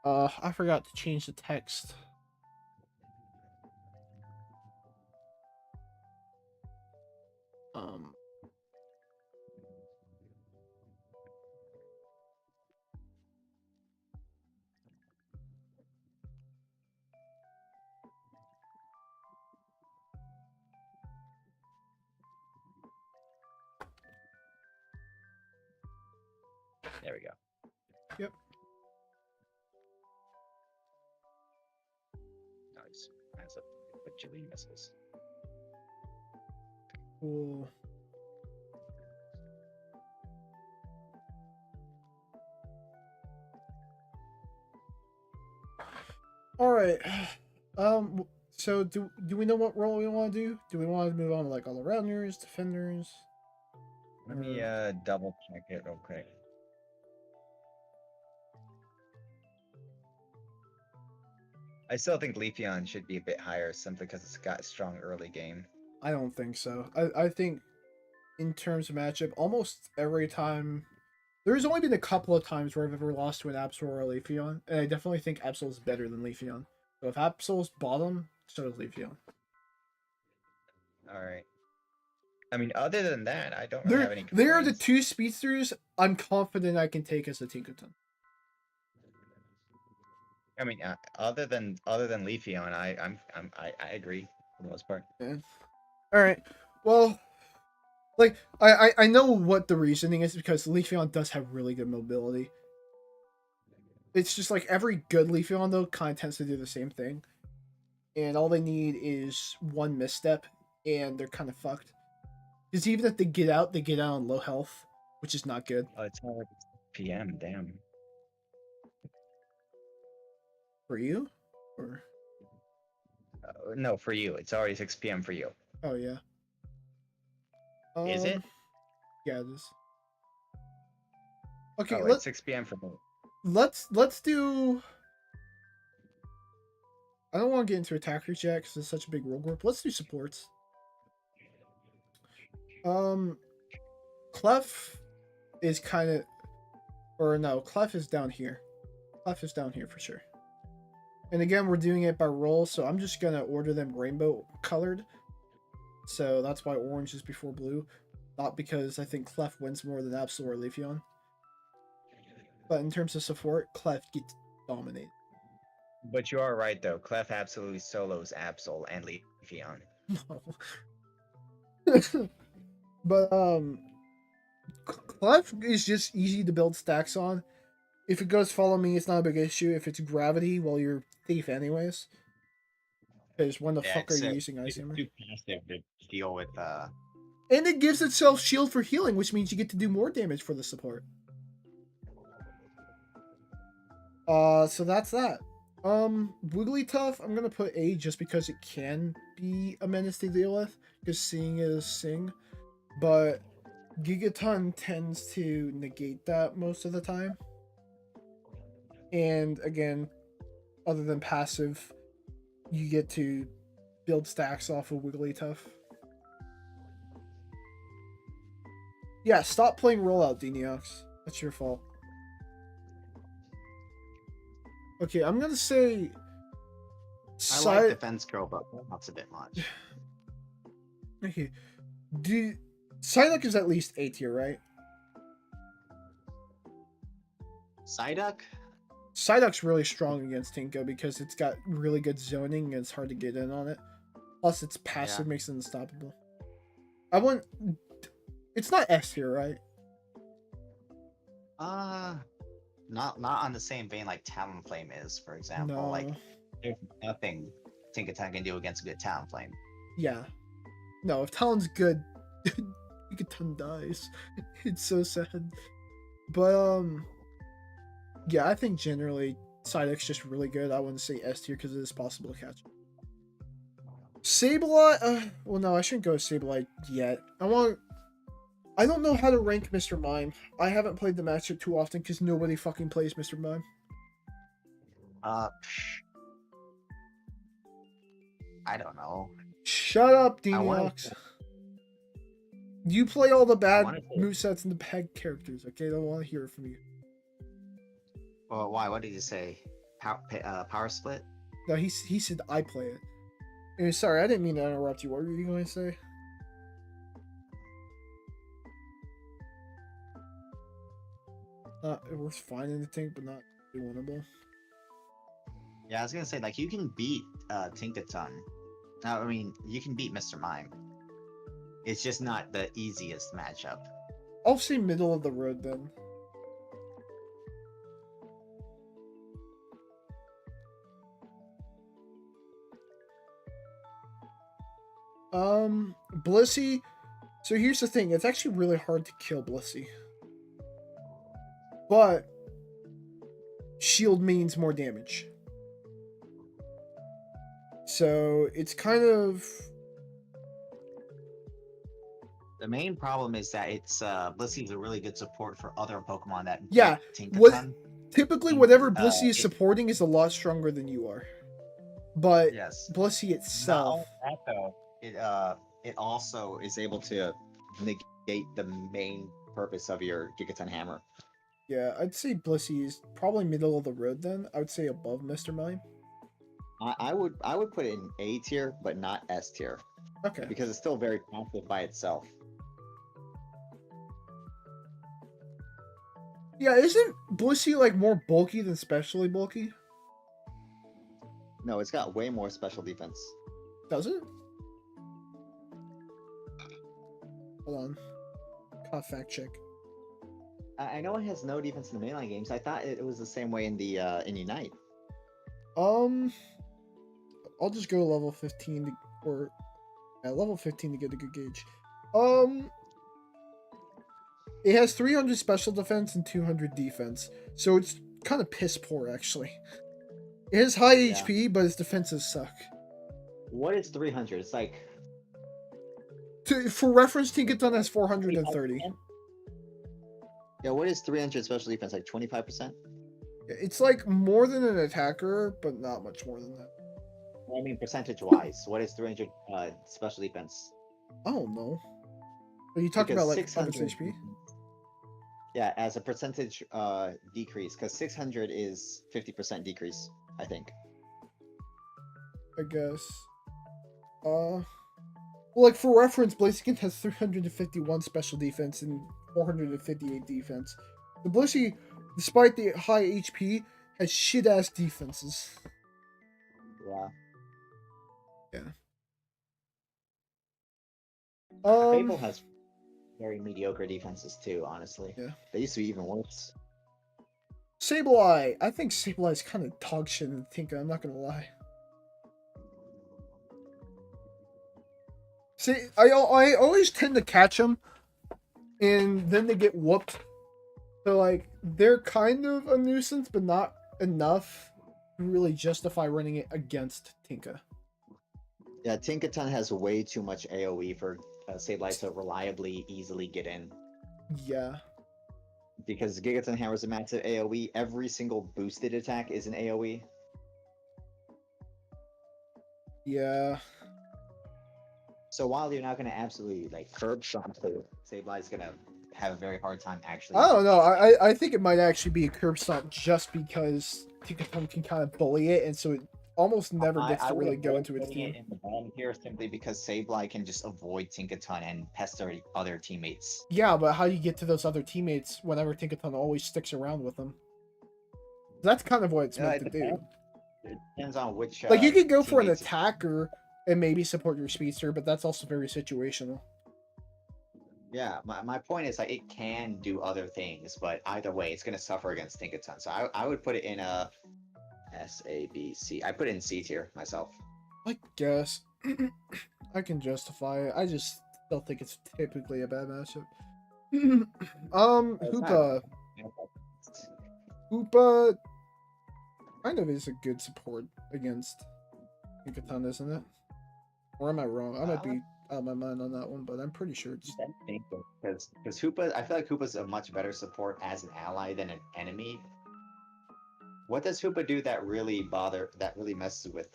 I forgot to change the text. Um. There we go. Yep. Nice. Has a bajillion missiles. Cool. All right. So do we know what role we want to do? Do we want to move on to like all arounders, defenders? Let me double check it real quick. I still think Leafeon should be a bit higher simply because it's got a strong early game. I don't think so. I think in terms of matchup, almost every time there's only been a couple of times where I've ever lost to an Absol or a Leafeon, and I definitely think Absol is better than Leafeon. So if Absol's bottom, so is Leafeon. Alright. I mean, other than that, I don't really have any There are the complaints. two speedsters I'm confident I can take as a Tinkaton. I mean, other than Leafeon, I agree for the most part. Yeah. All right. Well, like I know what the reasoning is because Leafeon does have really good mobility. It's just like every good Leafeon though kind of tends to do the same thing, and all they need is one misstep, and they're kind of fucked. Because even if they get out on low health, which is not good Oh, it's not like it's PM, damn. for you. Or No, for you. It's already 6 PM for you. oh yeah. Is it? Yeah, it is. Okay, Oh, it's 6 PM for me. let's do. I don't want to get into attackers yet because it's such a big role group. Let's do supports. Clef is kind of, or no, Clef is down here. Clef is down here for sure. And again, we're doing it by role, so I'm just gonna order them rainbow colored. So that's why orange is before blue, not because I think Clef wins more than Absol or Leafeon. But in terms of support, Clef gets dominated. But you are right, though. Clef absolutely solos Absol and Leafeon. No. But Clef is just easy to build stacks on. If it goes follow me, it's not a big issue. If it's gravity, well, you're thief anyways. Because when the fuck are you using Ice Hammer? Too passive to deal with. And it gives itself shield for healing, which means you get to do more damage for the support. So that's that. Wigglytuff, I'm gonna put A just because it can be a menace to deal with, because seeing is sing. But Gigaton tends to negate that most of the time. And again, other than passive, you get to build stacks off of Wigglytuff. Yeah, stop playing rollout, Deniox. That's your fault. Okay, I'm gonna say. I like defense curl, but that's a bit much. Okay, Psyduck is at least A tier, right? Psyduck? Psyduck's really strong against Tinka because it's got really good zoning and it's hard to get in on it. Plus, its passive makes it unstoppable. I want. It's not S tier, right? Not on the same vein like Talonflame is, for example. No. Like, there's nothing Tinkaton can do against a good Talonflame. Yeah. No, if Talon's good, Tinkaton dies. It's so sad. But yeah, I think generally Psyduck's just really good. I wouldn't say S tier because it is possible to catch. Sableye, well no, I shouldn't go Sableye yet. I don't know how to rank Mr. Mime. I haven't played the matchup too often because nobody fucking plays Mr. Mime. I don't know. Shut up, Deanox. You play all the bad movesets and the bad characters, okay? I don't want to hear it from you. Well, why? What did you say? Power split? No, he said I play it. And sorry, I didn't mean to interrupt you. What were you going to say? It was fine in the tank, but not winnable. Yeah, I was gonna say, like, you can beat Tinkaton. Now, I mean, you can beat Mr. Mime. It's just not the easiest matchup. I'll say middle of the road then. Blissey. So here's the thing. It's actually really hard to kill Blissey. But shield means more damage. So it's kind of... The main problem is that it's Blissey is a really good support for other Pokemon that Tinkaton. Typically, whatever Blissey is supporting is a lot stronger than you are. But yes, Blissey itself... Not only that, though, it also is able to negate the main purpose of your Gigaton Hammer. Yeah, I'd say Blissey is probably middle of the road then. I would say above Mr. Mime. I would put it in A tier, but not S tier. Okay. Because it's still very passive by itself. Yeah, isn't Blissey like more bulky than specially bulky? No, it's got way more special defense. Does it? Hold on. Can't fact check. I know it has no defense in the mainline games. I thought it was the same way in the in Unite. I'll just go level 15 level 15 to get a good gauge. It has 300 special defense and 200 defense, so it's kind of piss poor actually. It has high HP, but its defenses suck. What is 300? It's like... For reference, Tinkaton has 430. Yeah, what is 300 special defense? Like 25%? It's like more than an attacker, but not much more than that. I mean, percentage-wise, what is 300 special defense? I don't know. Are you talking about like 600 HP? Yeah, as a percentage decrease, because 600 is 50% decrease, I think. I guess. Well, like for reference, Blaziken has 351 special defense and 458 defense. The Blissey, despite the high HP, has shit-ass defenses. Yeah. Yeah. Fable has very mediocre defenses too, honestly. Yeah. They used to be even worse. Sableye. I think Sableye is kind of dog shit in Tinka, I'm not gonna lie. See, I always tend to catch them, and then they get whooped. So, like, they're kind of a nuisance, but not enough to really justify running it against Tinka. Yeah, Tinkaton has way too much AoE for Sableye to reliably, easily get in. Yeah. Because Gigaton Hammer's a massive AoE, every single boosted attack is an AoE. Yeah. So while you're not going to absolutely, like, curb stomp Sableye's going to have a very hard time actually. I don't know. I think it might actually be a curb stomp just because Tinkaton can kind of bully it, and so it almost never gets to would really go avoid into its putting it team. in the bottom tier simply because Sableye can just avoid Tinkaton and pester other teammates. Yeah, but how do you get to those other teammates whenever Tinkaton always sticks around with them? That's kind of what it's meant to do. It depends on which. Like, you could go for an teammates- attacker and maybe support your speedster, but that's also very situational. Yeah, my point is like it can do other things, but either way, it's gonna suffer against Tinkaton. So I would put it in a S, A, B, C. I put it in C tier myself. I guess. I can justify it. I just still think it's typically a bad matchup. Hoopa. Hoopa kind of is a good support against Tinkaton, isn't it? Or am I wrong? I might be out of my mind on that one, but I'm pretty sure it's... I think because Hoopa, I feel like Hoopa's a much better support as an ally than an enemy. What does Hoopa do that really messes with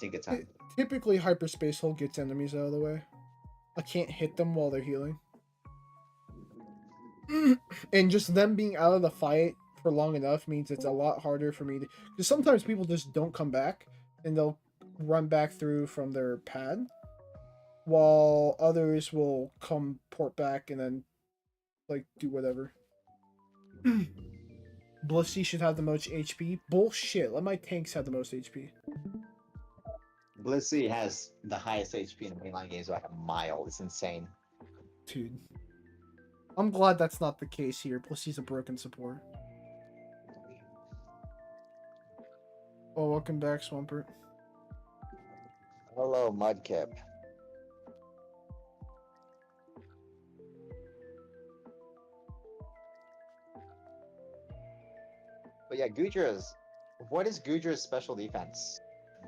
Tinkaton? Typically, Hyperspace Hole gets enemies out of the way. I can't hit them while they're healing. And just them being out of the fight for long enough means it's a lot harder for me to... Because sometimes people just don't come back, and they'll run back through from their pad, while others will come port back and then, like, do whatever. Blissey should have the most HP. Bullshit, let my tanks have the most HP. Blissey has the highest HP in the mainline games by like a mile. It's insane. Dude. I'm glad that's not the case here. Blissey's a broken support. Oh, welcome back, Swampert. Hello, Mudkip. But yeah, Gudra's. What is Gudra's special defense,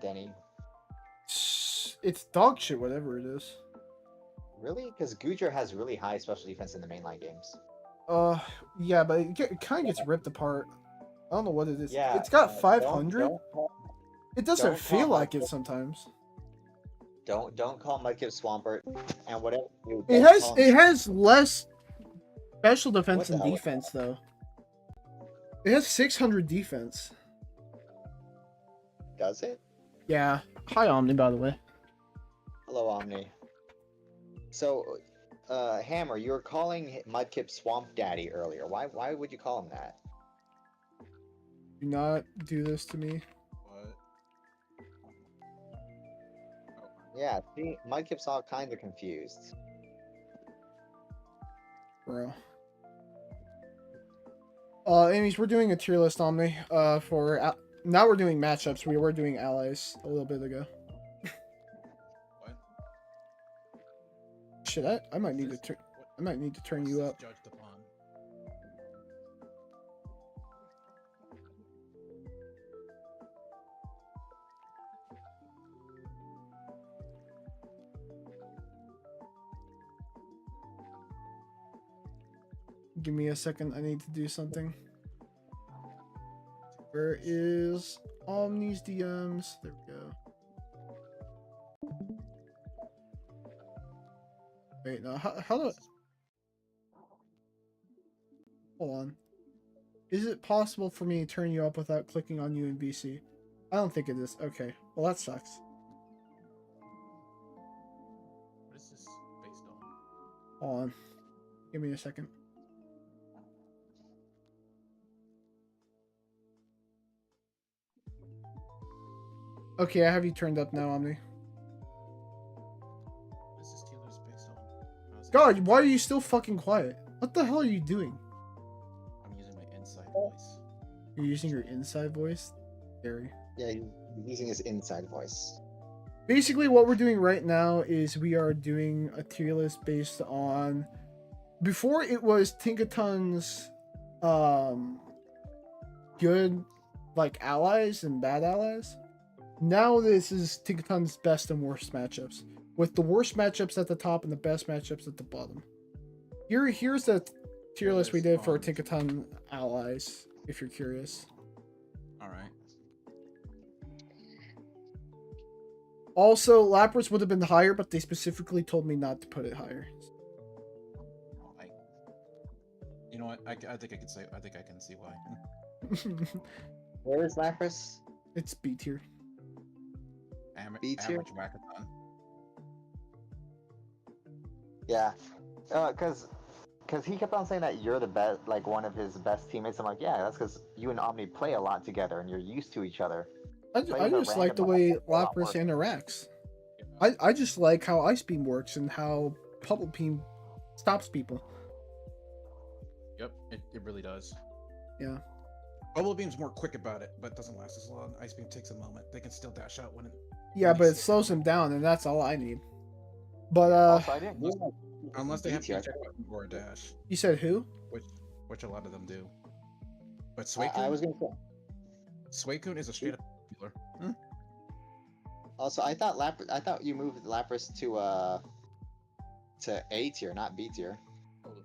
Denny? It's dog shit, whatever it is. Really? Because Gudra has really high special defense in the mainline games. Yeah, but it kind of gets ripped apart. I don't know what it is. Yeah, It's got 500. It doesn't don't feel call like Mudkip- it sometimes. Don't call Mudkip Swampert, and whatever. You It don't has call him- it has less special defense What the and hell? defense though. It has 600 defense. Does it? Yeah. Hi Omni, by the way. Hello, Omni. So, Hammer, you were calling Mudkip Swamp Daddy earlier. Why would you call him that? Do not do this to me. What? Yeah, see, Mudkip's all kinds of confused. Bro. Anyways, we're doing a tier list, Omni. Now we're doing matchups. We were doing allies a little bit ago. What? Shit, I might need to turn. I might need to turn you up. Judged upon. Give me a second. I need to do something. Where is Omni's DMs? There we go. Wait, no. How do? Hold on. Is it possible for me to turn you up without clicking on you in BC? I don't think it is. Okay. Well, that sucks. What is this based on? Hold on. Give me a second. Okay, I have you turned up now, Omni. What is this tier list based on? How is it- God, why are you still fucking quiet? What the hell are you doing? I'm using my inside voice. You're using your inside voice? Scary. Yeah, he's using his inside voice. Basically, what we're doing right now is we are doing a tier list based on... Before it was Tinkaton's good, like, allies and bad allies. Now this is Tinkaton's best and worst matchups, with the worst matchups at the top and the best matchups at the bottom. Here's the tier list we did for Tinkaton allies, if you're curious. Alright. Also, Lapras would have been higher, but they specifically told me not to put it higher. You know what? I think I can say. I think I can see why. Where is Lapras? It's B tier. B tier? Average Wackathon. Yeah. Because he kept on saying that you're the best, like one of his best teammates. I'm like, yeah, that's because you and Omni play a lot together and you're used to each other. I Playing a just like the random way Lapras is a lot Lapras worse. interacts. I just like how Ice Beam works and how Bubble Beam stops people. Yep, it really does. Yeah. Bubble Beam's more quick about it, but doesn't last as long. Ice Beam takes a moment. They can still dash out when it. Yeah, when but they it see slows coming. him down, and that's all I need. But Also, I didn't realize Unless they have B tier. to button or a dash, you said who? which a lot of them do. But I was gonna say. Suicune is a straight up healer. Also, I thought you moved Lapras to A tier, not B tier.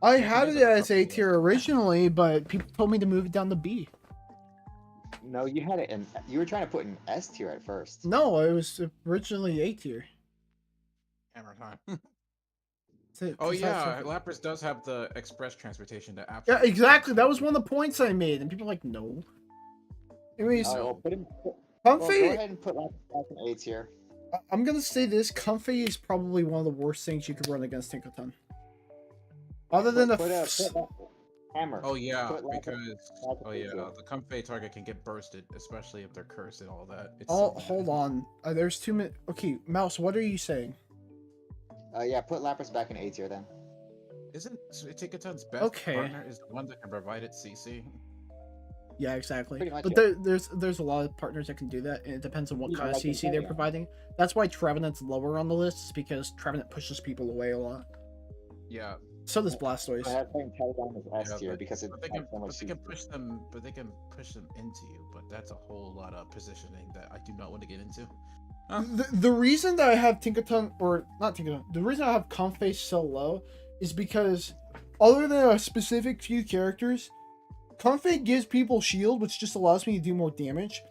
I Suicune had is it a as A tough tier healer. originally, but people told me to move it down to B. No, you had it in. You were trying to put in S tier at first. No, it was originally A tier. Hammer time. It's Oh not yeah, so- Lapras does have the express transportation to Yeah, absolute. exactly. That was one of the points I made, and people were like, no. Anyways, Alright, well, go Comfy. ahead and put Lapras back in A tier. I'm gonna say this: Comfy is probably one of the worst things you could run against Tinkaton. Other than the Put Hammer. Oh yeah, Put Lapras because back in A yeah, tier. the Comfey target can get bursted, especially if they're cursed and all that. It's Oh, so hold bad. on. There's 2 minutes. Okay, Mouse, what are you saying? Yeah, put Lapras back in A tier then. Isn't Tinkaton's best Okay. partner is the one that can provide it CC? Yeah, exactly. Pretty much, But yeah. there's a lot of partners that can do that, and it depends on what Yeah, kind of like CC they're Tinkaton. providing. That's why Trevenant's lower on the list, is because Trevenant pushes people away a lot. Yeah, So does Blastoise. I think Telegram is S yeah, tier because it but they has can, so much but they can CC. push them, but they can push them into you. But that's a whole lot of positioning that I do not want to get into. The reason that I have Tinkaton, or not Tinkaton, the reason I have Comfey so low is because, other than a specific few characters, Comfey gives people shield, which just allows me to do more damage.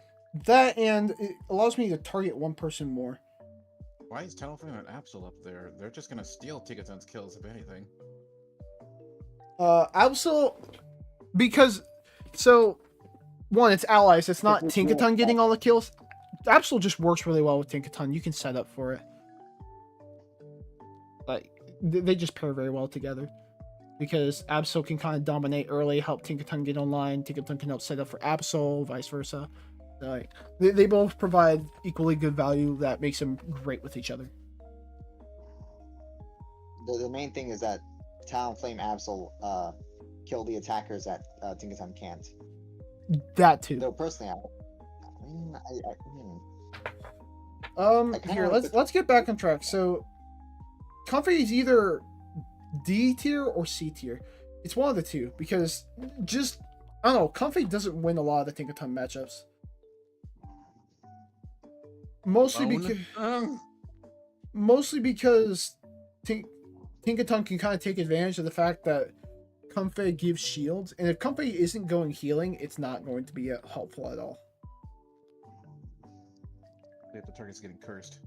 That, and it allows me to target one person more. Why is Talonflame and Absol up there? They're just gonna steal Tinkaton's kills if anything. Absol, because, so, one, it's allies, it's not Tinkaton getting all the kills. Absol just works really well with Tinkaton. You can set up for it. Like, they just pair very well together. Because Absol can kind of dominate early, help Tinkaton get online. Tinkaton can help set up for Absol, vice versa. Like, they both provide equally good value that makes them great with each other. The main thing is that Talonflame Absol kill the attackers that Tinkaton can't. That too. Though personally, I kinda Here, like let's get back on track. So, Comfy is either D tier or C tier. It's one of the two because just I don't know. Comfy doesn't win a lot of the Tinkaton matchups. Mostly because Tinkaton can kind of take advantage of the fact that Comfey gives shields, and if Comfey isn't going healing, it's not going to be helpful at all. If the target's getting cursed.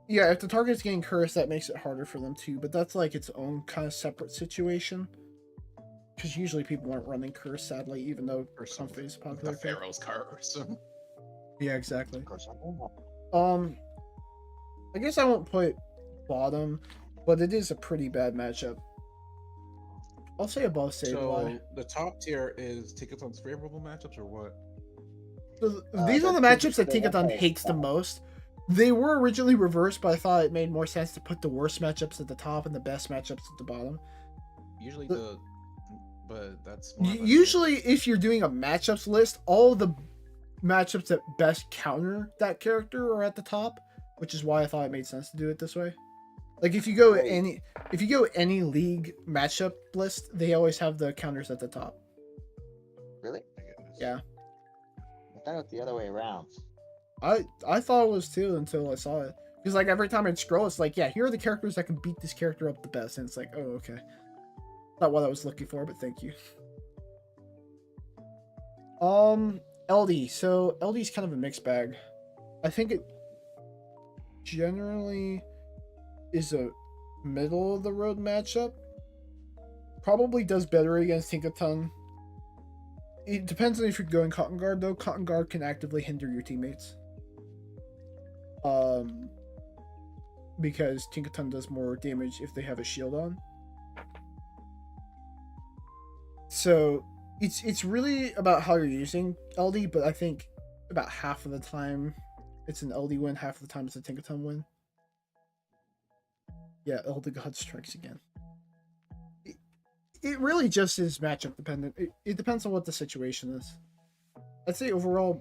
Yeah, if the target's getting cursed, that makes it harder for them too, but that's like its own kind of separate situation. Because usually people aren't running curse, sadly, even though Comfey is a popular The pick. Pharaoh's curse. Yeah, exactly. of course, I know. I guess I won't put bottom, but it is a pretty bad matchup. I'll say above Sableye. So the top tier is Tinkaton's favorable matchups or what? So these are the matchups that Tinkaton hates the most. They were originally reversed, but I thought it made more sense to put the worst matchups at the top and the best matchups at the bottom. Usually The- but that's more of a- Usually, if you're doing a matchups list, all the matchups that best counter that character are at the top, which is why I thought it made sense to do it this way. Like if you go Wait. any league matchup list, they always have the counters at the top. Really? My goodness. Yeah. I thought it was the other way around. I thought it was too until I saw it. Because like every time I'd scroll, it's like, yeah, here are the characters that can beat this character up the best, and it's like, oh, okay. Not what I was looking for, but thank you. LD. So LD's kind of a mixed bag. I think it generally is a middle of the road matchup. Probably does better against Tinkaton it depends on if you're going Cotton Guard though. Cotton Guard can actively hinder your teammates. Because Tinkaton does more damage if they have a shield on. So it's really about how you're using LD, but I think about half of the time it's an LD win, half of the time it's a Tinkaton win. Yeah, LD God strikes again. It really just is matchup dependent. It depends on what the situation is. I'd say overall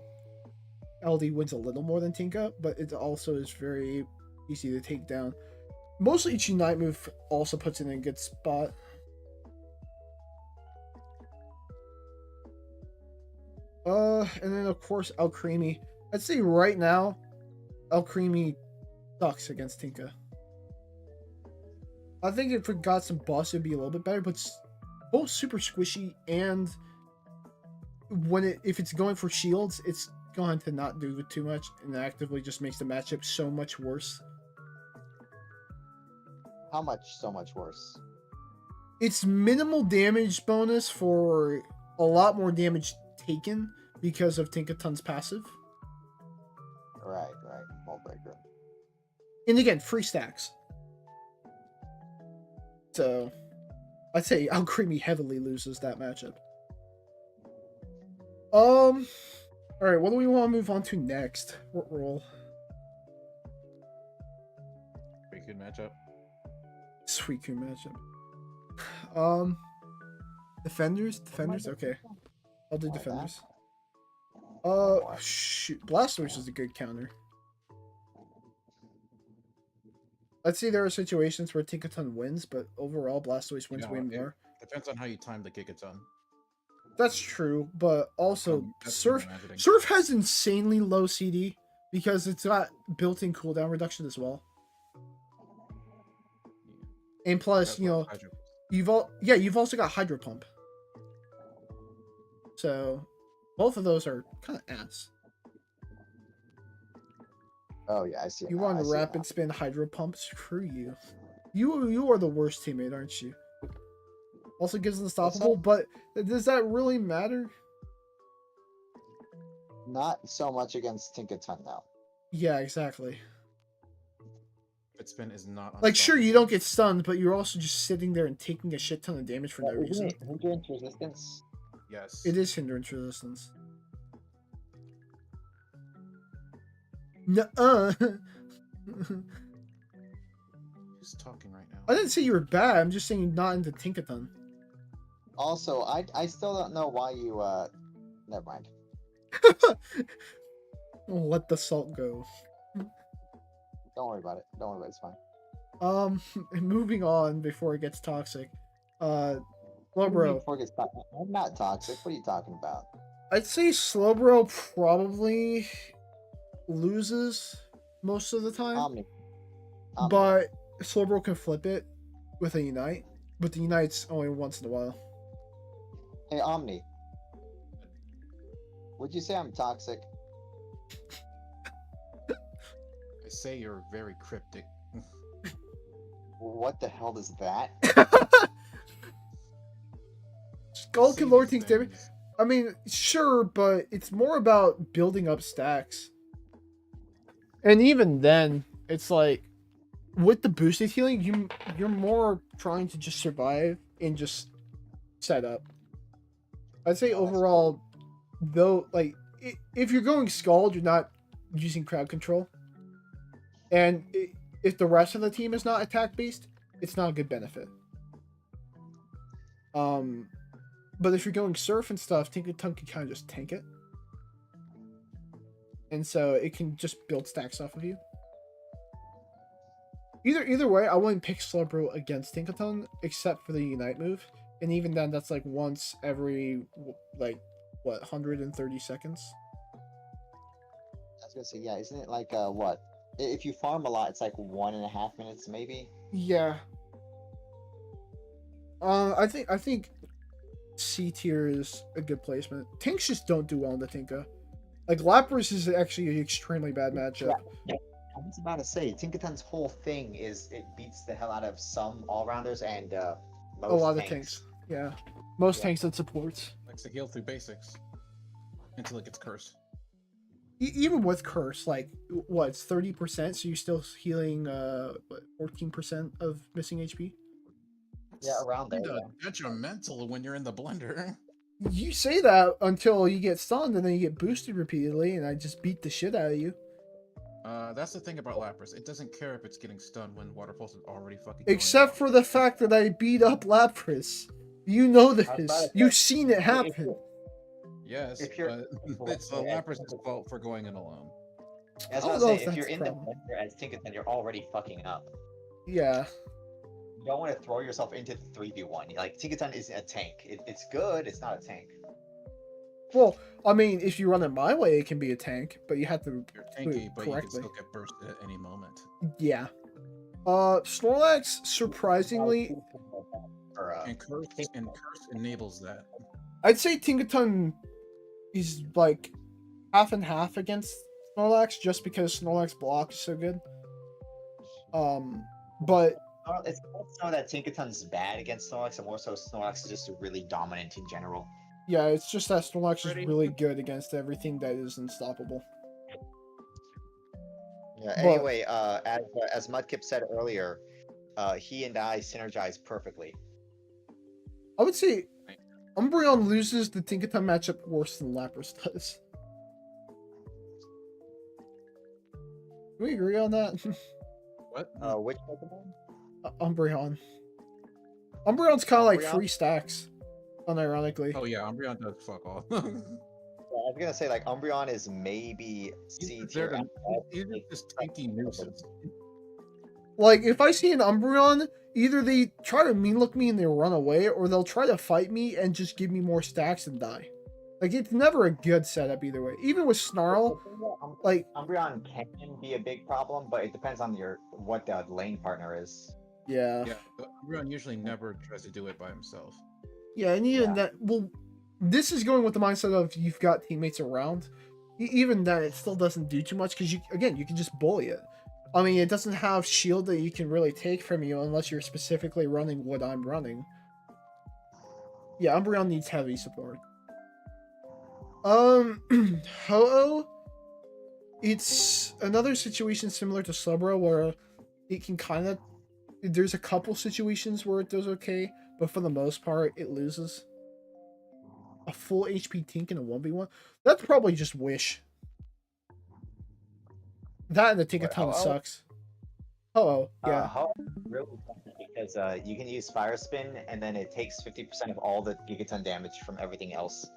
LD wins a little more than Tinka, but it also is very easy to take down. Mostly each Unite move also puts it in a good spot. And then of course El Creamy. I'd say right now, El Creamy sucks against Tinka. I think if it got some buffs, it'd be a little bit better, but it's both super squishy and if it's going for shields, it's going to not do it too much and actively just makes the matchup so much worse. How much? So much worse. It's minimal damage bonus for a lot more damage taken because of Tinkaton's passive. Right. Wall breaker. And again, free stacks. So I'd say Al Creamy heavily loses that matchup. Alright, what do we want to move on to next? What role? Pretty good matchup. Sweet cream matchup. Defenders? Okay. I'll do defenders. Shoot. Blastoise is a good counter. I'd say there are situations where Tinkaton wins, but overall Blastoise wins way more. Depends on how you time the Tinkaton. That's true, but also That's what I'm Surf imagining. Surf has insanely low CD because it's got built-in cooldown reduction as well. And plus, That's you know, Hydro. you've also got Hydro Pump. So both of those are kind of ass. Oh yeah, I see. it You now, want I to see it rapid now. spin Hydro Pump? Screw you. You are the worst teammate, aren't you? Also gives unstoppable, but does that really matter? Not so much against Tinkaton though. Yeah, exactly. Rapid spin is not Like, sure, you unstoppable. don't get stunned, but you're also just sitting there and taking a shit ton of damage for no Isn't reason. it hindrance resistance? Yes. It is hindrance resistance. Nuh-uh. Who's talking right now? I didn't say you were bad. I'm just saying not into Tinkaton. Also, I still don't know why you never mind. Let the salt go. Don't worry about it. Don't worry about it. It's fine. Moving on before it gets toxic. What do you mean Slowbro. before it gets toxic? I'm not toxic. What are you talking about? I'd say Slowbro probably loses most of the time, Omni. but Slowbro can flip it with a Unite, but the Unite's only once in a while. Hey Omni. Would you say I'm toxic? I say you're very cryptic. What the hell is that? Skull See can lower these things damage. things. I mean, sure, but it's more about building up stacks. And even then, it's like with the boosted healing, you're more trying to just survive and just set up. I'd say Oh, that's overall, though, like if you're going Scald, you're not using crowd control, and if the rest of the team is not attack based, it's not a good benefit. But if you're going Surf and stuff, Tinkaton can kind of just tank it. And so it can just build stacks off of you. Either way, I wouldn't pick Slowbro against Tinkaton, except for the Unite move. And even then, that's like once every, like, what, 130 seconds? I was gonna say, yeah, isn't it like what? If you farm a lot, it's like 1.5 minutes maybe. Yeah. I think C tier is a good placement. Tanks just don't do well in the Tinka. Like Lapras is actually an extremely bad matchup. I was about to say, Tinkaton's whole thing is it beats the hell out of some all-rounders and most A lot of tanks. Yeah. Most Yeah. tanks and supports. Like It's a heal through basics until it gets cursed. Even with curse, like what, it's 30%, so you're still healing 14% of missing HP. Yeah, around there. Kinda Yeah. detrimental when you're in the blender. You say that until you get stunned, and then you get boosted repeatedly, and I just beat the shit out of you. That's the thing about Lapras. It doesn't care if it's getting stunned when Water Pulse is already fucking. Except for the fact that I beat up Lapras. You know this. You've seen it happen. Yes, if you're- but it's Lapras' fault for going in alone. As I I don't was know saying, if if you're that's in a the problem. blender as Tinkaton, you're already fucking up. Yeah. You don't want to throw yourself into the 3v1. Like, Tinkaton isn't a tank. It's good, it's not a tank. Well, I mean, if you run it my way, it can be a tank, but you have to You're do tanky, it but you can correctly. still get bursted at any moment. Yeah. Snorlax, surprisingly, For, And curse enables that. I'd say Tinkaton is like half and half against Snorlax, just because Snorlax block is so good. But It's not that Tinkaton's bad against Snorlax, and more so Snorlax is just really dominant in general. yeah, it's just that Snorlax is Pretty- really good against everything that is unstoppable. Yeah. But- Anyway, as Mudkip said earlier, he and I synergize perfectly. I would say Umbreon loses the Tinkaton matchup worse than Lapras does. Do we agree on that? What? Which Pokemon? Umbreon. Umbreon's kind of like Umbreon? 3 stacks, unironically. Oh yeah, Umbreon does fuck all. Yeah, I was gonna say like Umbreon is maybe C They're tier. these are just tanky nuisance. Like, if I see an Umbreon, either they try to mean look me and they run away, or they'll try to fight me and just give me more stacks and die. Like, it's never a good setup either way. Even with Snarl, like, Umbreon can be a big problem, but it depends on what the lane partner is. yeah. Yeah, but Umbreon usually never tries to do it by himself. Yeah, and even Yeah. that, well, this is going with the mindset of you've got teammates around. Even then, it still doesn't do too much because you can just bully it. I mean, it doesn't have shield that you can really take from you unless you're specifically running what I'm running. Yeah, Umbreon needs heavy support. Ho-Oh, it's another situation similar to Slowbro where it can kind of. There's a couple situations where it does okay, but for the most part, it loses. A full HP Tink in a 1v1? That's probably just Wish. That and the Tinkaton Ho-Oh? sucks. Oh, yeah. Really because you can use Fire Spin, and then it takes 50% of all the Gigaton damage from everything else.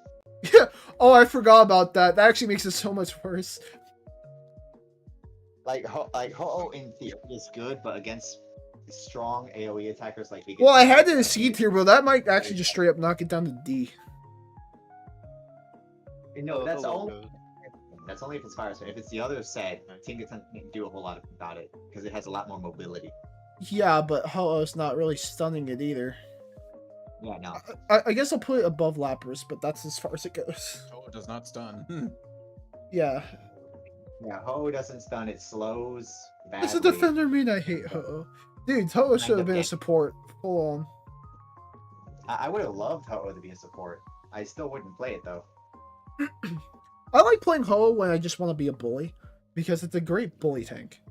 Oh, I forgot about that. That actually makes it so much worse. Like Ho-Oh in theory is good, but against strong AoE attackers like Gigaton. Well, I had it in C tier, but that might actually just straight up knock it down to D. No, that's Oh, only. That's only if it's Fire Spin. If it's the other set, Tinkaton can't do a whole lot about it because it has a lot more mobility. Yeah, but Ho-Oh's not really stunning it either. Yeah, no. I guess I'll put it above Lapras, but that's as far as it goes. Oh, it does not stun. Yeah. Yeah, Ho doesn't stun. It slows badly. As a defender, I hate Ho-Oh. Dude, Ho-Oh should have been a support. Full on. I would have loved Ho to be a support. I still wouldn't play it though. I like playing Ho when I just want to be a bully, because it's a great bully tank.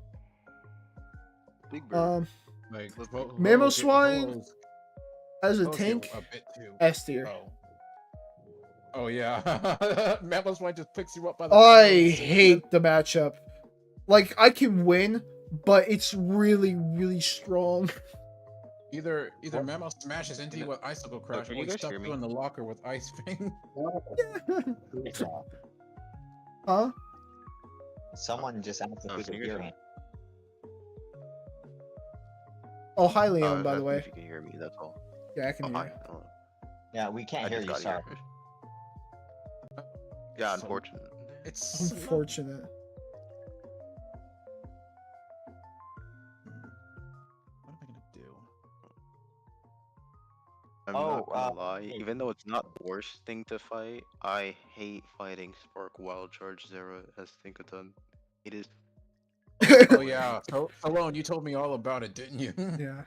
Big Bird. Like Mamoswine as a Ho-Oh's tank, a bit too. S tier. Oh yeah, Mamoswine just picks you up by the. I hate the matchup. Like, I can win, but it's really, really strong. Either Mamos smashes into you with Icicle Crash, can or you he guys stuffs hear you me? in the locker with Ice Fang. Huh? Someone just asked if Oh, we can could you hear guys me. Oh, hi, Leon, by the asking way. if you can hear me, that's all. Yeah, I can Oh, hear hi. you. Oh, Yeah, we can't I hear just you. got Sorry. here. Yeah, So- unfortunate. It's Unfortunate. What am I gonna do? I'm Oh, not gonna lie, hey. even though it's not the worst thing to fight, I hate fighting Spark Wild Charge Zero as Tinkaton. It is. Oh yeah, so Alone, you told me all about it, didn't you? Yeah.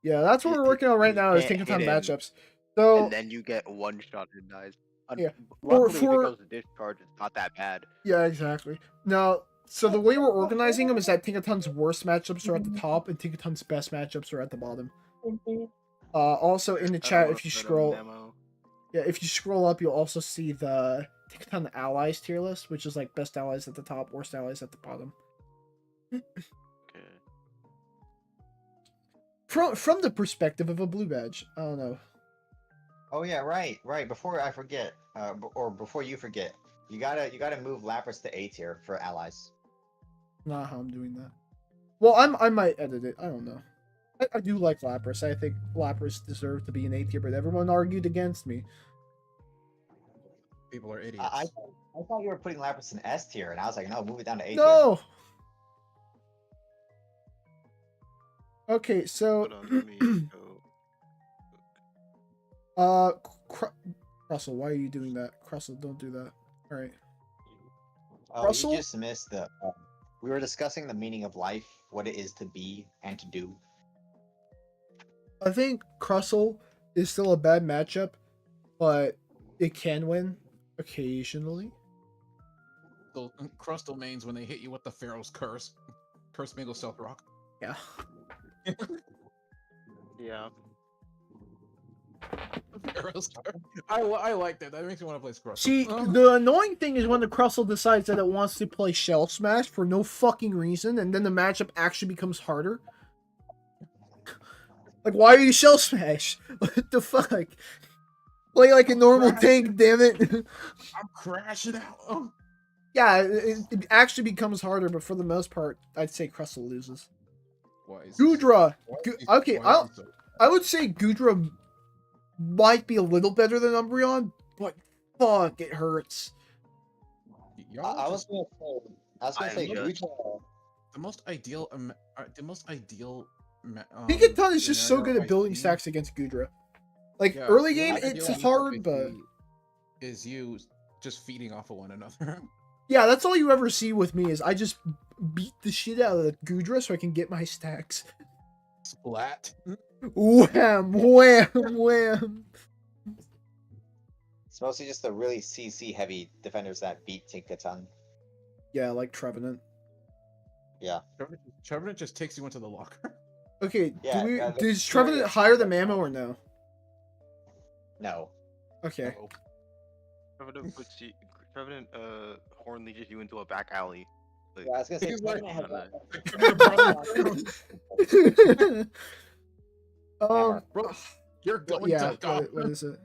Yeah, that's what we're working on right now is can't Tinkaton hit him. matchups. So and then you get one shot and dies. Yeah. Luckily, if it for- goes to discharge, it's not that bad. yeah, exactly. Now, so the way we're organizing them is that Tinkaton's worst matchups are at the top, and Tinkaton's best matchups are at the bottom. Also in the I don't chat, wanna if you fight a scroll, Nemo. yeah, if you scroll up, you'll also see the Tinkaton allies tier list, which is like best allies at the top, worst allies at the bottom. Okay. From the perspective of a blue badge, I don't know. Oh yeah, right. Before I forget, or before you forget, you gotta move Lapras to A tier for allies. Not how I'm doing that. Well, I might edit it. I don't know. I do like Lapras. I think Lapras deserve to be an A tier, but everyone argued against me. People are idiots. I thought you were putting Lapras in S tier, and I was like, no, move it down to A tier. No. Okay, so Hold on, let me go. Russell, why are you doing that? Russell, don't do that. All right. Oh, Russell? you just missed the. We were discussing the meaning of life, what it is to be and to do. I think Crustle is still a bad matchup, but it can win occasionally. So, Crustal mains when they hit you with the Pharaoh's curse. Curse Mingle Stealth Rock. Yeah. Yeah. Pharaoh's curse. I like that. That makes me want to play Crustle. See, the annoying thing is when the Crustle decides that it wants to play Shell Smash for no fucking reason, and then the matchup actually becomes harder. Like, why are you Shell Smash? What the fuck? Play like a normal tank, damn it. I'm crashing out. Oh. Yeah, it actually becomes harder, but for the most part, I'd say Crustle loses. Why is Gudra. Okay, why is he so- I would say Gudra might be a little better than Umbreon, but fuck, it hurts. Y'all I was just- gonna say, Gudra. the most ideal Tinkaton is just so scenario good I at building see- stacks against Gudra. Like, Yeah, early the game, ideal it's matchup hard, I but... see is you just feeding off of one another. Yeah, that's all you ever see with me, is I just beat the shit out of the Gudra so I can get my stacks. Splat. Wham, wham, wham. It's mostly just the really CC heavy defenders that beat Tinkaton. Yeah, like Trevenant. Trevenant just takes you into the locker. Okay, Yeah, does Trevenant higher than Mammo or no? No. Okay. Oh. Trevenant horn leads you into a back alley. Like, Yeah, I was gonna say, He's like- Trevenant has um, Bro, you're going yeah, to die. what is it?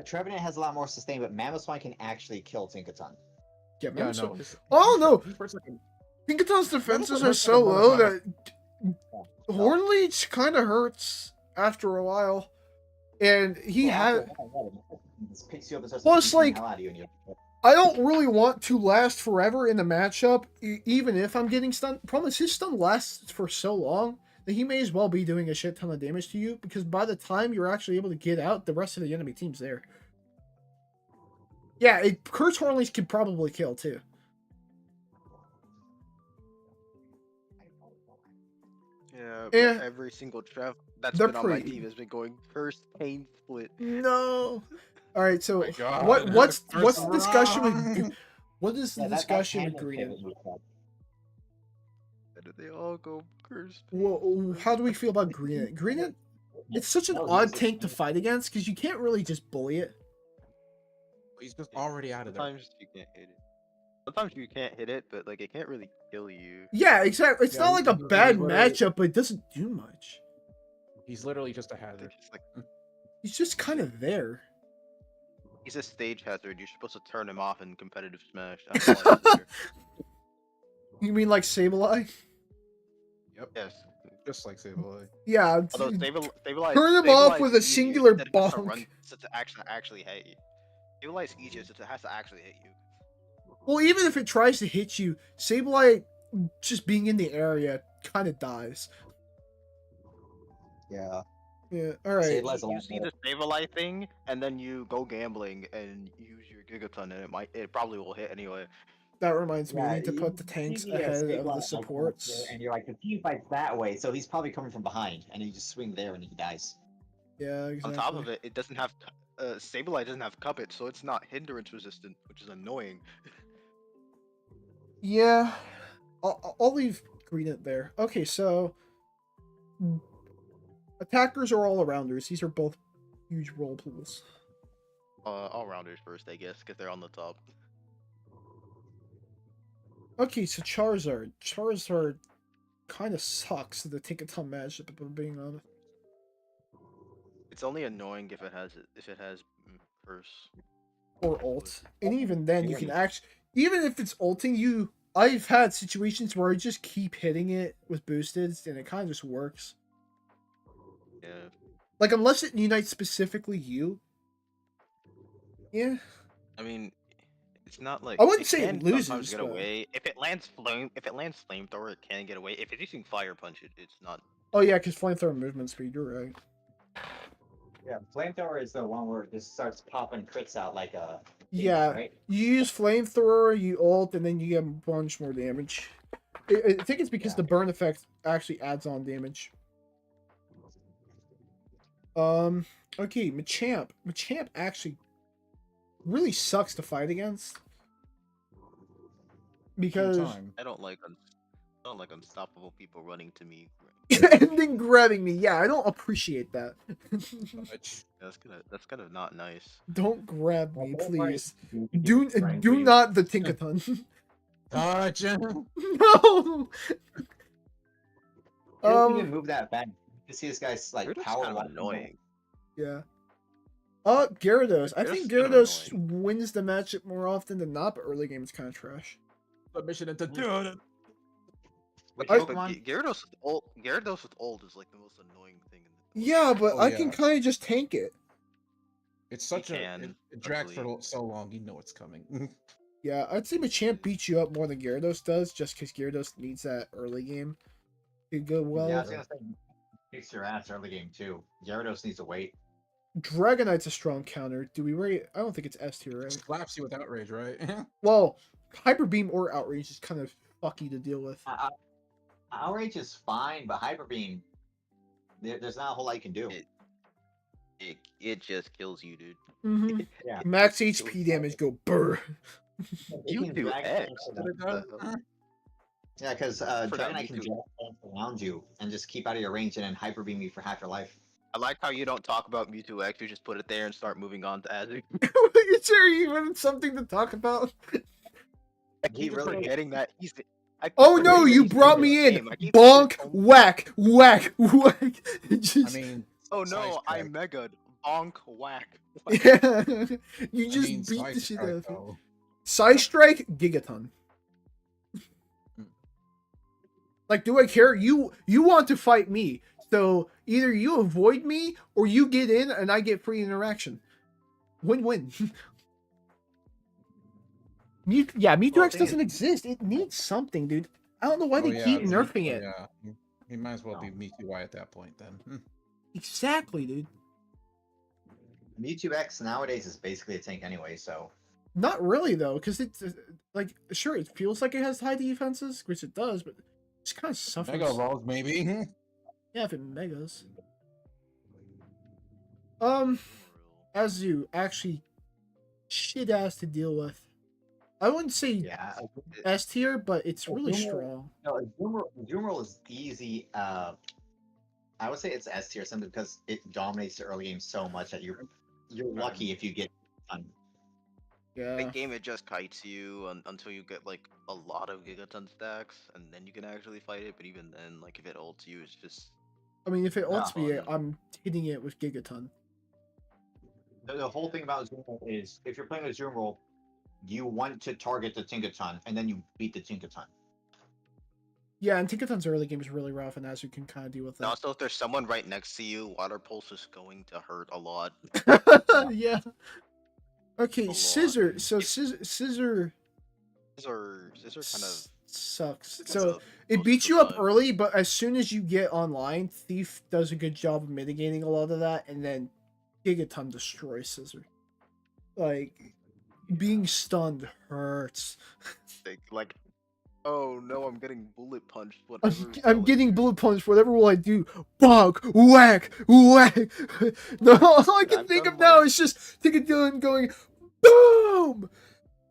Trevenant has a lot more sustain, but Mamoswine can actually kill Tinkaton. Yeah, Yeah, Mammoth. no. it's- Oh, no. he hurts like a- Tinkaton's defenses Mammoth are so hurts low like a that Horn Leech kind of hurts after a while. And he had... Plus, like, I don't really want to last forever in the matchup, even if I'm getting stunned. Problem is, his stun lasts for so long that he may as well be doing a shit ton of damage to you, because by the time you're actually able to get out, the rest of the enemy team's there. Yeah, Curse Hornleys can probably kill, too. Yeah, but Eh, every single Trev that's they're been on my pretty. team has been going first pain split. No. All right, so my God. what's First the discussion round. with what is the discussion with Green? And they all go cursed. Well, how do we feel about Green? Green, it's such an No, odd he's a- tank to fight against because you can't really just bully it. He's just already out of there. Sometimes you can't hit it. Sometimes you can't hit it, but like it can't really kill you. Yeah, exactly. It's Yeah, not like a he's bad literally- matchup, but it doesn't do much. He's literally just a hazard. It's just like He's just kind of there. he's a stage hazard. You're supposed to turn him off in competitive Smash. That's why he's there. You mean like Sableye? Yep. Yes. Just like Sableye. Yeah. Although stabilize, Turn him off with a singular bonk. So to actually hit you. Stabilize easier, so it has to actually hit you. Well, even if it tries to hit you, Sableye just being in the area kind of dies. Yeah. Yeah. All right. Sableye's a You lot see better. the stabilize thing, and then you go gambling and use your Gigaton, and it probably will hit anyway. That reminds me, we Yeah, need to you- put the you tanks see the ahead of Sableye's the like supports. and you're like, the team fights that way, so he's probably coming from behind, and you just swing there and he dies. Yeah, exactly. On top of it, it doesn't have Sableye doesn't have Cuppet, so it's not hindrance resistant, which is annoying. Yeah, I'll leave green there. Okay, so attackers are all arounders. These are both huge role pools. All rounders first, I guess, because they're on the top. Okay, so Charizard. Charizard kind of sucks the Tinkaton matchup, if I'm being honest. It's only annoying if it has curse. Or ult. And even then, you can actually, even if it's ulting you, I've had situations where I just keep hitting it with boosted, and it kind of just works. Yeah. Like, unless it unites specifically you. Yeah. I mean, it's not like I wouldn't it say it can loses, sometimes get but- away. If it lands flamethrower, it can get away. If it's using fire punch, it's not. Oh yeah, because flamethrower movement speed, you're right. Yeah, flamethrower is the one where it just starts popping crits out like a. Yeah, Right? you use flamethrower, you ult, and then you get a bunch more damage. I think it's because Yeah. the burn effect actually adds on damage. Okay, Machamp. Machamp actually really sucks to fight against. Because Time. I don't like unstoppable people running to me. and then grabbing me, yeah, I don't appreciate that. Much. That's kind of not nice. Don't grab me, Well, please. do Do not the Tinkaton. Touch. No. He doesn't even move that back. You see this guy's like They're just power kind of walking annoying. Yeah. Gyarados. I think Gyarados is Gyarados annoying. wins the matchup more often than not, but early game is kind of trash. Submission into Which I- Pokemon? Gyarados with ult is like the most annoying thing in the. Yeah, but Oh, I can yeah. kind of just tank it. It's such a. can, It drags luckily. for so long, you know it's coming. Yeah, I'd say Machamp beats you up more than Gyarados does, just because Gyarados needs that early game to go well. Yeah, I was gonna say kicks your ass early game too. Gyarados needs to wait. Dragonite's a strong counter. Do we rate? I don't think it's S tier, right? Slaps you with outrage, right? Well, Hyper Beam or Outrage is kind of fucky to deal with. Outrage is fine, but Hyper Beam, there's not a whole lot you can do. It just kills you, dude. Mm-hmm. Yeah. Max HP damage go burr. You can do drag X. plants around- Yeah, because For that Dragonite can Mewtwo. drag plants around you and just keep out of your range and then Hyper Beam you for half your life. I like how you don't talk about Mewtwo X. You just put it there and start moving on to Azzy. Is there even something to talk about? I He keep really- forgetting that he's. I keep Oh no, forgetting you he's brought in me the in. game. I keep Bonk, forgetting- whack, whack, whack. I Just, mean, Oh no, I Sidetrack. megaed. Bonk, whack. yeah, you I just mean, beat the shit out of it. though. Side strike, Gigaton. Like, do I care? You want to fight me, so either you avoid me or you get in and I get free interaction. Win-win. Mewtwo Well, X thing is- doesn't exist. It needs something, dude. I don't know why Oh, they yeah, keep it's nerfing Mewtwo, it. Yeah, he might as well be Mewtwo at that point then. Exactly, dude. Mewtwo X nowadays is basically a tank anyway, so Not really though, because it's like sure it feels like it has high defenses, which it does, but it's kind of suffers. Mega rolls maybe. Yeah, if it megas. Azu actually shit ass to deal with. I wouldn't say yeah. S tier, but it's really Azumarill- strong. No, Azumarill is easy. I would say it's S tier simply because it dominates the early game so much that you're lucky if you get done. Yeah. Late game, it just kites you until you get like a lot of Gigaton stacks, and then you can actually fight it. But even then, like if it ults you, it's just I mean, if it ults me, fun. I'm hitting it with Gigaton. The whole thing about Azumarill is if you're playing with Azumarill, you want to target the Tinkaton and then you beat the Tinkaton. Yeah, and Tinkaton's early game is really rough, and Azu can kind of deal with and that. also if there's someone right next to you, Water Pulse is going to hurt a lot. Yeah. Okay, lot. Scissor. So Scissor Scissor kind of sucks. kind So of it most beats of the you up time. early, but as soon as you get online, Thief does a good job of mitigating a lot of that, and then Gigaton destroys Scissor. Like being stunned hurts. Like Oh no, I'm getting bullet punched. I'm, Whatever. I'm getting bullet punched. Whatever will I do? Bonk, whack, whack. No, all I Dude, can I've think done, of now like- is just Tinkaton going, boom,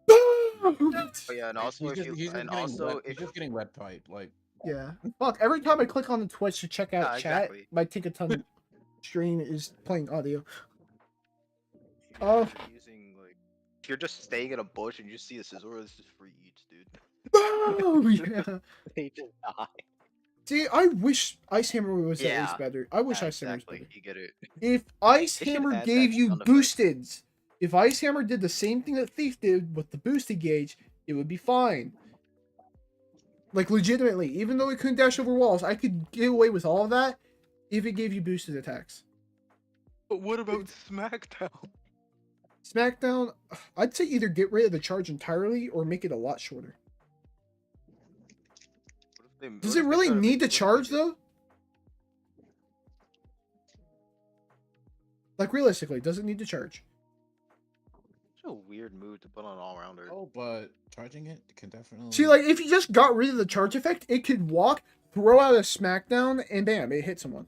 boom. Oh yeah, and Like, also if you and also he's if just getting red pipe. Like, Yeah. Fuck. Every time I click on the Twitch to check out Yeah, chat, exactly. my Tinkaton stream is playing audio. you're Oh. actually using like if you're just staying in a bush and you see a scissor, it's just free eats, dude. Boom! Yeah. They just die. See, I wish Ice Hammer was at least Yeah. better. I wish Yeah, Ice Hammer was exactly. better. You get it. If Ice They should Hammer add gave that you sound effect. boosted, if Ice Hammer did the same thing that Thief did with the boosted gauge, it would be fine. Like, legitimately, even though it couldn't dash over walls, I could get away with all of that if it gave you boosted attacks. But what about SmackDown? SmackDown, I'd say either get rid of the charge entirely or make it a lot shorter. Does it really need to charge, though? Like, realistically, does it need to charge? It's a weird move to put on all rounder. oh, but charging it can definitely. See, like, if you just got rid of the charge effect, it could walk, throw out a SmackDown, and bam, it hit someone.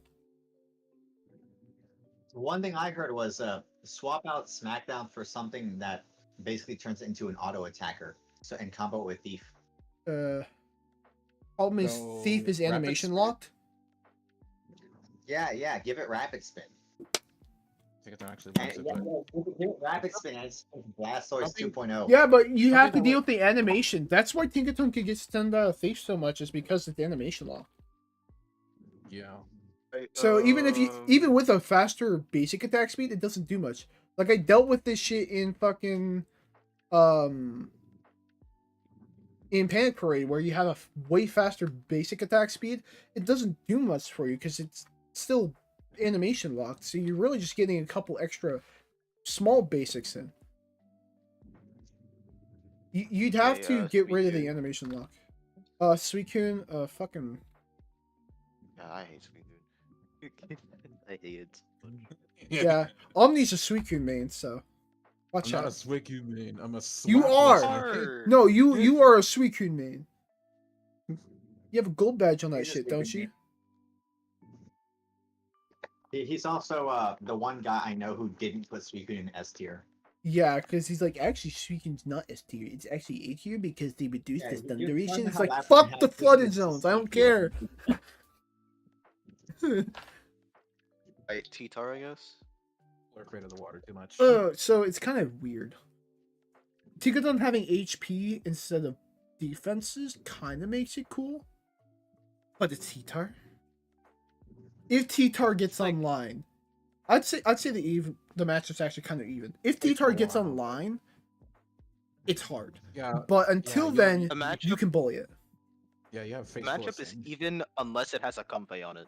One thing I heard was swap out SmackDown for something that basically turns into an auto attacker. So in combo with Thief. Problem is, So, Thief is rapid animation spin? locked. Yeah, give it rapid spin. Tinkaton actually And, likes it, yeah, but give it rapid spin as Blastoise Something- 2.0. Yeah, but you have to Something deal like- with the animation. That's why Tinkaton could get stunned out of Thief so much, is because it's animation locked. yeah. So even with a faster basic attack speed, it doesn't do much. Like, I dealt with this shit in fucking in Panic Parade, where you have a way faster basic attack speed. It doesn't do much for you because it's still animation locked. So you're really just getting a couple extra small basics in. You'd have Okay, to get rid of the Suicune. animation lock. Suicune, fucking Yeah, I hate Suicune. I hate it. yeah. Omni's a Suicune main, so I'm watch not a out. Suicune main. I'm a You Slapwing are! main. No, you are a Suicune main. You have a gold badge on that He's a shit, Suicune don't you? main. He's also the one guy I know who didn't put Suicune in S tier. Yeah, because he's like, actually, Suicune's not S tier. It's actually A tier because they reduced Yeah, the you stun just duration. learned It's how like, Lapras fuck have the flooded weaknesses zones. to I don't C tier. care. Right, T-Tar, I guess. Or afraid of the water too much. So it's kind of weird. Tinkaton having HP instead of defenses kind of makes it cool. But it's T-Tar. If T-Tar gets online, I'd say the matchup's actually kind of even. If T-Tar gets wow. online, it's hard. Yeah, But until you- then, The matchup, you can bully it. yeah, you have the face matchup is even unless it has a Comfey on it.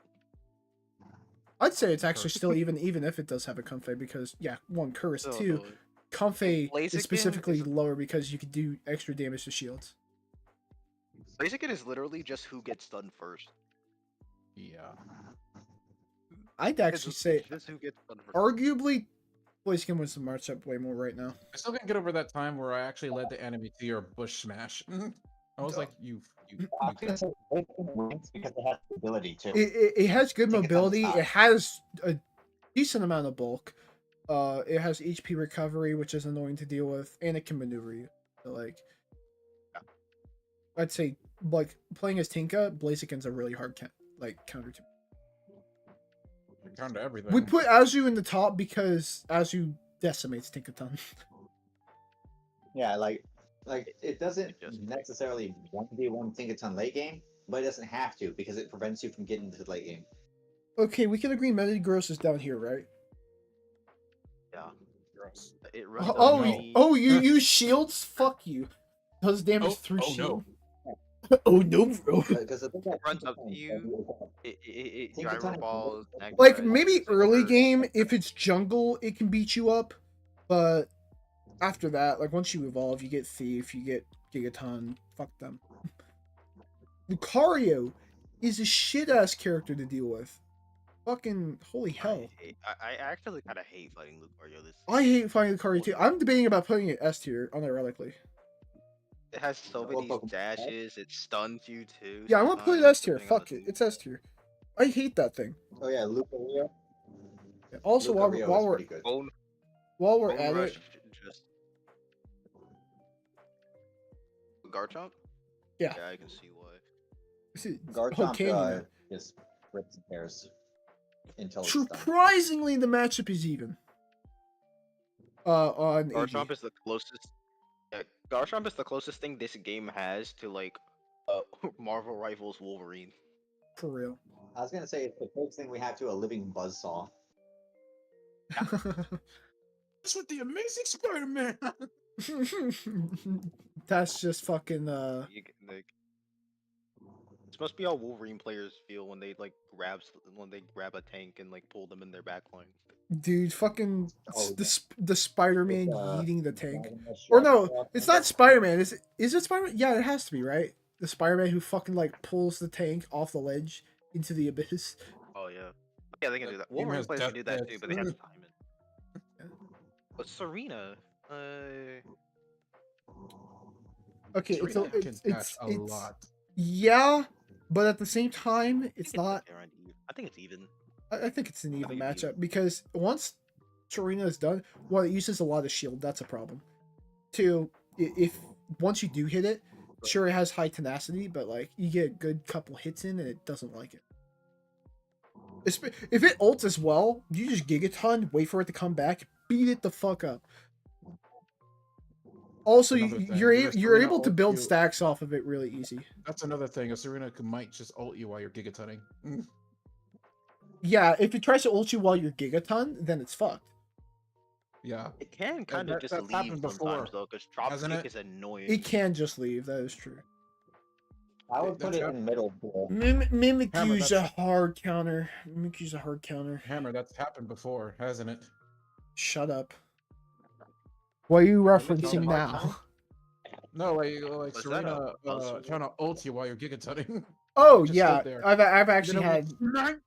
I'd say it's actually still even if it does have a Comfey, because yeah, one curse, So, two Comfey Blaziken is specifically is- lower because you can do extra damage to shields. Blaziken is literally just who gets stunned first. Yeah. I'd It's actually say just who gets stunned first. arguably Blaziken wins the matchup way more right now. I still can't get over that time where I actually led the enemy to your bush smash. I was like, you I was gonna say Blaziken wins because it has ability too. It has good Tinkaton's mobility. hot. It has a decent amount of bulk. It has HP recovery, which is annoying to deal with, and it can maneuver you. So, like, I'd say like playing as Tinka, Blaziken's a really hard counter to. counter everything. We put Azu in the top because Azu decimates Tinkaton. Yeah, like it doesn't It just- necessarily 1v1 Tinkaton late game, but it doesn't have to because it prevents you from getting to the late game. Okay, we can agree Metagross is down here, right? Yeah. Gross. It runs Oh, no. you use shields? Fuck you. Does damage through oh, shield. no. Oh no, bro. Because the thing that runs up to you. Gyro Tinkaton- balls. Like Magnemite, maybe Scissor. early game, if it's jungle, it can beat you up. But after that, like once you evolve, you get Thief, you get Gigaton. Fuck them. Lucario is a shit ass character to deal with. Fucking holy hell. I actually kind of hate fighting Lucario this. I hate fighting Lucario too. I'm debating about putting it S tier, unironically. It has so What many Pokemon? dashes. It stuns you too. Yeah, I want to put it sometimes, S tier. depending on Fuck the it. team. It's S tier. I hate that thing. Oh yeah, Lucario. Also, Lucario while is we're pretty good. Bone, while we're Bone at Rush it, just Garchomp. yeah. Yeah, I can see why. Garchomp can you now? just rips and tears until it's done. Surprisingly, the matchup is even. On AG. Garchomp is the closest. Yeah, Garchomp is the closest thing this game has to like, Marvel Rivals Wolverine. For real. I was gonna say it's the closest thing we have to a living buzzsaw. That's what the Amazing Spider-Man. That's just fucking Like, this must be how Wolverine players feel when they like when they grab a tank and like pull them in their backline. dude, fucking Oh, yeah. the Spider-Man With, yeeting the tank. Dragon Ball Or Shock no, Shock it's and not Spider-Man. Is it Spider-Man? Yeah, it has to be, right? The Spider-Man who fucking like pulls the tank off the ledge into the abyss. Oh yeah, yeah, they can do that. Game Wolverine has players can do that death too, but they have to threats. time it. But Serena, Okay, Serena Can dash a lot. yeah, but at the same time, it's not. around even. I think it's even. I think it's an even think it's matchup because once Serena is done, well, it uses a lot of shield. That's a problem. Two, if once you do hit it, sure it has high tenacity, but like you get a good couple hits in and it doesn't like it. If it ults as well, you just Gigaton, wait for it to come back, beat it the fuck up. Also, Another thing, you're your you're Serena able to ult build you- stacks off of it really easy. That's another thing. A Serena might just ult you while you're gigatunning. Yeah, if it tries to ult you while you're Gigaton, then it's fucked. Yeah. It can kind of that- just that's leave happened before, sometimes though, because drop hasn't kick it? is annoying. It can just leave. That is true. I would put That's it hap- in middle tier. Mimikyu's a that's- hard counter. Mimikyu's a hard counter. Hammer, that's happened before, hasn't it? Shut up. What are you Mimikyu's referencing a hard now? counter? No, like Was that Serena a puzzle? trying to ult you while you're gigatunning. Oh Just yeah, stood there. I've actually had.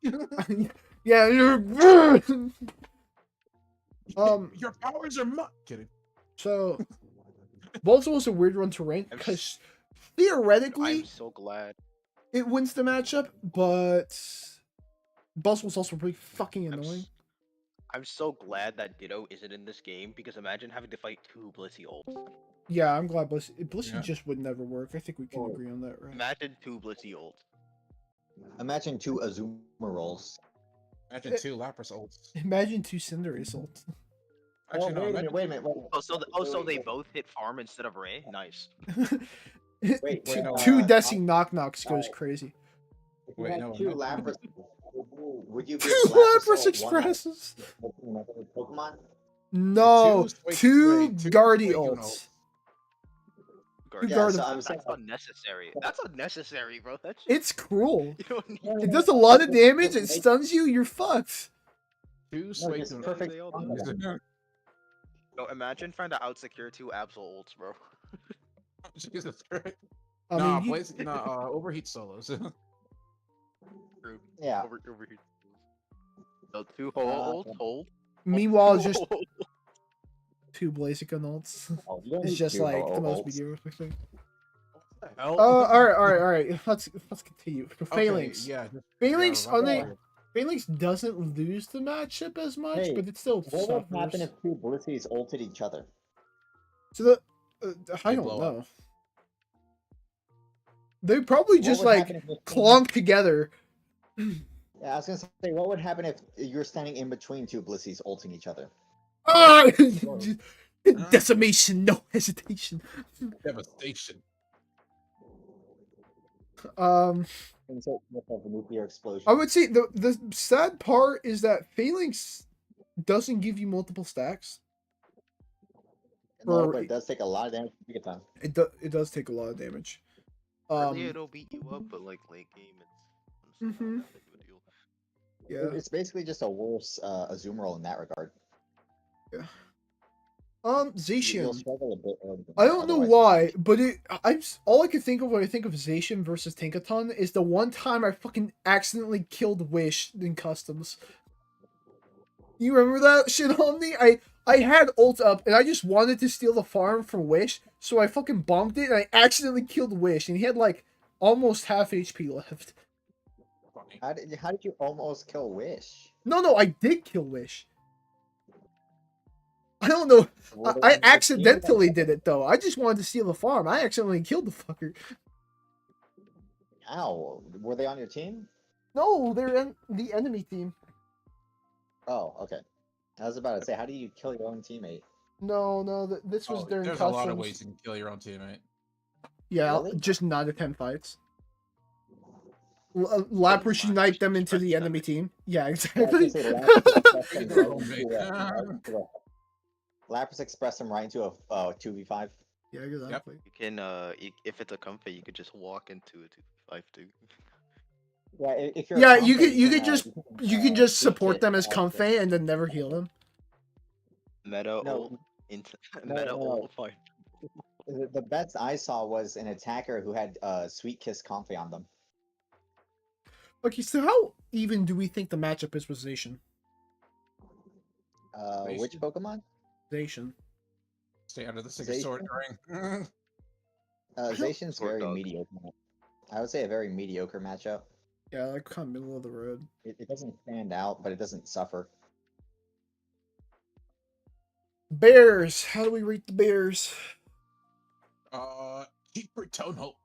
Then Yeah. your powers are kidding. So Baltimore was a weird one to rank I'm because theoretically I'm so glad. it wins the matchup, but Buzz was also pretty fucking I'm, annoying. s- I'm so glad that Ditto isn't in this game because imagine having to fight two Blissey ults. Yeah, I'm glad Blissey Yeah. just would never work. I think we can Oh. agree on that, right? Imagine two Blissey ults. Imagine two Azuma rolls. Imagine two Lapras ults. Imagine two Cinderace ults. Actually, no, wait a imagine minute, wait a minute. Wait, Oh, so wait, they wait. both hit farm instead of Ray. Nice. Wait, two no, two uh, Desi knock knocks goes crazy. If you Wait, had no, two imagine- Lapras, would you give Two Lapras Lapras ult one Expresses. another Pokemon? No, Two two Guardy Suicune ults. Guardian. Yeah, Yeah, Guard- so I'm saying That's unnecessary. That's unnecessary, bro. That's It's cruel. you don't need. It does a lot of damage. It stuns you. You're fucked. two no, just Suicune perfect. They all combo. ults. No, imagine trying to outsecure two Absol ults, bro. Jesus Christ. I Nah, mean, overheat solos. True. Yeah. Overheat. So two whole ults, hold. meanwhile, Two just whole- two Blaziken ults. Oh, you don't It's need just two like the ults. most mediocre thing. Hell? All right. Let's continue. For Okay, Phalanx, yeah. Phalanx yeah, right. Phalanx doesn't lose the matchup as much, Hey, but it still What would happen suffers. if two Blissey's ulted each other? So I They don't blow up. know. They probably What just would like happen if you're clonk together. standing- Yeah, I was gonna say, what would happen if you're standing in between two Blissey's ulting each other? Ah! Decimation, no hesitation. Devastation. Insert clip of a nuclear explosion. I would say the sad part is that Phalanx doesn't give you multiple stacks. No, for- but it does take a lot of damage to get time. It does take a lot of damage. Early it'll beat you up, but like late game, it's not Mhm. that big of a deal. Yeah. It's basically just a worse Azuma roll in that regard. You'll Zacian. struggle a bit. I don't know otherwise. why, but all I can think of when I think of Zacian versus Tinkaton is the one time I fucking accidentally killed Wish in customs. You remember that shit on me? I had ult up and I just wanted to steal the farm from Wish, so I fucking bombed it and I accidentally killed Wish and he had like almost half HP left. Funny. How did you almost kill Wish? No, I did kill Wish. I don't know. Were they I on your team? accidentally did it though. I just wanted to steal the farm. I accidentally killed the fucker. Ow. Were they on your team? No, they're in the enemy team. Oh, okay. I was about to say, how do you kill your own teammate? No, this was Oh, during there's customs. a lot of ways you can kill your own teammate. Yeah, Really? just not attend fights. Lapras unite them into the enemy team. Yeah, Yeah, I was exactly. gonna say, Lapras express them right into a 2v5. Yeah, exactly. You can if it's a comfy, you could just walk into a 2v5 too. Yeah, if you're Yeah, a you comfort, you could just sweet support kit them as out comfy and then never heal them. Meta No, ult into no, meta no. ult fight. The best I saw was an attacker who had Sweet Kiss Comfy on them. Okay, so how even do we think the matchup is with Zacian? Which Pokemon? Zacian. Stay under the second sword ring. Zacian's Sword very dog. mediocre. I would say a very mediocre matchup. Yeah, like kind of middle of the road. It doesn't stand out, but it doesn't suffer. Bears. How do we rate the Bears? Cheaper Tone Hope.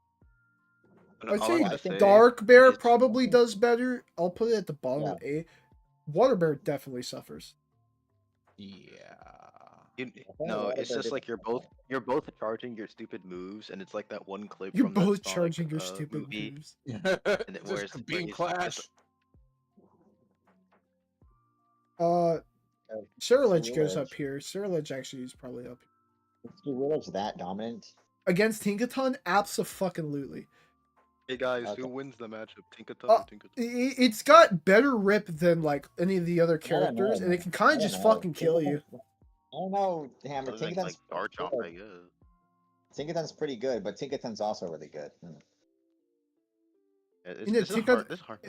I'd All say I'm gonna say Dark Bear is- probably does better. I'll put it at the bottom Yeah. of A. Water Bear definitely suffers. Yeah. No, Water it's Bear just did- like you're both charging your stupid moves, and it's like that one clip You're from both that Sonic, charging your stupid movie. moves. And it Just wears being it's clash. Ceruledge goes Ceruledge. up here. Ceruledge actually is probably up here. Is Ceruledge that dominant? Against Tinkaton, abso-fucking-lutely. Hey guys, Okay. who wins the matchup? Tinkaton Uh, or Tinkaton? It's got better rip than like any of the other I don't know, characters, and it man. can kind I of don't just know. fucking kill you. I don't know, Hammer. Other than, Tinkaton's like Garchomp, I good. guess. Tinkaton's pretty good, but Tinkaton's also really good. It's, You know, this is Tinkaton- hard. This is hard.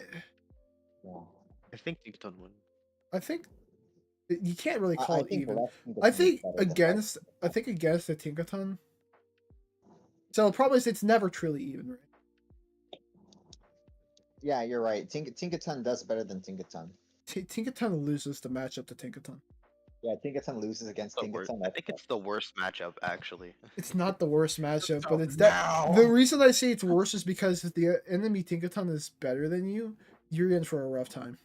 Yeah. I think Tinkaton won. I think you can't really call I it think even. less Tinkaton I is think better than against the Tinkaton. So the problem is it's never truly even, right? Yeah, you're right. Tinkaton does better than Tinkaton. Tinkaton loses the matchup to Tinkaton. Yeah, Tinkaton loses against The worst. Tinkaton. I think it's the worst matchup actually. It's not the worst matchup, but it's now. that. The reason I say it's worse is because if the enemy Tinkaton is better than you, you're in for a rough time.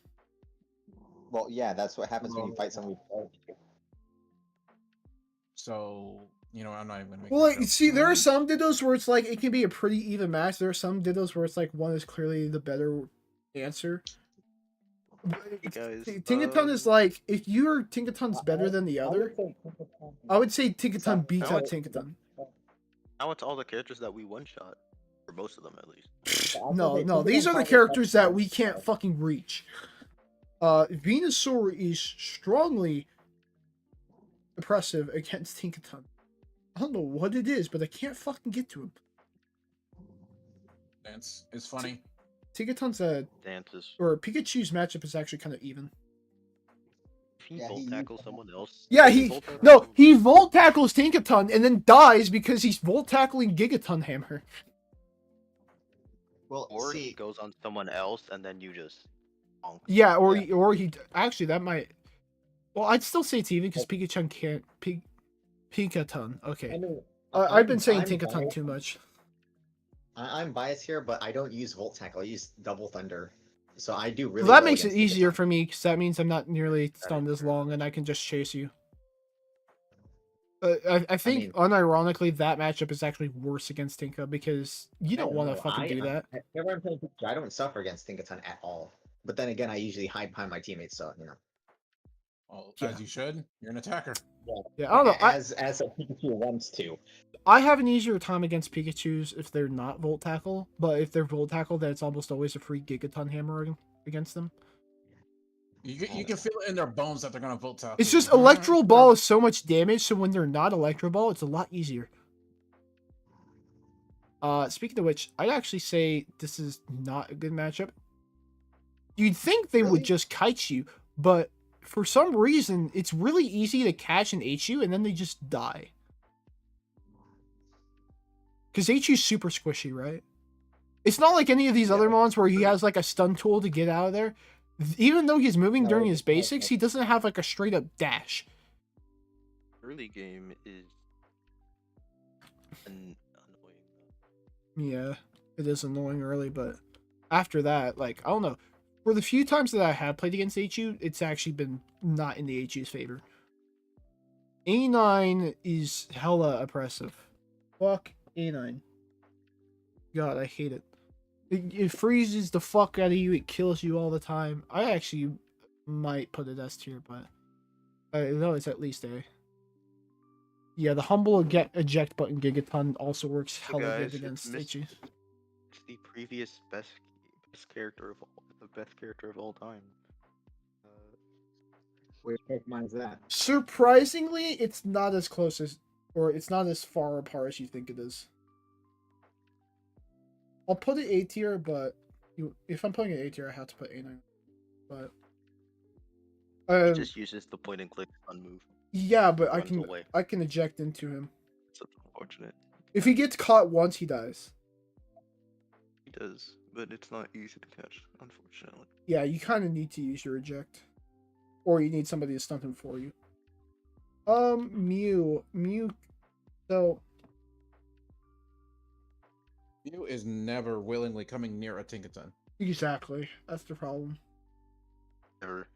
Well, yeah, that's what happens when you fight someone. So, I'm not even gonna make Well, that like, joke. see, there are some Dittos where it's like it can be a pretty even match. There are some Dittos where it's like one is clearly the better answer. Hey guys, Tinkaton is like if your Tinkaton's better than the other, I would say Tinkaton beats No, out it's- Tinkaton. now it's all the characters that we one shot, or most of them at least. No, these are the characters that we can't fucking reach. Venusaur is strongly impressive against Tinkaton. I don't know what it is, but I can't fucking get to him. It's funny. Tinkaton's Dances. or Pikachu's matchup is actually kind of even. If he Yeah, volt he- tackles someone else. Yeah, if he volt tackles no, someone- he volt tackles Tinkaton and then dies because he's volt tackling Gigaton Hammer. Well, Or he see, goes on someone else, and then you just. bonk. Yeah, or Yeah. he actually that might. Well, I'd still say it's even because Pikachu can't Tinkaton. Okay, I mean, I've been saying I'm Tinkaton biased. too much. I'm biased here, but I don't use Volt Tackle. I use Double Thunder. So I do really Well, that well makes it against easier Tinkaton. for me because that means I'm not nearly stunned as true. long and I can just chase you. I think mean- unironically that matchup is actually worse against Tinka because you don't want to know. fucking do that. Whenever I'm playing Pikachu, I don't suffer against Tinkaton at all. But then again, I usually hide behind my teammates, so Well, Yeah. as you should. You're an attacker. Yeah, I don't know. As a Pikachu wants to. I have an easier time against Pikachu's if they're not Volt Tackle, but if they're Volt Tackle, then it's almost always a free Gigaton Hammer against them. You can feel it in their bones that they're gonna vote top. It's just Electro Ball is so much damage, so when they're not Electro Ball, it's a lot easier. Speaking of which, I'd actually say this is not a good matchup. You'd think they would Really? just kite you, but for some reason, it's really easy to catch an HU and then they just die. Because HU's super squishy, right? It's not like any of these other mons where he has like a stun tool to get out of there. Even though he's moving during his basics, he doesn't have like a straight up dash. Early game is annoying. Yeah, it is annoying early, but after that, like, I don't know. For the few times that I have played against HU, it's actually been not in the HU's favor. A9 is hella oppressive. Fuck A9. God, I hate it. It freezes the fuck out of you. It kills you all the time. I actually might put it S tier, but I know it's at least A. Yeah, the humble get eject button Gigaton also works So hella guys, good against HU. It's the previous best character of all time. Which Pokemon's that? Surprisingly, it's not as close as, or it's not as far apart as you think it is. I'll put it A tier, but if I'm putting it A tier, I have to put A9. But He just uses the point and click stun move. yeah, but runs away. I can eject into him. It's unfortunate. If he gets caught once, he dies. He does, but it's not easy to catch, unfortunately. Yeah, you kind of need to use your eject, or you need somebody to stun him for you. Mew. So Mew is never willingly coming near a Tinkaton. exactly, that's the problem. Never.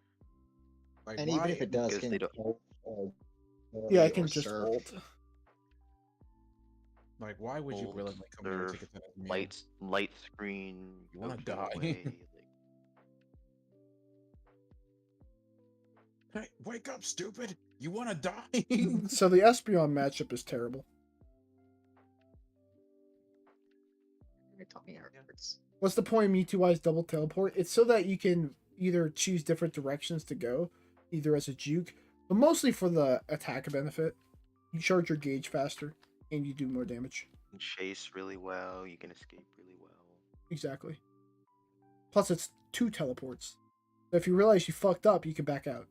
Like, And why? even if it does, Because can they it don't- ult, Yeah, I or can just surf? ult. Like, why would you Ult, willingly come near a surf, Tinkaton as Mew? light screen. You wanna goes die. away, like, Hey, wake up, stupid! You wanna die? So the Espeon matchup is terrible. What's the point of Mewtwo's double teleport? It's so that you can either choose different directions to go, either as a juke, but mostly for the attack benefit. You charge your gauge faster, and you do more damage. you can chase really well. You can escape really well. Exactly. Plus, it's 2 teleports. So if you realize you fucked up, you can back out.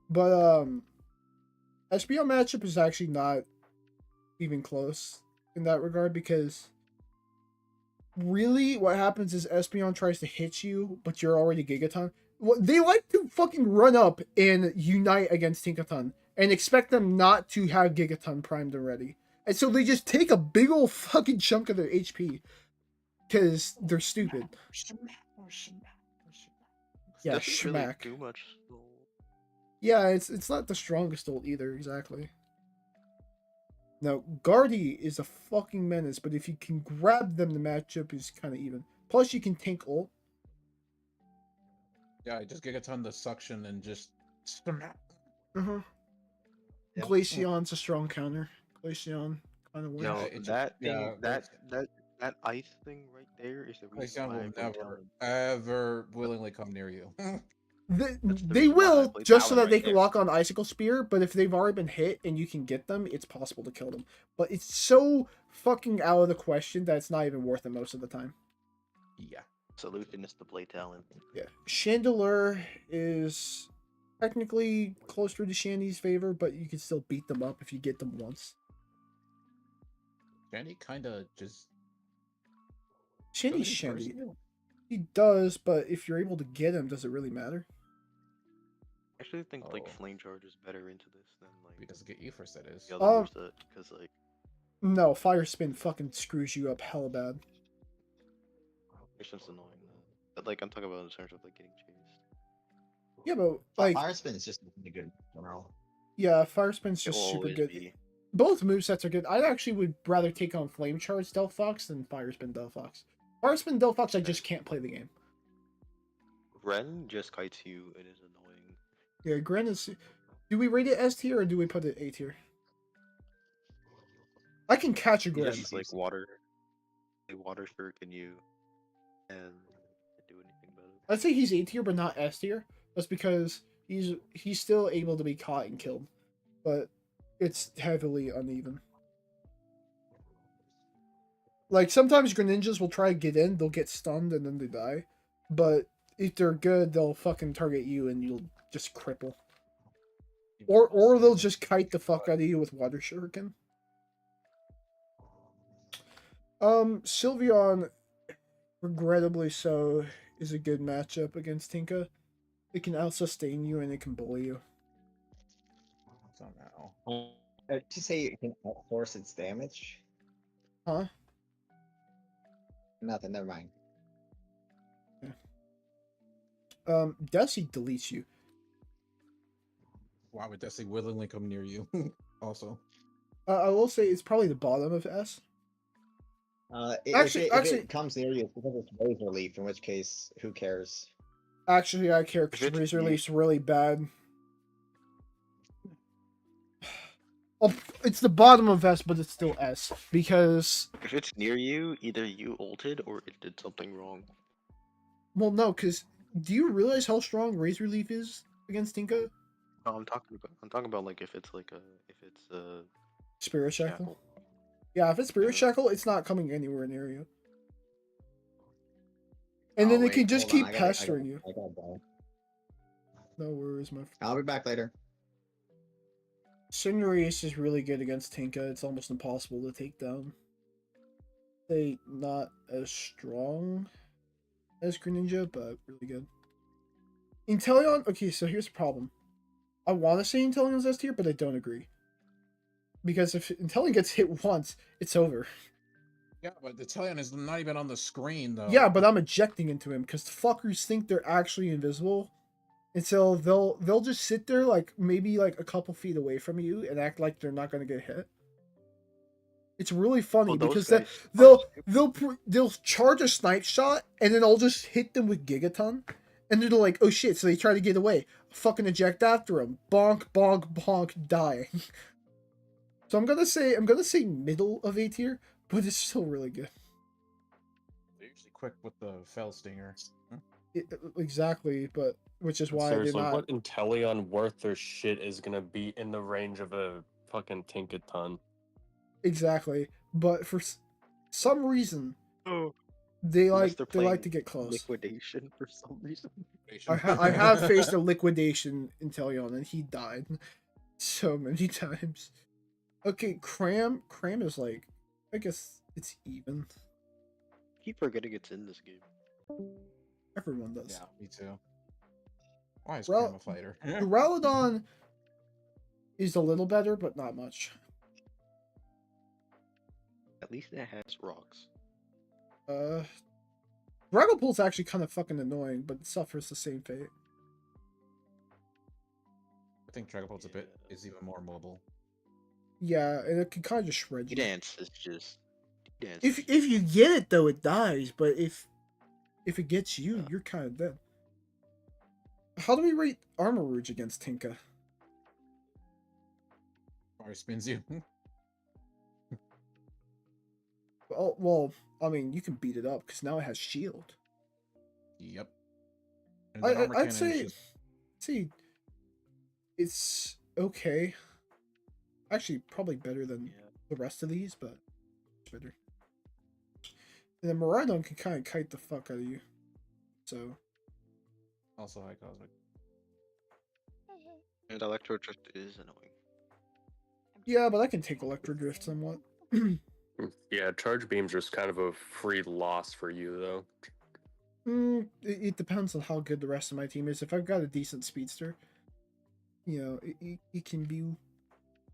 But, SBO matchup is actually not even close in that regard, because really what happens is Espeon tries to hit you, but you're already Gigaton. Well, they like to fucking run up and unite against Tinkaton and expect them not to have Gigaton primed already. And so they just take a big old fucking chunk of their HP because they're stupid. Yeah, Doesn't really schmack. do much. Yeah, it's not the strongest ult either, exactly. Now, Guardy is a fucking menace, but if you can grab them, the matchup is kind of even. Plus, you can tank ult. Yeah, just Gigaton the suction and just smack. Uh-huh. Yeah. Glaceon's a strong counter. Glaceon kind of wins. Yo, it just- that thing, yeah, that ice thing right there is the reason Glaceon why I will play never, Talon. ever willingly come near you. They That's the they reason why I will, play just so Talon that they right can there. lock on Icicle Spear, but if they've already been hit and you can get them, it's possible to kill them. But it's so fucking out of the question that it's not even worth it most of the time. Yeah. Solution is to play Talon. Yeah. Chandelure is technically closer to Shandy's favor, but you can still beat them up if you get them once. Shandy kinda just. Shandy's goes Shandy. personal. He does, but if you're able to get him, does it really matter? I actually think like Oh. Flame Charge is better into this than He like doesn't get you first, that is. the other Um, moves that, because like No, Fire Spin fucking screws you up hella bad. it's just annoying. But like I'm talking about in terms of like getting chased. Yeah, but like, Fire Spin is just really good in general. yeah, Fire Spin's It just will super always good. be. Both movesets are good. I actually would rather take on Flame Charge Delphox than Fire Spin Delphox. Fire Spin Delphox, I just can't play the game. Ren just kites you. It is annoying. Yeah, Gren is. Do we rate it S tier or do we put it A tier? I can catch a You Gren. just like water shuriken you, and can't do anything about it. I'd say he's A tier, but not S tier. That's because he's still able to be caught and killed, but it's heavily uneven. Like sometimes Greninjas will try to get in, they'll get stunned and then they die, but if they're good, they'll fucking target you and you'll just cripple. Or they'll just kite the fuck out of you with water shuriken. Sylveon, regrettably so, is a good matchup against Tinka. It can out-sustain you and it can bully you. Somehow. Did you say you can outforce its damage? Huh? Nothing. Never mind. Desi deletes you. Why would Desi willingly come near you? Also. I will say it's probably the bottom of S. If Actually- it comes near you, it's because it's Razor Leaf, in which case, who cares? Actually, I care If because it's Razor near- Leaf's really bad. Oh, it's the bottom of S, but it's still S. Because, If it's near you, either you ulted or it did something wrong. well, no, because do you realize how strong Razor Leaf is against Tinka? No, I'm talking about like if it's Spirit Shackle? shackle. Yeah, if it's Spirit Yeah. Shackle, it's not coming anywhere near you. And then Oh, it can wait, just hold on, keep pestering you. I gotta go. No worries, my friend. I'll be back later. Cinderace is really good against Tinka. It's almost impossible to take down. They not as strong as Greninja, but really good. Inteleon, okay, so here's the problem. I want to say Inteleon's S tier, but I don't agree. Because if Inteleon gets hit once, it's over. Yeah, but the Telion is not even on the screen though. Yeah, but I'm ejecting into him because the fuckers think they're actually invisible. And so they'll just sit there like maybe like a couple feet away from you and act like they're not gonna get hit. It's really funny Well, those because guys they'll charge a snipe shot and then I'll just hit them with Gigaton, and they're like, oh shit! So they try to get away, fucking eject after him, bonk, bonk, bonk, dying. So I'm gonna say middle of A tier, but it's still really good. They're usually quick with the Fell Stinger. Exactly, but which is why Seriously, they're not what Inteleon worth their shit is gonna be in the range of a fucking Tinkaton? exactly. But for some reason, Oh, they unless like they're to get close. liquidation for some reason. I have faced a liquidation Inteleon and he died so many times. Okay, Cram is like, I guess it's even. Keep forgetting it's in this game. Everyone does. Yeah, me too. Why is Well, Cram a fighter? Duraludon is a little better, but not much. At least it has rocks. Dragapult's actually kind of fucking annoying, but it suffers the same fate. I think Dragapult's is even more mobile. Yeah, and it can kind of just shred you. Dance is just. Dance. If you get it though, it dies. But if it gets you, you're kind of dead. How do we rate Armor Rouge against Tinka? Fire spins you. Well, I mean, you can beat it up because now it has shield. Yep. And then Armor Cannon I'd is say, just- it's okay. Actually, probably better than Yeah. the rest of these, but it's better. And then Miraidon can kind of kite the fuck out of you. So, also high cosmic. And Electro Drift is annoying. yeah, but I can take Electro Drift somewhat. Yeah, charge beams are kind of a free loss for you though. It depends on how good the rest of my team is. If I've got a decent speedster, you know, it can be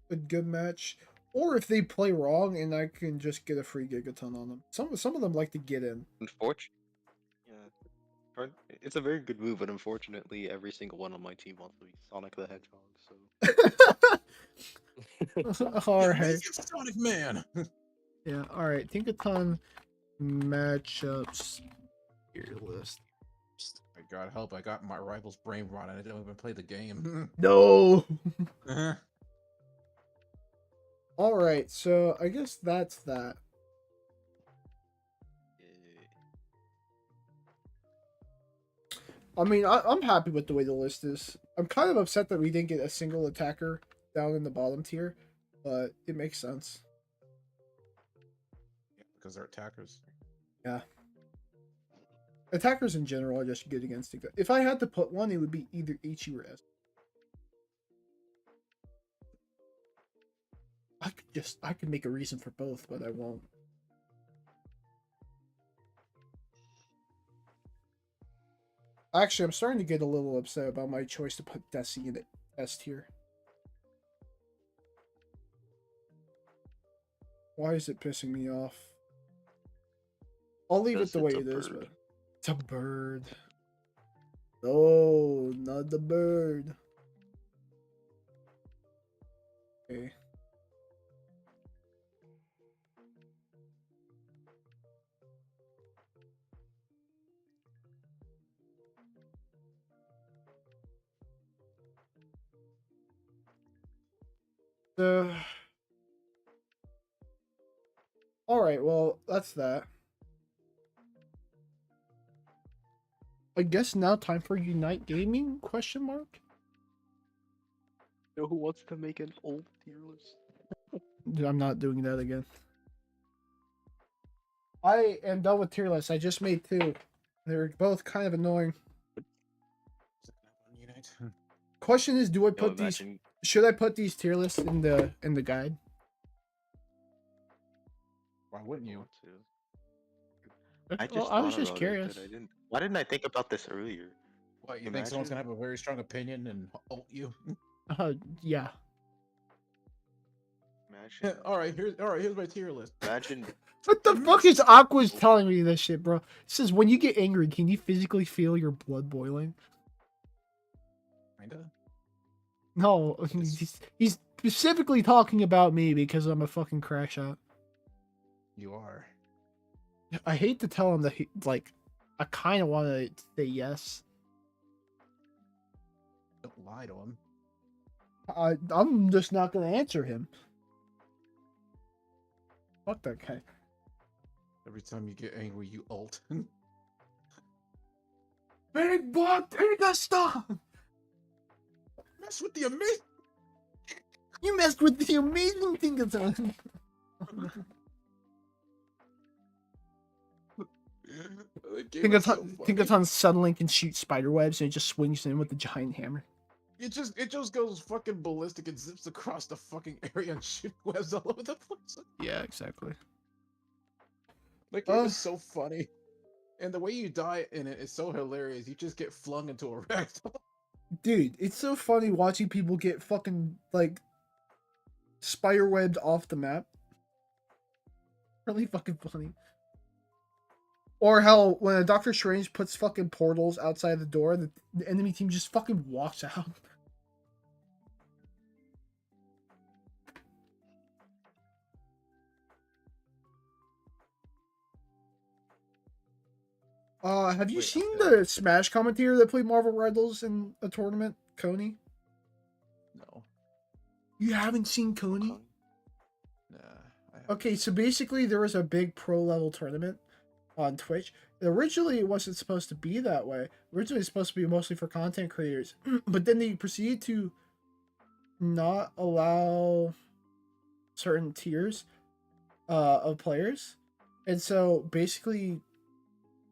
a good match. Or if they play wrong and I can just get a free Gigaton on them. Some of them like to get in. Unfortunately, yeah. It's a very good move, but unfortunately, every single one on my team wants to be Sonic the Hedgehog. So Alright. Sonic Man. Yeah, alright. Tinkaton matchups tier list. My God, help! I got my rival's brain rot, and I didn't even play the game. No! Alright, so I guess that's that. I mean, I'm happy with the way the list is. I'm kind of upset that we didn't get a single attacker down in the bottom tier, but it makes sense. Yeah, because they're attackers. Yeah. Attackers in general are just good against Tinkaton. If I had to put one, it would be either Ichi or S. I could make a reason for both, but I won't. Actually, I'm starting to get a little upset about my choice to put Desi in S tier. Why is it pissing me off? I'll leave it the way it is, but it's a bird. No, not the bird. Okay. All right, well, that's that. I guess now time for Unite Gaming? Question mark. You know who wants to make an old tier list? I'm not doing that again. I am done with tier lists. I just made 2. They're both kind of annoying. Unite. Question is, do I Yo, put these? imagine Should I put these tier lists in the guide? Why wouldn't you? want to. I just Well, I was thought just about curious. it, but I didn't. Why didn't I think about this earlier? What, you think someone's Imagine- gonna have a very strong opinion and ult you? Yeah. Imagine. all right, here's my tier list. Imagine. What the fuck is Aqua's telling me this shit, bro? It says when you get angry, can you physically feel your blood boiling? Kinda. No, he's specifically talking about me because I'm a fucking crash out. You are. I hate to tell him that I kind of want to say yes. Don't lie to him. I'm just not gonna answer him. Fuck that guy. Every time you get angry, you ult. Big Bob Tinkaton! Mess with the amazing. You messed with the amazing Tinkaton. Tinkaton suddenly can shoot spider webs and it just swings in with the giant hammer. It just goes fucking ballistic and zips across the fucking area and shoots webs all over the place. Yeah, exactly. Like, it was so funny. And the way you die in it is so hilarious. You just get flung into a ragdoll. Dude, it's so funny watching people get fucking, like, spider-webbed off the map. Really fucking funny. Or how when a Doctor Strange puts fucking portals outside the door, the enemy team just fucking walks out. Have you Wait, seen okay. the Smash commentator that played Marvel Rivals in a tournament, Coney? No. You haven't seen Coney? Nah. Okay, so basically there was a big pro level tournament on Twitch. Originally it wasn't supposed to be that way. Originally it's supposed to be mostly for content creators. But then they proceeded to not allow certain tiers of players. And so basically,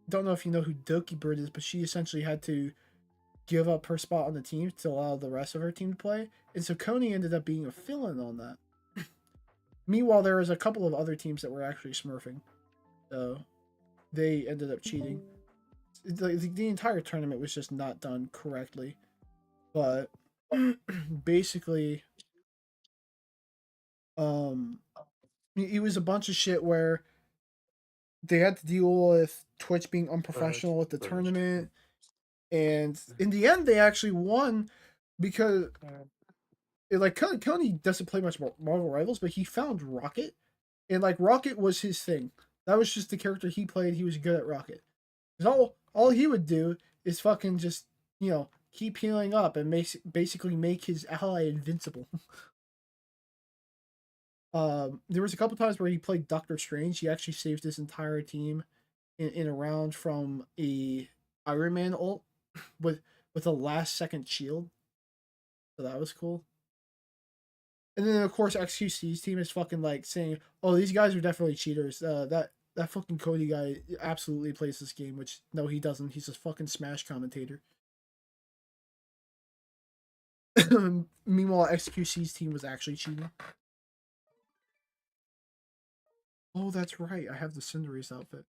don't know if you know who Doki Bird is, but she essentially had to give up her spot on the team to allow the rest of her team to play. And so Coney ended up being a fill-in on that. Meanwhile, there was a couple of other teams that were actually smurfing. So they ended up cheating. The entire tournament was just not done correctly. But basically, it was a bunch of shit where they had to deal with Twitch being unprofessional with the tournament. And in the end, they actually won because Coney doesn't play much Marvel Rivals, but he found Rocket. And like Rocket was his thing. That was just the character he played. He was good at Rocket. Because all he would do is fucking just, keep healing up and basically make his ally invincible. There was a couple times where he played Doctor Strange. He actually saved his entire team in a round from a Iron Man ult with a last second shield. So that was cool. And then of course XQC's team is fucking like saying, "Oh, these guys are definitely cheaters." That that fucking Cody guy absolutely plays this game, which no, he doesn't. He's a fucking Smash commentator. Meanwhile, XQC's team was actually cheating. Oh, that's right. I have the Cinderace outfit.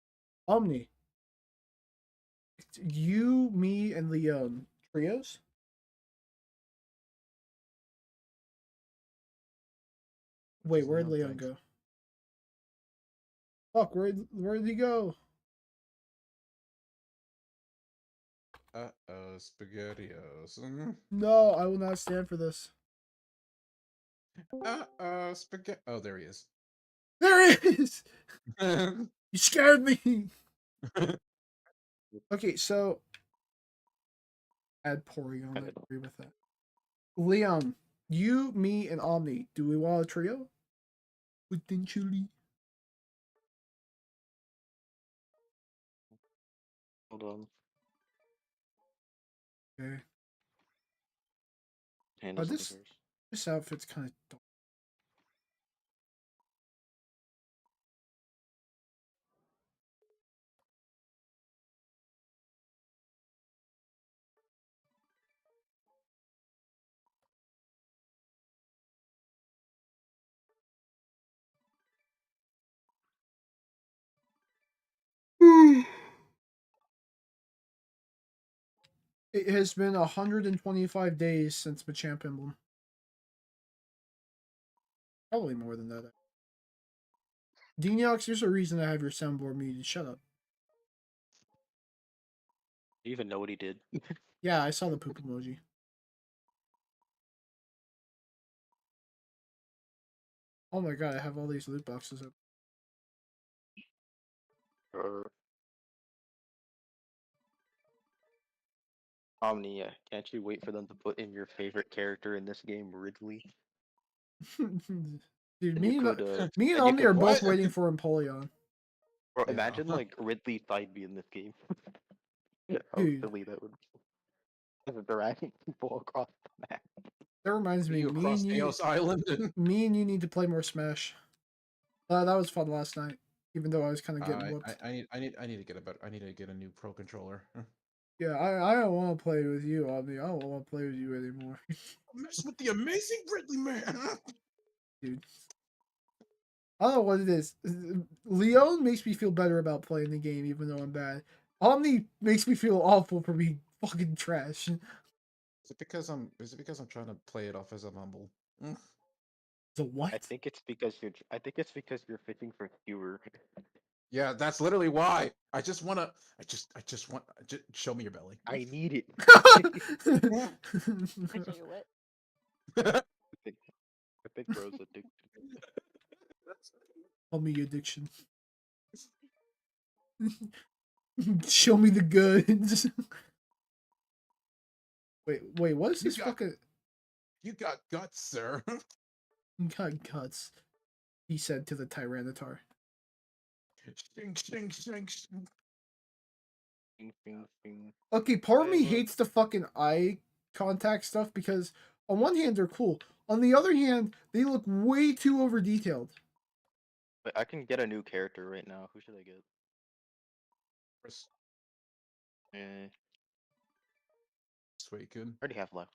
Omni. You, me, and the trios? Wait, where'd Leon go? Fuck, where'd he go? Uh-oh, SpaghettiOs. No, I will not stand for this. Uh-oh, spaghetti. Oh, there he is. There he is! You scared me! Okay, so add Porygon, I agree with that. Leon, you, me, and Omni. Do we want a trio? Potentially. Hold on. Okay. Handles This outfit's kind of dark. It has been 125 days since Machamp Emblem. Probably more than that. Dinox, there's a reason I have your soundboard muted. Shut up. Do you even know what he did? Yeah, I saw the poop emoji. Oh my god, I have all these loot boxes up. Omni, can't you wait for them to put in your favorite character in this game, Ridley? Dude, And me you and, could, me and and you Omni could are both what? waiting for Empoleon. Bro, Yeah. imagine like Ridley side B in this game. How Dude. silly that would be. Just dragging people across the map. That reminds me, You across Eos Island. me and you need to play more Smash. That was fun last night, even though I was kind of getting whooped. I need to get a better. I need to get a new Pro controller. Yeah, I don't want to play with you, Omni. I don't want to play with you anymore. Mess with the amazing Ridley man. Dude. I don't know what it is. Leon makes me feel better about playing the game, even though I'm bad. Omni makes me feel awful for being fucking trash. Is it because I'm trying to play it off as I'm humble? The what? I think it's because you're fishing for skewer. Yeah, that's literally why. I just want. Just show me your belly. I need it. Wait, so you're what? I think bro's addicted. Call me addiction. Show me the goods. Wait, what is this fucking... You got guts, sir. You got guts, he said to the Tyranitar. Shing, shing, shing, shing. Okay, part of me hates the fucking eye contact stuff because on one hand they're cool. On the other hand, they look way too over detailed. Wait, I can get a new character right now. Who should I get? Eh, Suicune. I already have left.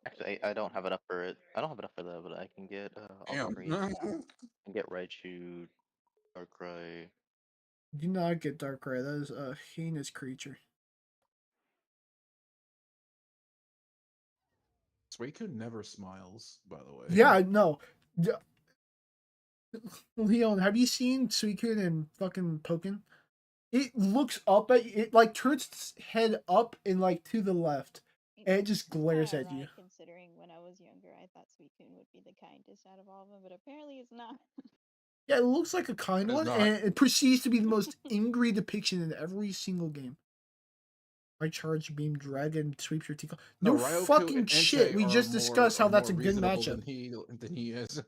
Actually, I don't have enough for it. I don't have enough for that, but I can get Octarine. I can get Raichu, Darkrai. Do not get Darkrai. That is a heinous creature. Suicune never smiles, by the way. Yeah, no. Leon, have you seen Suicune and fucking Pokken? It looks up at you. It like turns its head up and like to the left, and it just glares at you. Considering when I was younger, I thought Suicune would be the kindest out of all of them, but apparently it's not. Yeah, it looks like a kind one, and it proceeds to be the most angry depiction in every single game. I charge beam dragon sweeps your teeth. No fucking shit. We just discussed how that's a good matchup. Than he is.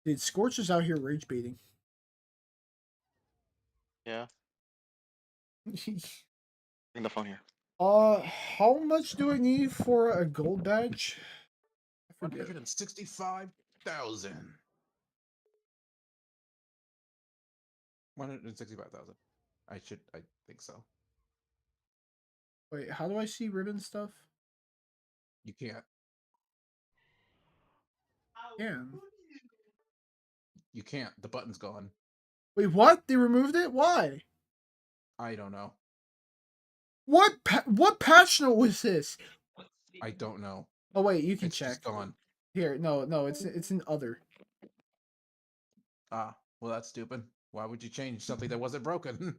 Dude, Scorch is out here rage baiting. Yeah. Bring the phone here. How much do I need for a gold badge? 165,000. 165,000. I think so. Wait, how do I see ribbon stuff? You can't. Can. You can't. The button's gone. Wait, what? They removed it? Why? I don't know. What patch note was this? I don't know. Oh wait, you can It's check. just gone. Here, no, it's in other. Ah, well, that's stupid. Why would you change something that wasn't broken?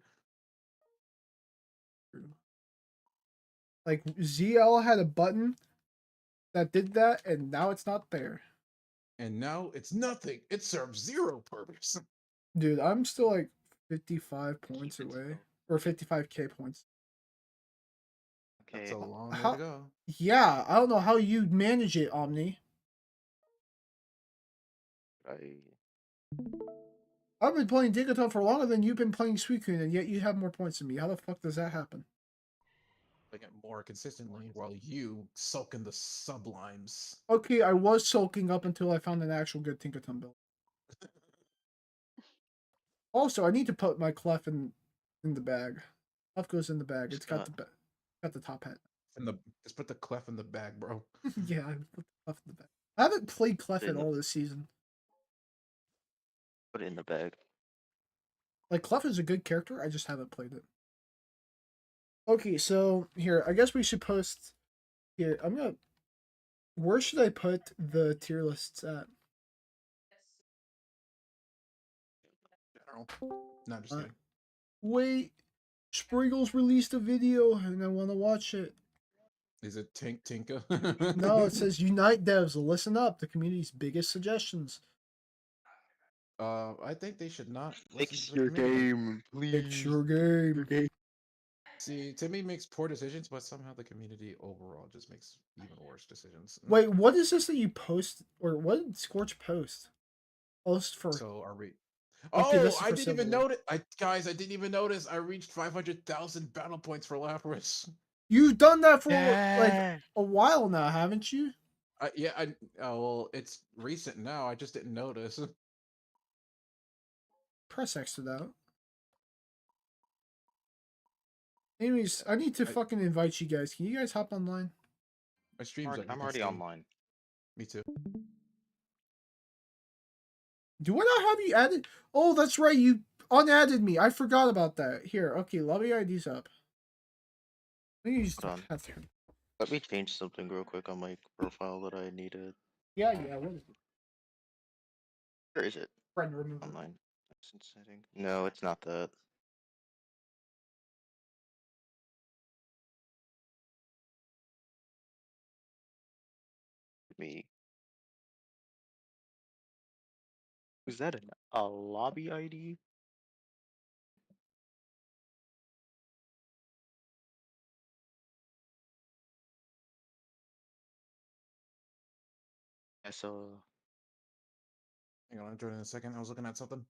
Like ZL had a button that did that, and now it's not there. And now it's nothing. It serves zero purpose. Dude, I'm still like 55 points Keep it away, still. or 55k points. That's Okay. a long way How? to go. Yeah, I don't know how you manage it, Omni. I've been playing Tinkaton for longer than you've been playing Suicune, and yet you have more points than me. How the fuck does that happen? Like it more consistently while you sulk in the sublimes. Okay, I was sulking up until I found an actual good Tinkaton build. Also, I need to put my Clef in the bag. Clef goes in the bag. It's got the top hat. Just put the clef in the bag, bro. Yeah, I put the Clef in the bag. I haven't played Clef In at the- all this season. Put it in the bag. Like, Clef is a good character, I just haven't played it. Okay, so here, I guess we should post here. Where should I put the tier lists at? General. No, just Uh, kidding. Wait, Spriggles released a video and I want to watch it. Is it Tinka? No, it says Unite Devs, listen up, the community's biggest suggestions. I think they should not listen Fix to the your community. game, please. Fix your game. See, Timmy makes poor decisions, but somehow the community overall just makes even worse decisions. Wait, what is this that you post, or what did Scorch post? Post for. So are we? Okay, this Oh, is I for didn't even Civil War. notice. I didn't even notice. I reached 500,000 battle points for Lapras. You've done that for like Yeah. a while now, haven't you? Yeah, oh, well, it's recent now. I just didn't notice. Press X to that. Anyways, I need to fucking invite you guys. Can you guys hop online? My streams. I'm already online. Me too. Do I not have you added? Oh, that's right. You unadded me. I forgot about that. Here, okay, lobby ID's up. I think you just Hold on. have to. Let me change something real quick on my profile that I needed. Yeah. What is it? Where is it? Friend removal. Online. Absent setting. No, it's not that. Me. Is that a lobby ID? I saw. Hang on, I'll join in a second. I was looking at something.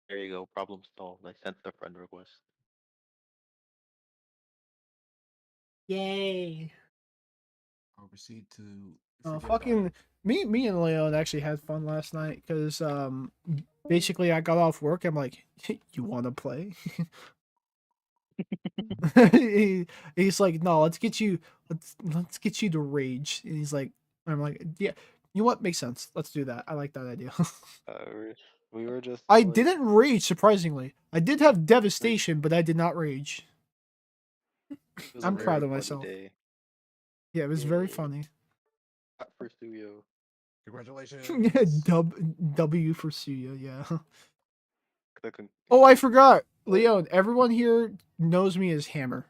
There you go. Problem solved. I sent the friend request. Yay. I'll proceed to. Fucking me and Leon actually had fun last night because basically I got off work. I'm like, you want to play? He's like, no, let's get you to rage. And he's like, I'm like, yeah, you know what, makes sense. Let's do that. I like that idea. We were just. I like, didn't rage, surprisingly. I did have devastation, but I did not rage. it was a I'm very proud of funny myself. day. Yeah, it was very Yay. funny. For Studio. Congratulations. Yeah, W for Suya, yeah. The Oh, I forgot. What? Leon, everyone here knows me as Hammer.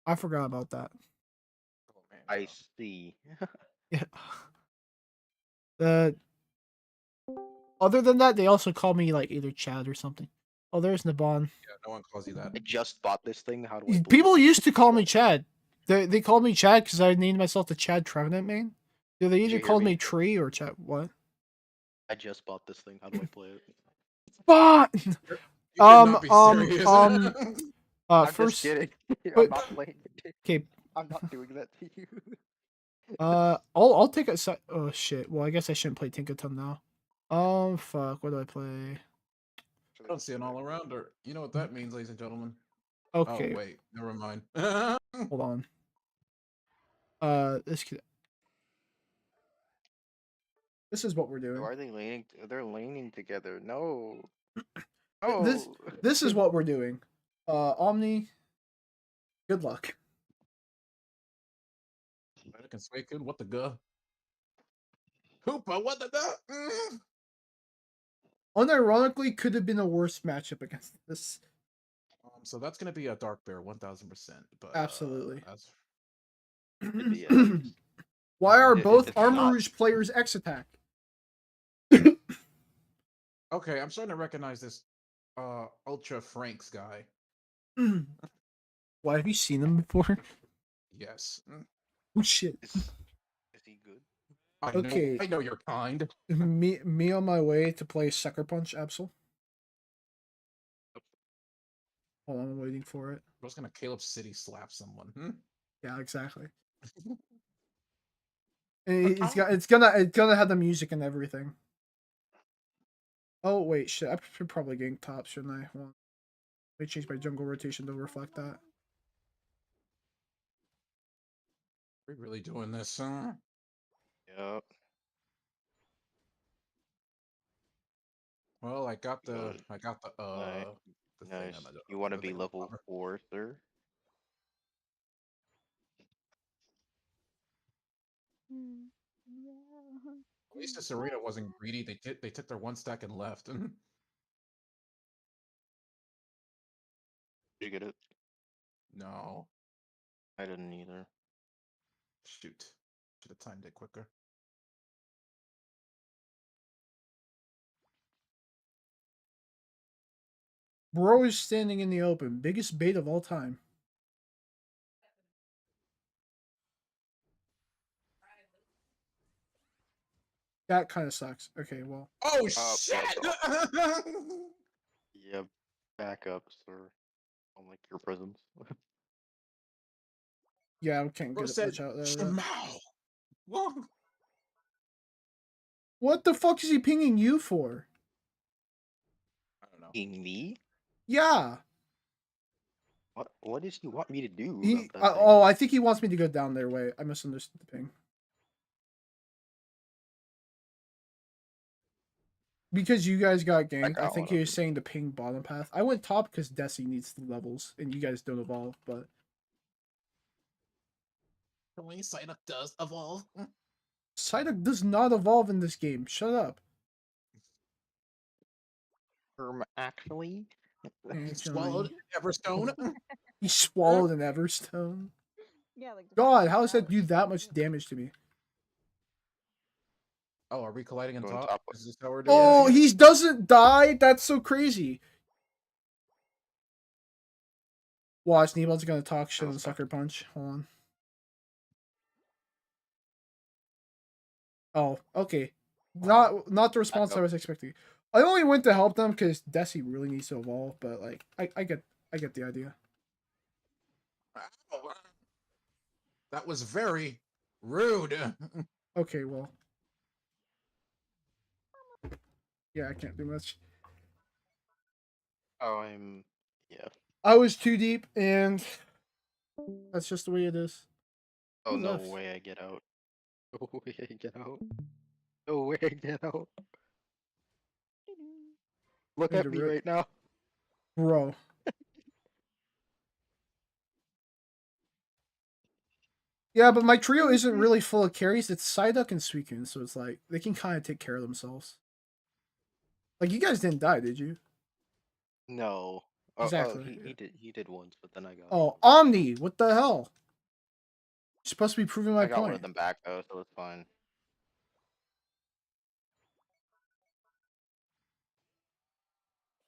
I forgot about that. Oh, man, I wow. see. Yeah. Other than that, they also call me like either Chad or something. Oh, there's Nabon. Yeah, no one calls you that. I just bought this thing. How do I? People used to call me Chad. They called me Chad because I named myself the Chad Trevenant main. Yeah, they you either hear called me? me Tree or Chad. What? I just bought this thing. How do I play it? Fuck! You cannot be serious. I'm First, just kidding. I'm but- not playing it. okay. I'm not doing that to you. I'll take a side. Oh shit. Well, I guess I shouldn't play Tinkaton now. Fuck. What do I play? I don't see an all arounder. You know what that means, ladies and gentlemen. Okay, Oh wait, never mind. hold on. This could. This is what we're doing. Why are they laning? They're laning together. No. This No. this is what we're doing. Omni. Good luck. Can Suicune, what the guh? Hoopa, what the guh? Unironically, could have been a worse matchup against this. So that's gonna be a Dark Bear, 1000%. But Absolutely. as Could be, yeah. Why are both it's Armor not- Rouge players X attack? okay, I'm starting to recognize this Ultra Franks guy. Why have you seen him before? Yes. Oh shit. Is he good? Okay. I know you're kind. Me on my way to play Sucker Punch, Absol. Hold on, I'm waiting for it. I was gonna Caleb City slap someone. Hmm? Yeah, exactly. And it's gonna have the music and everything. Oh wait, shit! I should probably gank top, shouldn't I? Hold on. Let me change my jungle rotation to reflect that. Are we really doing this? Huh? Yep. Well, I got the Good. the thing. Nice. I You want to don't be think of the level power. 4, sir? At least this arena wasn't greedy. They took their one stack and left. Did you get it? No, I didn't either. shoot. Should have timed it quicker. Bro is standing in the open. Biggest bait of all time. That kind of sucks. Okay, well. Oh yeah, shit! Yeah, back up, sir. I don't like your presence. Yeah, I can't Bro get it said, much out there. "Shmao." Whoa. What the fuck is he pinging you for? I don't know. Ping me? Yeah. What does he want me to do He. about that thing? Oh, I think he wants me to go down their way. I misunderstood the ping. Because you guys got ganked, I got think one he of was saying to ping bottom path. I went top because Desi needs the levels, and you guys don't evolve, but Only Psyduck does evolve. Psyduck does not evolve in this game. Shut up. Actually? Swallowed Everstone. He swallowed an Everstone. Yeah, like God, how does that do that much damage to me? Oh, are we colliding on Going top? top. Is this how we're doing? Oh, it? he doesn't die? That's so crazy. Watch, Neebald's gonna talk shit on Sucker Punch. Hold on. Oh, okay. Not the response I was expecting. I only went to help them because Desi really needs to evolve, but like I get the idea. That was very rude. Okay, well. Yeah, I can't do much. Oh, yeah. I was too deep, and that's just the way it is. Oh, Who no left? way I get out. No way I get out. No way I get out. Look Need at to me rip. right now. Bro. Yeah, but my trio isn't really full of carries. It's Psyduck and Suicune, so it's like they can kind of take care of themselves. Like you guys didn't die, did you? No. Exactly. He did once, but then I got Oh, Omni! What the hell? You're supposed to be proving my I got one of point. them back though, so it's fine.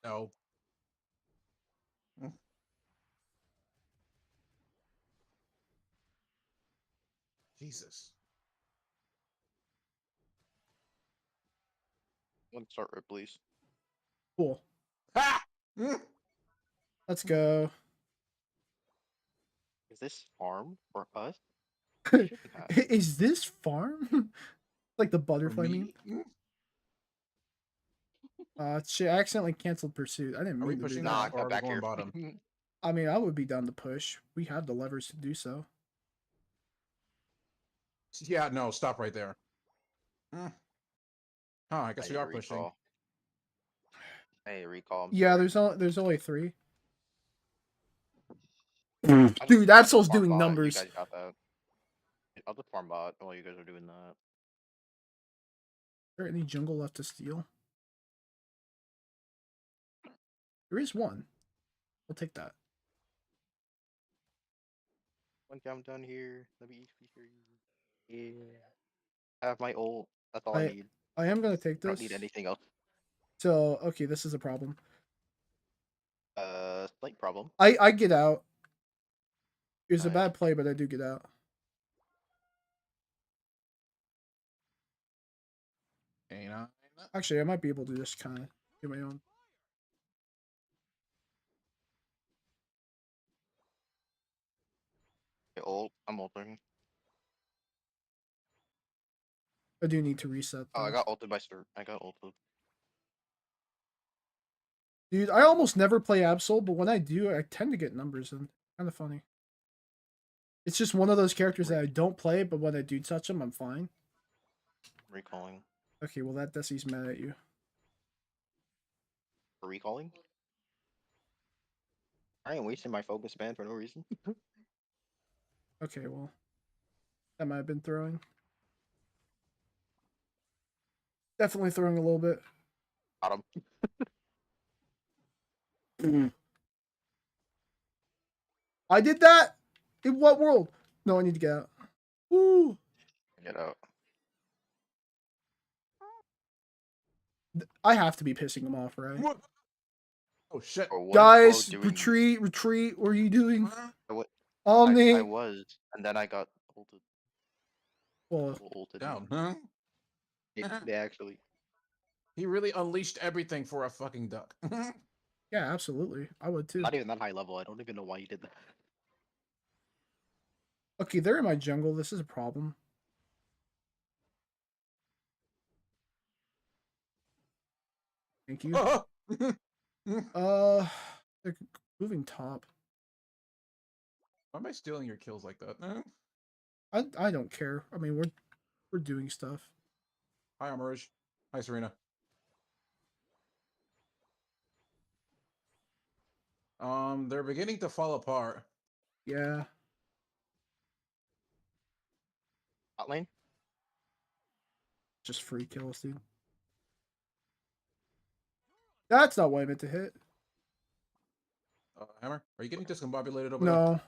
No. Jesus. One start rip, please. Cool. Ha! Let's go. Is this farm for us? Is this farm? Like the For butterfly meme? me? Shit, I accidentally canceled pursuit. I didn't Are we mean to do pushing that. Nah, up or come are we back going here. bottom? I mean, I would be down to push. We have the levers to do so. Yeah, no, stop right there. Huh, I guess we need are to pushing. recall. Hey, recall. I'm Yeah, sorry. there's only 3. I'll just- Dude, I'll Absol's just farm doing bot, numbers. You guys got that. I'll just farm bot while you guys are doing that. Is there any jungle left to steal? There is one. We'll take that. Once I'm done here, let me HP for you. Yeah. I have my ult. That's all I I need. I am gonna take I don't this. need anything else. So okay, this is a problem. Slight problem. I get out. It was a Alright. bad play, but I do get out. Actually, I might be able to just kind of do my own. Okay, ult. I'm ulting. I do need to reset. Oh, I Though. got ulted by Sir. I got ulted. Dude, I almost never play Absol, but when I do, I tend to get numbers and kind of funny. It's just one of those characters that I don't play, but when I do touch them, I'm fine. Recalling. Okay, well that Desi's mad at you. For recalling? I ain't wasting my focus band for no reason. Okay, well that might have been throwing. Definitely throwing a little bit. Got him. I did that? In what world? No, I need to get out. Woo! Get out. I have to be pissing him off, right? What? Oh shit. Bro, what is Guys, Flo doing? retreat. What are you doing? What? Omni. I was, and then I got ulted. Well, Ulted. Down, huh? They actually. He really unleashed everything for a fucking duck. yeah, absolutely. I would too. Not even that high level. I don't even know why you did that. Okay, they're in my jungle. This is a problem. Thank you. They're moving top. Why am I stealing your kills like that? I don't care. I mean, we're doing stuff. Hi, Armorish. Hi, Serena. They're beginning to fall apart. Yeah. Hot lane? Just free kills, dude. That's not what I meant to hit. Hammer, are you getting discombobulated over there? No.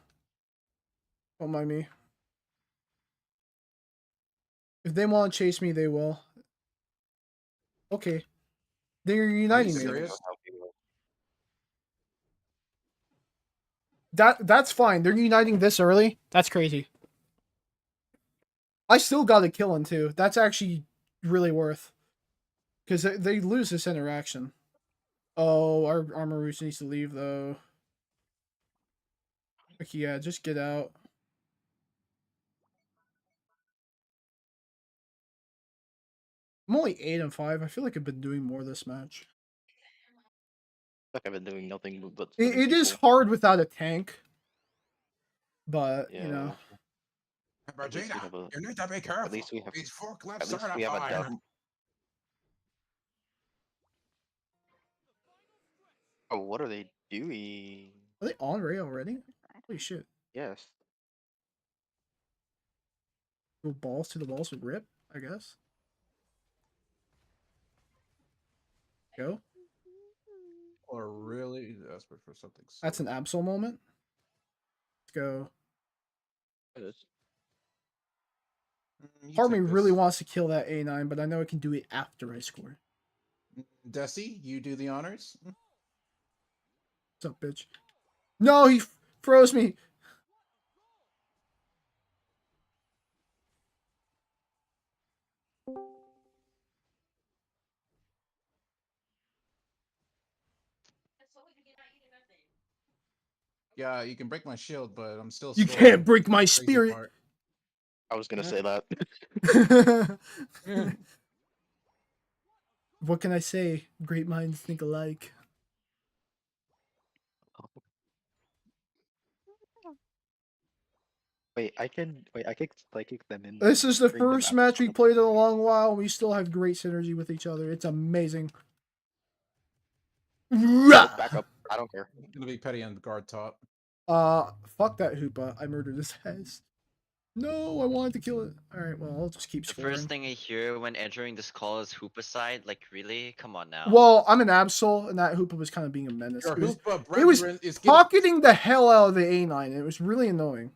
Don't mind me. If they want to chase me, they will. Okay. They're uniting me. serious? That's fine. They're uniting this early. That's crazy. I still got a kill in too. That's actually really worth. Because they lose this interaction. Oh, our armor roots needs to leave though. Okay, yeah, just get out. I'm only 8 and 5. I feel like I've been doing more this match. Like I've been doing nothing but. It is hard without a tank. But, Yeah. you know. Vegeta, you need to be careful. At least we have. He's forklift At least we have a certified. dub. Oh, what are they doing? Are they on Ray already? Holy shit. Yes. Go balls to the walls with Rip, I guess. Go. Or really desperate for something. That's an Absol moment. Let's go. It is. Part of me really wants to kill that A9, but I know I can do it after I score. Desi, you do the honors. What's up, bitch? No, he froze me. Yeah, you can break my shield, but I'm still. You scoring. can't break my Crazy spirit. part. I was gonna say that. What can I say? Great minds think alike. Wait, I can psychic them in. This is the bring them first out match on we the played in a party. long while. We still have great synergy with each other. It's amazing. Just back up. I don't care. I'm gonna be petty on guard top. Fuck that Hoopa. I murdered his ass. No, I wanted to kill it. Alright, well, I'll just keep The scoring. first thing I hear when entering this call is Hoopaside. Like, really? Come on now. Well, I'm an Absol, and that Hoopa was kind of being a menace. Your Hoopa It was brethren is getting. pocketing the hell out of the A9, and it was really annoying.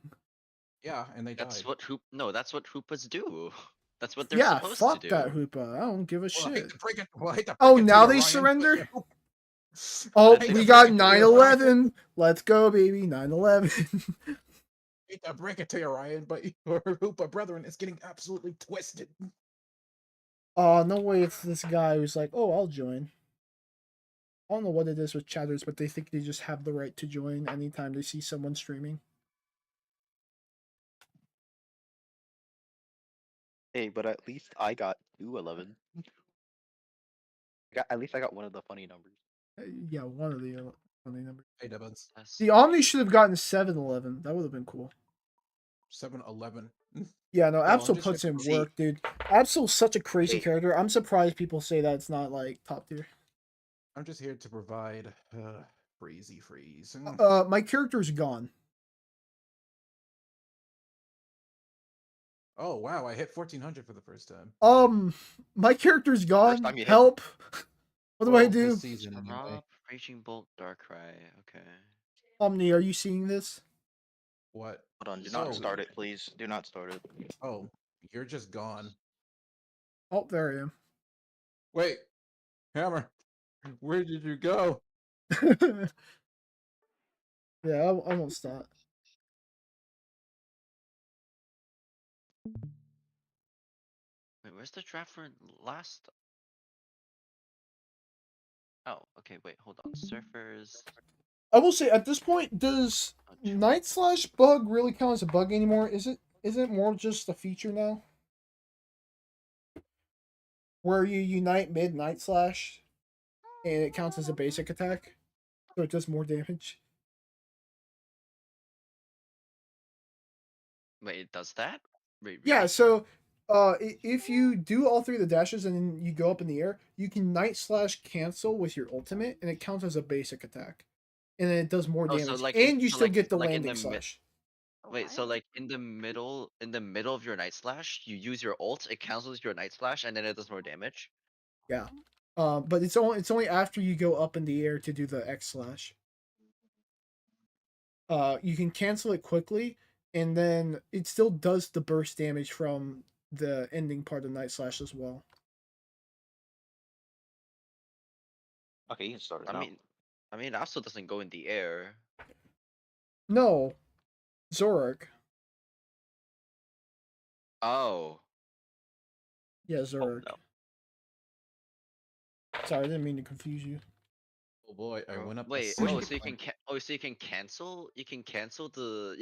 Yeah, and they That's died. what that's what Hoopas do. That's what they're Yeah, supposed fuck to do. that Hoopa. I don't give a Well, I hate shit. to break it. Well, I hate to Oh, break it to now you, they Ryan, but surrender? your Hoopa- Oh, I hate we to got break it to you, Ryan, 9/11. Let's go, baby. 9/11. hate to break it to you, Ryan, but your Hoopa brethren is getting absolutely twisted. Oh, no way it's this guy who's like, oh, I'll join. I don't know what it is with chatters, but they think they just have the right to join anytime they see someone streaming. Hey, but at least I got 211. At least I got one of the funny numbers. Yeah, one of the funny numbers. Hey, Devons. The Omni should have gotten 7/11. That would have been cool. 7-11. Yeah, no, I'm Absol just puts in gonna- work, dude. Absol's such a crazy Wait. character. I'm surprised people say that it's not like top tier. I'm just here to provide freezy freeze. My character's gone. Oh wow, I hit 1400 for the first time. My character's gone. time you hit? Help. What do I Well, do? this season anyway. Drop Raging Bolt Darkrai. Okay. Omni, are you seeing this? What? Hold on, do So- not start it, please. Do not start it. Oh, you're just gone. Oh, there I am. Wait, Hammer, where did you go? Yeah, I won't stop. Wait, where's the draft for last? Oh, okay. Wait, hold on. Surfers. I will say at this point, does Oh, Joe. Night Slash bug really count as a bug anymore? Isn't it more just a feature now? Where you unite mid Night Slash and it counts as a basic attack. So it does more damage. Wait, it does that? Wait, Yeah, really? so if you do all three of the dashes and then you go up in the air, you can Night Slash cancel with your ultimate and it counts as a basic attack. And then it does more Oh, so damage. like and you so still like get the like in landing the mid. slash. Wait, so like in the middle of your Night Slash, you use your ult, it cancels your Night Slash, and then it does more damage. Yeah. But it's only after you go up in the air to do the X slash. You can cancel it quickly, and then it still does the burst damage from the ending part of Night Slash as well. Okay, you can start it I now. mean, it also doesn't go in the air. No, Zorak. Oh. Yeah, Zorak. no. Sorry, I didn't mean to confuse you. Oh boy, I went up. Wait, the oh, second so you can one. so you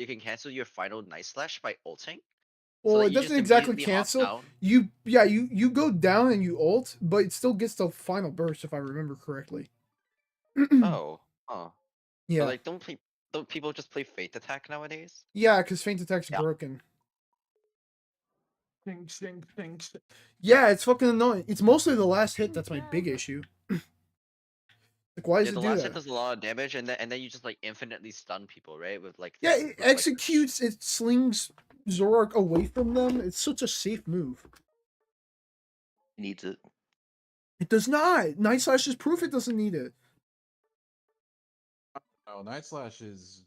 can cancel your final Night Slash by ulting? Well, like, it you just doesn't exactly immediately hop cancel. down? You go down and you ult, but it still gets the final burst if I remember correctly. Oh. Oh. Yeah. But, like, don't people just play Fate Attack nowadays? Yeah, because Feint Attack's Yeah. broken. Ding, ding, ding. Yeah, it's fucking annoying. It's mostly the last hit that's my big issue. Like, why does Yeah, it the do last that? hit does a lot of damage, and then you just like infinitely stun people, right? With like Yeah, the- it with, like, the executes, it slings Zorak away from them. It's such a safe move. Needs it. It does not. Night Slash is proof it doesn't need it. Oh, Night Slash is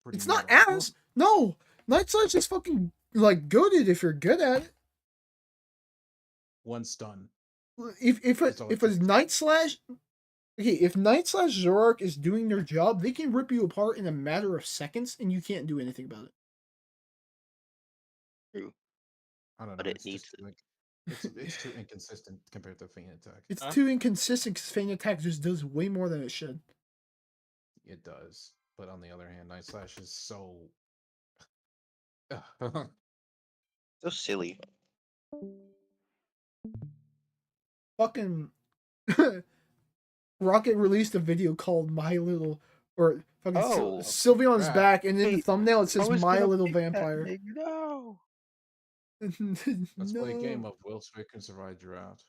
pretty. It's not meta. ass. No, Night Slash is fucking like goaded if you're good at it. One stun. If That's all it if a takes. Night Slash, okay, if Night Slash Zorak is doing their job, they can rip you apart in a matter of seconds, and you can't do anything about it. True. I don't know. But it it's needs just, like, it's too inconsistent compared to Feint Attack. It's too inconsistent because Feint Attack just does way more than it should. It does, but on the other hand, Night Slash is so. So silly. Fucking Rocket released a video called My Little or fucking Oh, Sylveon's crap. back, and in the Wait, thumbnail it I says was My gonna Little pick that Vampire. thing. No. Let's play a game No, of Will Smith can survive drought.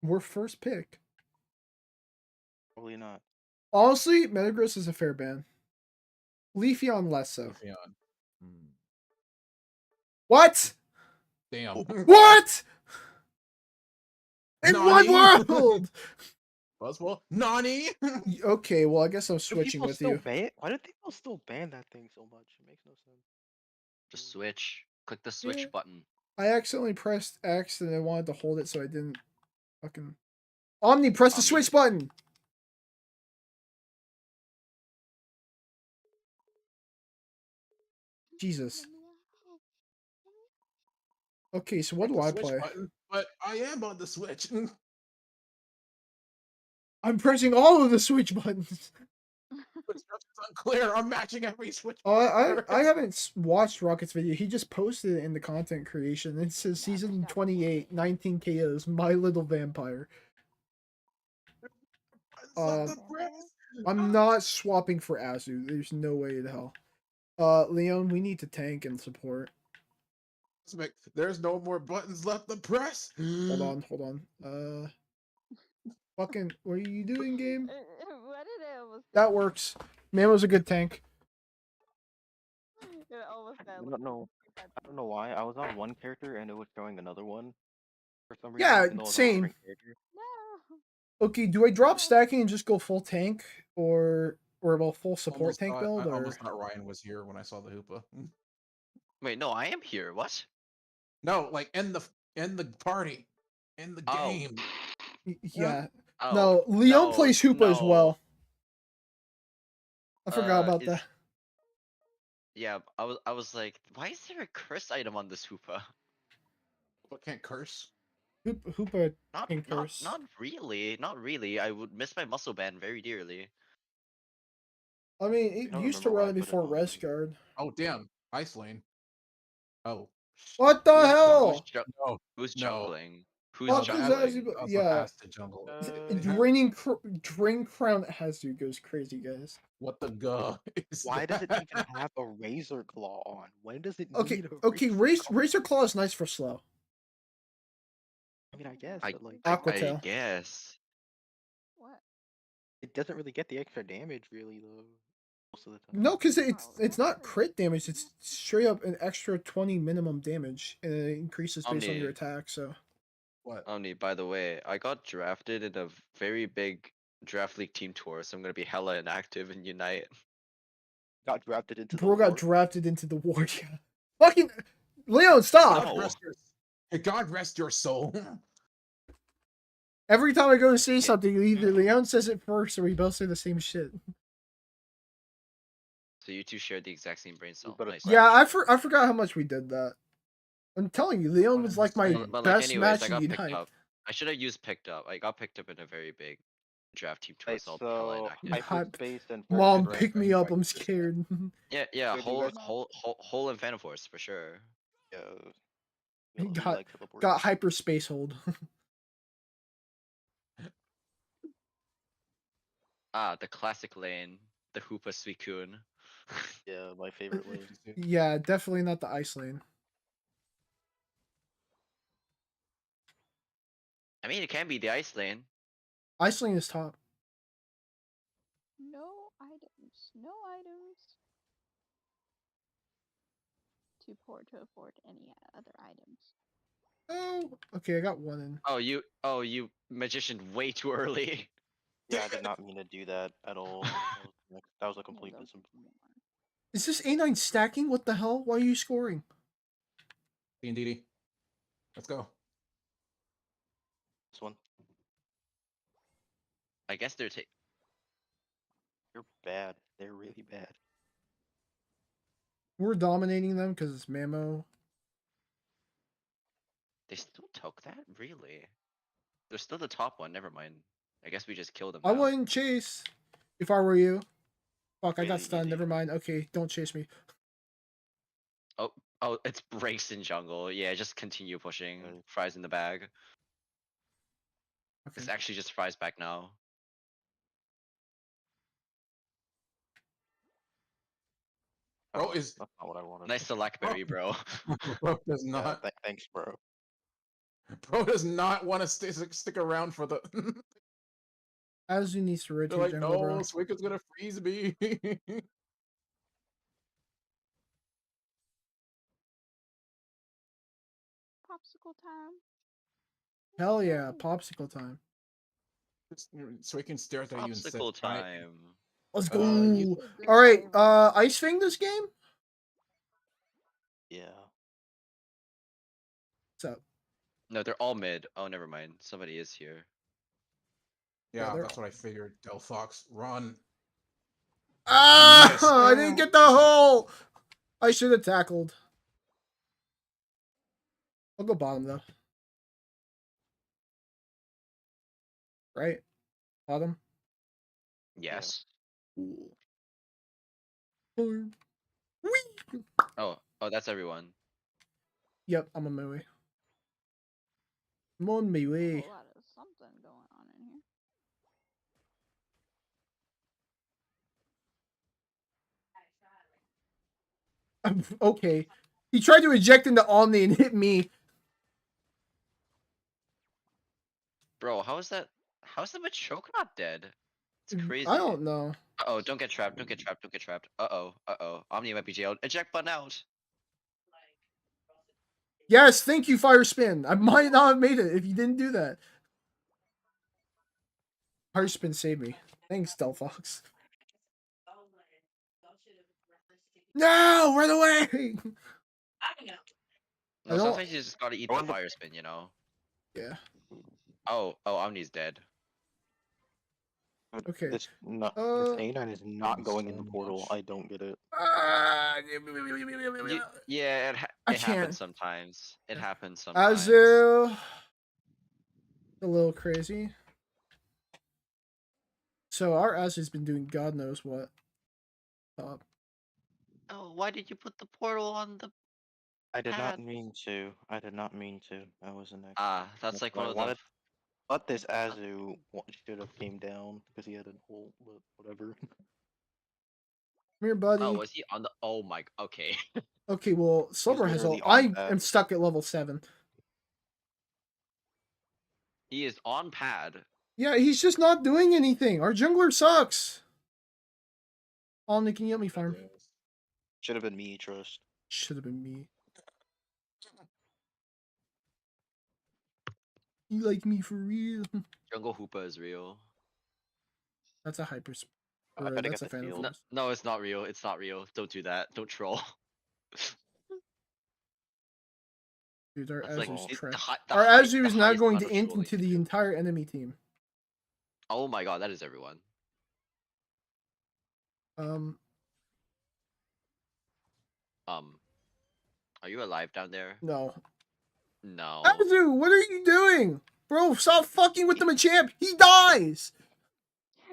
we're first pick. Probably not. Honestly, Metagross is a fair ban. Leafeon less so. Leafeon. Hmm. What? Damn. What? In Nani? what world? Buzzwell? Nani? Okay, well I guess I'm Do switching people with still you. ban? Why do people still ban that thing so much? It makes no sense. Just switch. Click the Yeah. switch button. I accidentally pressed X and I wanted to hold it, so I didn't fucking. Omni, press the Omni. switch button. Jesus. Okay, so what Hit do the I switch play? button, but I am on the switch. I'm pressing all of the switch buttons. Instructions unclear. I'm matching every switch I button. haven't watched Rocket's video. He just posted it in the content creation. It says season 28, 19 KOs, My Little Vampire. I'm not swapping for Azu. There's no way in hell. Leon, we need to tank and support. There's no more buttons left to press. Hold on. Fucking, what are you doing, game? What did I almost say? That works. Mamo's a good tank. It almost I sounded don't know. I don't know why. I was on one character and it was showing another one for some reason. Yeah, Even though it was on a same. different character. No. Okay, do I drop stacking and just go full tank, or a full support tank build, I or almost thought Ryan was here when I saw the Hoopa. Wait, no, I am here. What? No, like in the party, in the Oh. game. yeah? Oh. No, Leon no, plays Hoopa as no. well. I forgot about is- that. Yeah, I was like, why is there a curse item on this Hoopa? But can't curse. Hoopa Not, can not, curse. not really. Not really. I would miss my muscle band very dearly. I mean, it don't used to remember why run I it put it before on Res there. Guard. Oh damn, Ice Lane. Oh. What the Who's hell? No, who's no. jungling? Who's Fuck is jungling? Azu? Also Yeah, has to jungle. Drain Crown Azu goes crazy, guys. What the god is Why does it that? even have a razor claw on? When does it Okay, need a okay, Racer Claw is nice for slow. I mean, I guess, I, but like, I Aquatail. guess. What? it doesn't really get the extra damage, really, though. Most of the time. No, because it's not crit damage. It's straight up an extra 20 minimum damage, and it increases based on your attack. So What? Omni, by the way, I got drafted in a very big draft league team tour, so I'm gonna be hella inactive in Unite. Got drafted into bro the got war. drafted into the war. Yeah. Fucking Leon, stop! No. God rest your soul. Every time I go to say something, either Leon says it first, or we both say the same shit. So you two share the exact same brain cell. better Nice. Yeah, I forgot how much we did that. I'm telling you, Leon was like my But like, best anyways, match I in got Unite. picked up. I should have used picked up. I got picked up in a very big draft team tour, Right, so I'll be hella so inactive. hyperspace and Mom, fortress, pick right? me up. I'm scared. Yeah, So do you guys- whole and Phantom Force for sure. Yeah. He You got like teleport. got hyperspace hold. Ah, the classic lane, the Hoopa Suicune. Yeah, my favorite lane. Yeah, definitely not the ice lane. I mean, it can be the ice lane. Ice lane is top. No items. No items. Too poor to afford any other items. Oh, okay, I got one in. Oh, you magician way too early. Yeah, I did not mean to do that at all. That was a complete misinformation. Is this A9 stacking? What the hell? Why are you scoring? D&D. Let's go. This one. I guess they're You're bad. They're really bad. We're dominating them because it's Mamo. They still took that? Really? They're still the top one, never mind. I guess we just killed them I now. wouldn't chase if I were you. Fuck, I got Really stunned. easy. Never mind. Okay, don't chase me. Oh, it's breaks in jungle. Yeah, just continue pushing. Fries in the bag. Okay. It's actually just fries back now. Bro Oh, is that's not what I wanted. Nice select berry, bro. bro does Yeah, not thanks, bro. bro does not want to stick around for the. Azu needs to They're rotate like, jungle, no, bro. Suika's gonna freeze me. Popsicle time. Hell yeah, Woo! popsicle time. Suican stares at you and says, Popsicle time. Let's go. You It's a good All right, flavor. Ice Fang this game? Yeah. What's up? No, they're all mid. Oh, never mind. Somebody is here. Yeah, they're- that's what I figured. Delphox, run. Ah! Yes. I didn't get the hole! I should have tackled. I'll go bottom, though. Right? Bottom? Yes. Ooh. Whee! Oh, that's everyone. Yep, I'm on my way. I'm on my A way. whole lot of something going on in here. Okay. He tried to eject into Omni and hit me. Bro, how's the Machoke not dead? It's crazy. I don't know. Uh-oh, don't get trapped, don't get trapped, don't get trapped. Uh-oh. Omni might be jailed. Eject button out. Yes, thank you, Fire Spin. I might not have made it if you didn't do that. Fire Spin saved me. Thanks, Delphox. No, run away! No, don't- sometimes you just gotta eat the Run the- fire spin, you know? Yeah. Oh, Omni's dead. Okay. This not this Uh, A9 is not going in the so portal. much. I don't get it. Yeah, I it happens can't. sometimes. It happens sometimes. Azu. A little crazy. So our Azu's been doing God knows what. Oh, why did you put the portal on the I did not pad? mean to. I did not mean to. That was an accident. Ah, that's like one I of wanted. But this Azu should have came down because he had a whole whatever. Come here, buddy. Oh, was he on the okay. Okay, well, Silver has all. literally on I pad. am stuck at level 7. He is on pad. Yeah, he's just not doing anything. Our jungler sucks. Omni, can you help me farm? Should have been me, trust. Should have been me. You like me for real? Jungle Hoopa is real. That's a hyper. I better That's get a the fan of shield. No, yours. no, it's not real. It's not real. Don't do that. Don't troll. Dude, our That's like Azu's the trash. hi- the Our high- Azu the is now highest going amount to of int trolling into you the do. entire enemy team. Oh my god, that is everyone. Um, Are you alive down there? no. No. Azu, what are you doing? Bro, stop fucking with the Machamp. He dies.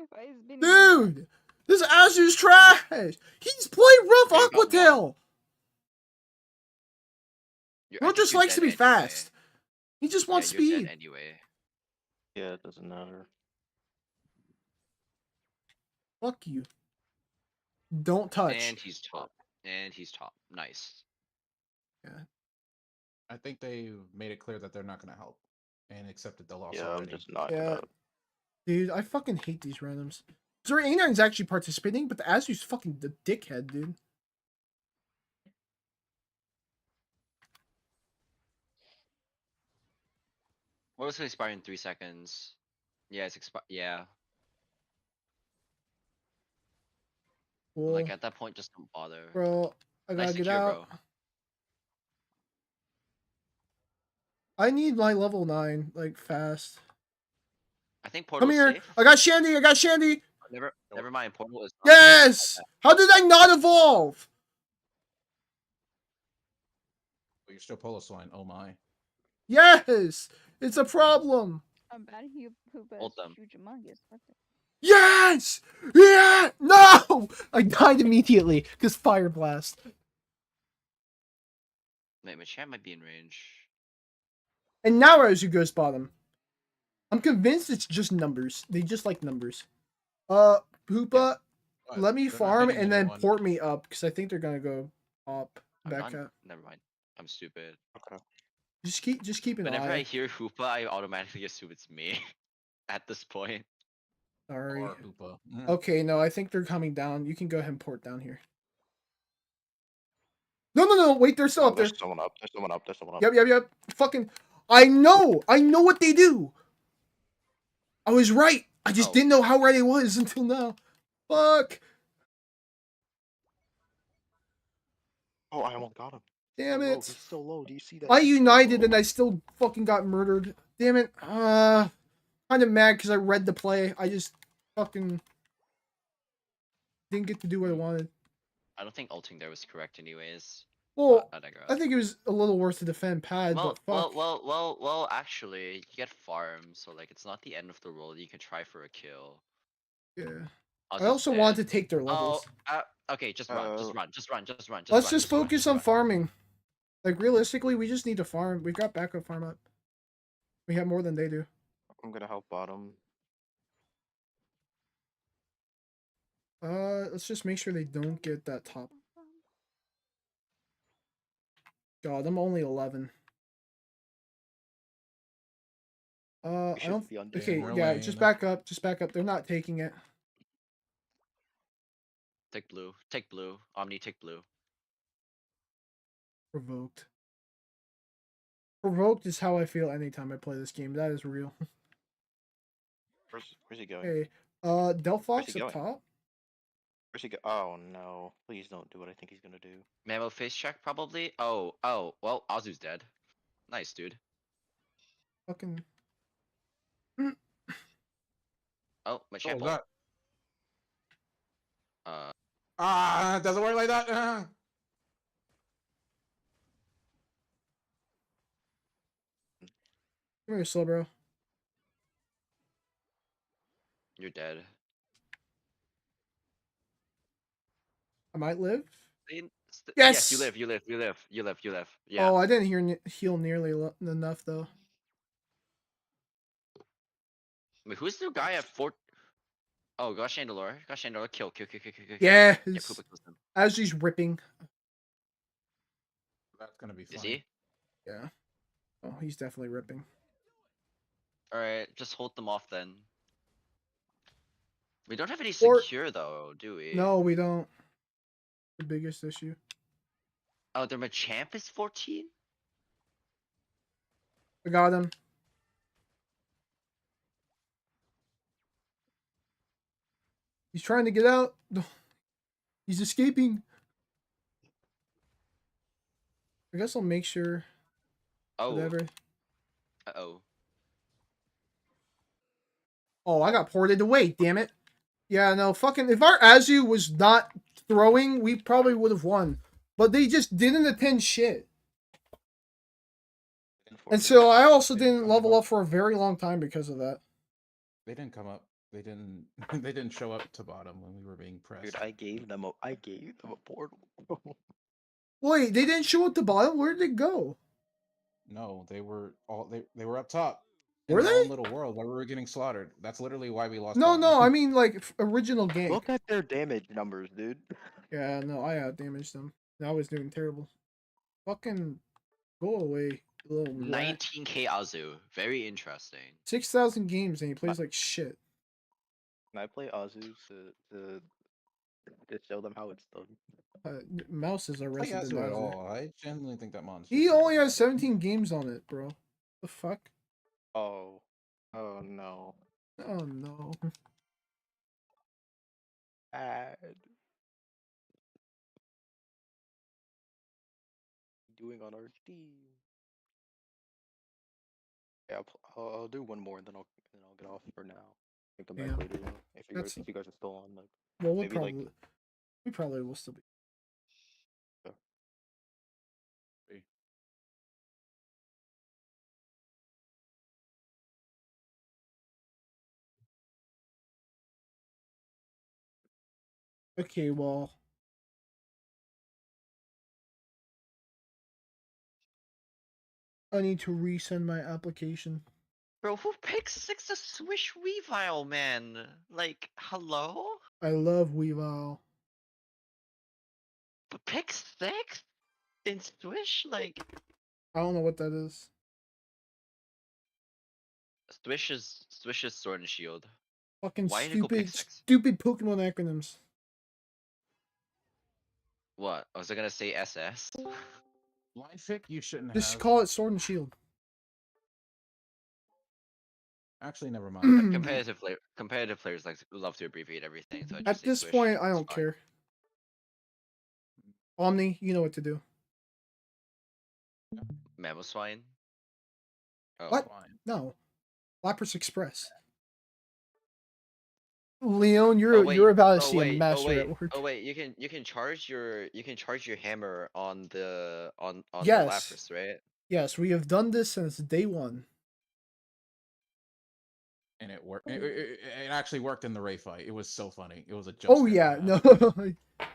Why is Benny doing that? Dude, this Azu's trash. He's playing rough You're about Aquatail. I Bro think just you're likes to dead be anyway. fast. He just wants Yeah, you're speed. dead anyway. Yeah, it doesn't matter. Fuck you. Don't touch. And he's top. And he's top. Nice. I think they made it clear that they're not gonna help and accepted the loss Yeah, I'm already. just not Yeah. gonna. Dude, I fucking hate these randoms. Sorry, A9's actually participating, but the Azu's fucking the dickhead, dude. What was gonna expire in 3 seconds? Yeah, it's expired. Yeah. Cool. Like at that point, just don't bother. Bro, I gotta Nice get secure, out. bro. I need my level 9, like, fast. I think Come Portal's here. safe. I got Shandy. I got Shandy. Never mind. Portal is not safe. Yes! How did I not evolve? But you're still Polo Swine. Oh my. Yes! It's a problem. I'm bad. Hoopa Hold is them. humongous. What the? Yes! Yeah! No! I died immediately because Fire Blast. Wait, Machamp might be in range. And now Azu goes bottom. I'm convinced it's just numbers. They just like numbers. Hoopa, But let me they're not farm hitting and then anyone. port me up because I think they're gonna go up I'm back not. up. Never mind. I'm stupid. Okay. Just keep an Whenever I eye. hear Hoopa, I automatically assume it's me. At this point. Sorry. Or Hoopa. Okay, no, I think they're coming down. You can go ahead and port down here. No, wait, they're still Oh, up there. there's someone up. There's someone up. There's someone up. Yep. Fucking, I know what they do. I was right. I just Oh. didn't know how right I was until now. Fuck. Oh, I almost got him. Damn So low. it. He's so low. Do you see that? I He's so united low. and I still fucking got murdered. Damn it. Kind of mad because I read the play. I just fucking didn't get to do what I wanted. I don't think ulting there was correct anyways. Well, I digress. I think it was a little worse to defend pad, Well, but fuck. well, actually, you get farm, so like it's not the end of the world. You can try for a kill. Yeah. Us I is also dead. wanted to take their Oh, levels. okay, just run. Let's just focus on farming. Like, realistically, we just need to farm. We've got backup farm up. We have more than they do. I'm gonna help bottom. Let's just make sure they don't get that top. God, I'm only 11. I don't. Be under. Okay, their yeah, just lane. back up. Just back up. They're not taking it. Take blue. Take blue. Omni, take blue. Provoked. Provoked is how I feel anytime I play this game. That is real. Where's he going? Hey, Delphox he up going? top. Where's he go? Oh no! Please don't do what I think he's gonna do. Mammo face check probably. Oh, well, Azu's dead. Nice, dude. Fucking. Oh, my Oh shampoo. god. Uh, It doesn't work like that. Come here, slow bro. you're dead. I might live. Yes, you Yes. live. You live. Yeah. Oh, I didn't heal nearly enough though. Wait, who's the guy at fort? Oh, got Chandelure. Kill. Yeah, Yeah, Poopa kills him. as he's ripping. That's gonna be Is funny. he? Yeah. Oh, he's definitely ripping. Alright, just hold them off then. We don't have any Or- secure though, do we? No, we don't. The biggest issue. Oh, their Machamp is 14? I got him. He's trying to get out. He's escaping. I guess I'll make sure. Oh. Whatever. Uh-oh. Oh, I got ported away, damn it. Yeah, no, fucking, if our Azu was not throwing, we probably would have won. But they just didn't attend shit. And so I also didn't level up for a very long time because of that. They didn't come up. They didn't. They didn't show up to bottom when we were being pressed. Dude, I gave them a portal. Wait, they didn't show up the bottom? Where did they go? No, they were all they were up top. Were in their they? own little world where we were getting slaughtered. That's literally why we lost. No, bottom. I mean like original game. Look at their damage numbers, dude. Yeah, no, I outdamaged them. I was doing terrible. Fucking go away, little rat. 19k Azu. Very interesting. 6,000 games and he plays like shit. Can I play Azu to show them how it's done? Mouses are Like rested Azu than at Azu. all. I genuinely think that monster. He only has 17 games on it, bro. The fuck? Oh no. Oh no. Bad. Doing on our team. Yeah, I'll do one more and then I'll get off for now. I can come Yeah. back later though, That's- if you guys are still on. Like, Well, maybe like we probably will still be. Okay, well. I need to resend my application. Bro, who picks 6 a Swish Weavile, man? Like, hello? I love Weavile. But pick 6 in Swish? Like, I don't know what that is. Swish is Sword and Shield. Fucking Why did you go pick stupid, 6? stupid Pokemon acronyms. What? Was I gonna say SS? Blind Fick, you shouldn't Just have. call it Sword and Shield. Actually, never mind. Competitive players love to abbreviate everything, so I just At say this Swish. point, I It's don't fine. care. Omni, you know what to do. Mamoswine? Oh. What? Fine. No. Lapras Express. Leon, Oh, wait. you're about to Oh, see a wait. Oh, master wait. at work. Oh, wait. You can charge your hammer on the Yes. Lapras, right? Yes, we have done this since day one. And it worked. It actually worked in the Ray fight. It was so funny. It was a jump. Oh scare yeah, and no. a half.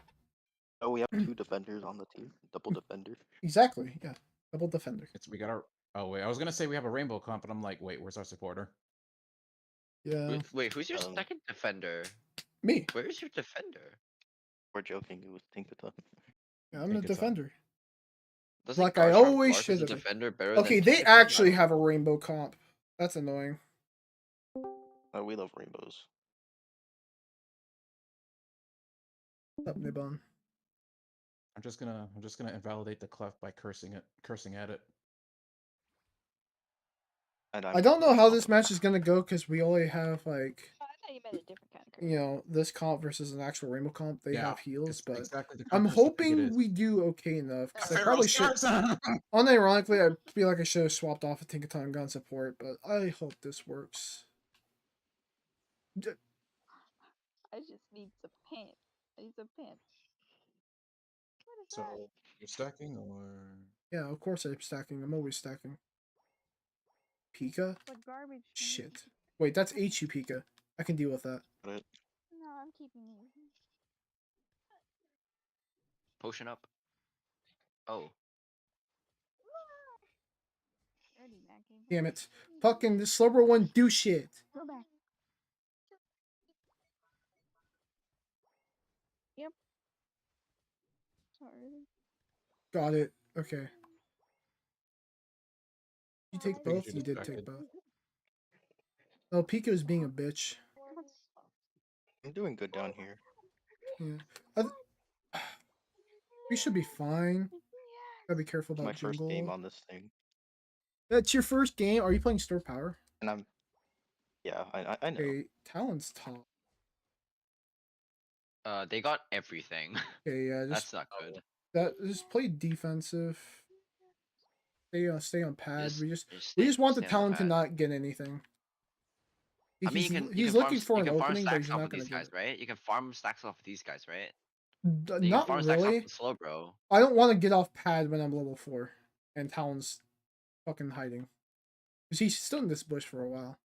Oh, we have 2 defenders on the team. Double defender. Exactly, yeah. Double defender. We got our. Oh wait, I was gonna say we have a rainbow comp, but I'm like, wait, where's our supporter? Yeah. Wait, who's your Um, second defender? Me. Where's your defender? We're joking. It was Tinkaton. Yeah, I'm Think the it's defender. Doesn't Like I Garchomp always Garf as should a have. defender better Okay, than they Tinkaton? I actually don't have a know. rainbow comp. That's annoying. Oh, we love rainbows. What's up, Nibbon? I'm just gonna invalidate the clef by cursing at it. And I don't know how this match is gonna go because we only have like, Oh, I thought you meant a different kind of curse. you know, this comp versus an actual rainbow comp. They Yeah, have heals, it's but exactly the I'm curse I think it hoping is. we do okay enough because I Pharaoh's probably should. curse! Unironically, I feel like I should have swapped off a Tinkaton gun support, but I hope this works. I just need some pants. I need some pants. What is that? So you're stacking or Yeah, of course I'm stacking. I'm always stacking. Pika? What garbage? Shit. Wait, that's HU Pika. I can deal with that. No, I'm keeping these. Potion up. Oh. Dirty Mackie. Damn it. Fucking the slower one do shit. Go back. Yep. Sorry. Got it. Okay. You take figured both? you You did distracted. take both. Oh, Pika's being a bitch. I'm doing good down here. Yeah. We should be fine. Gotta be careful It's about my first jungle. game on this thing, That's your first game? Are you playing Store Power? and I'm. Yeah, I know. Okay, Talon's top. They got everything. Okay, yeah, That's not good. just play defensive. Stay on pad. We stay- just want the stay on the Talon to pad. not get anything. I mean, He's you looking can for you an can farm opening, but stacks he's off not of gonna these get guys, it. right? You can farm stacks off of these guys, right? You can Not farm stacks off really. the slow, bro. I don't want to get off pad when I'm level 4 and Talon's fucking hiding. Because he's still in this bush for a while.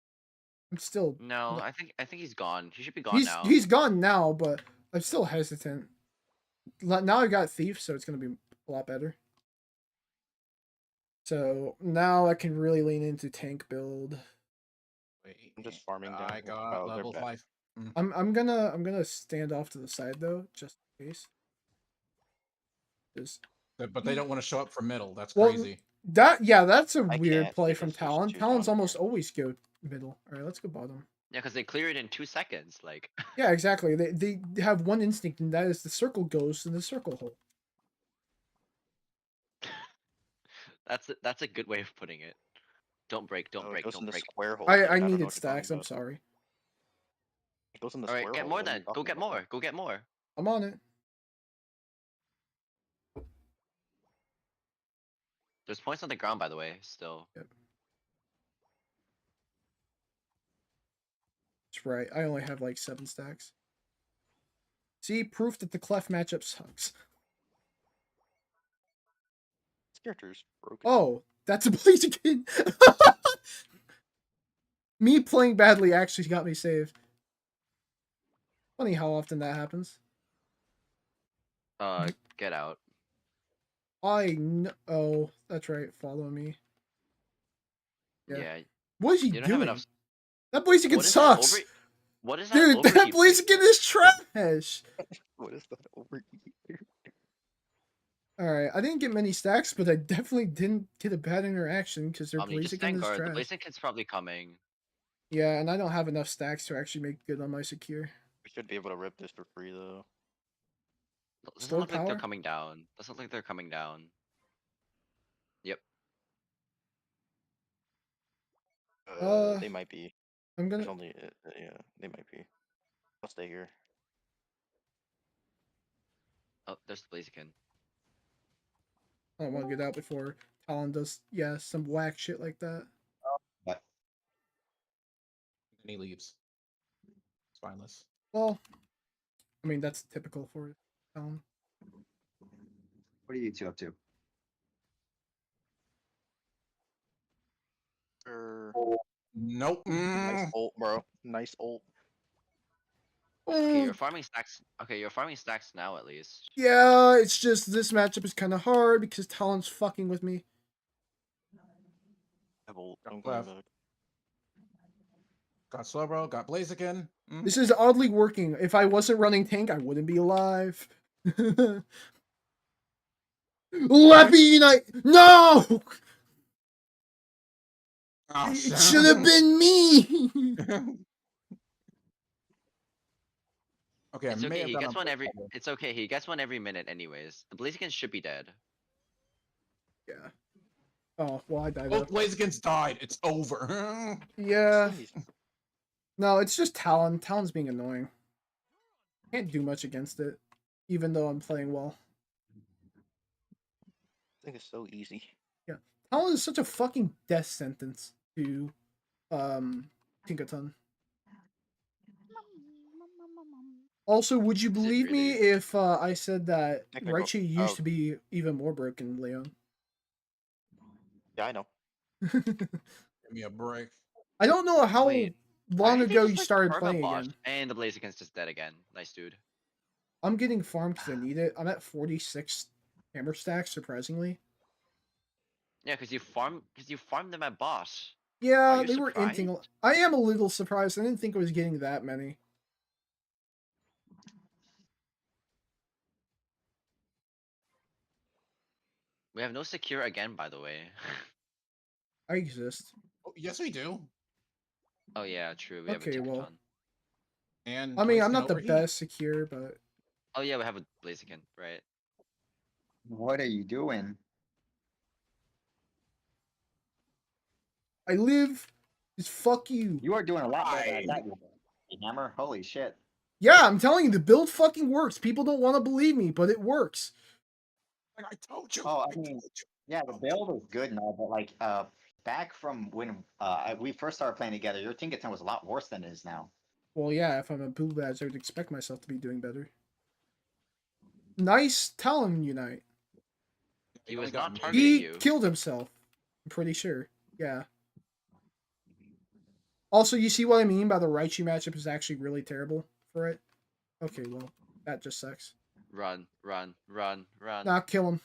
I'm still. No, I think he's gone. He should be gone He's now. he's gone now, but I'm still hesitant. Now I got Thief, so it's gonna be a lot better. So now I can really lean into tank build. wait, I'm just farming down I here. got Oh, they're level back. 5. I'm gonna stand off to the side though, just in case. Just But they don't want to show up for middle. That's well, crazy. that's a I weird can't play because from there's Talon. two Talon's down almost here. always go middle. All right, let's go bottom. Yeah, because they clear it in 2 seconds. Like, Yeah, exactly. They have one instinct, and that is the circle goes to the circle hole. that's a good way of putting it. Don't break, don't Oh, it break, goes don't in the break. square hole. I dude. don't know needed what you're talking stacks. I'm about. sorry. It goes in the All right, square get hole. more What are you then. Go talking get about? more. Go get more. I'm on it. There's points on the ground, by the way. Still. Yep. That's right. I only have like 7 stacks. See, proof that the clef matchup sucks. This character's broken. Oh, that's a Blaziken. Me playing badly actually got me saved. Funny how often that happens. Get out. I know. Oh, that's right. Follow me. Yeah. What is he You don't have doing? enough. That Blaziken What is that over? sucks. What is that Dude, that overheat thing? Blaziken is trash. What is that over here? Alright, I didn't get many stacks, but I definitely didn't get a bad interaction because their Just Blaziken stand is guard. The trash. Blaziken's probably coming. Yeah, and I don't have enough stacks to actually make good on my secure. We should be able to rip this for free though. Doesn't Store look like they're power? coming down. Doesn't look like they're coming down. Yep. They might be. I'm There's gonna. only yeah, they might be. I'll stay here. Oh, there's the Blaziken. I don't want to get out before Talon does, yeah, some whack shit like that. But And he leaves. Spineless. Well, I mean, that's typical for Talon. what are you two up to? Nope. Nice ult, bro. Nice ult. Okay, you're farming stacks. Okay, you're farming stacks now at least. Yeah, it's just this matchup is kind of hard because Talon's fucking with me. I have ult. Got I'm going left. back. Got Slowbro, got Blaziken. This is oddly working. If I wasn't running tank, I wouldn't be alive. Let me unite! No! Oh, It should have been me! Okay, It's I may okay. have He done gets a one bit every. better. It's okay. He gets one every minute, anyways. The Blaziken should be dead. Yeah. Oh, well, I died. Both Blazikens died. It's over. Yeah. No, it's just Talon. Talon's being annoying. Can't do much against it, even though I'm playing well. I think it's so easy. Yeah. Talon is such a fucking death sentence to Tinkaton. Also, would you Is it believe me really? if I said that Technical- Raichu used oh. to be even more broken, Leon? Yeah, I know. Give me a break. I don't know how Wait, Why long did they ago just, you like, started farm a playing bot? again. And the Blaziken's just dead again. Nice dude. I'm getting farmed because I need it. I'm at 46 hammer stacks, surprisingly. Yeah, because you farmed them at boss. Yeah, Are you they were surprised? inting. I am a little surprised. I didn't think I was getting that many. We have no secure again, by the way. I exist. Oh, yes, we do. Oh yeah, true. We have a Okay, well. Tinkaton. And I mean, Blaziken I'm not the overheat. best secure, but Oh yeah, we have a Blaziken, right? What are you doing? I live. Just fuck you. You are doing a lot better at that. Hammer, holy shit! Yeah, I'm telling you, the build fucking works. People don't want to believe me, but it works. Like I told you. Oh, I mean, yeah, the build is good now, but like, back from when we first started playing together, your Tinkaton was a lot worse than it is now. Well, yeah, if I'm a blue badge, I would expect myself to be doing better. Nice Talon Unite. He only was got not me. targeting He you. killed himself. I'm pretty sure. Yeah. Also, you see what I mean by the Raichu matchup is actually really terrible for it? Okay, well, that just sucks. Run, run, run, run. Nah, kill him.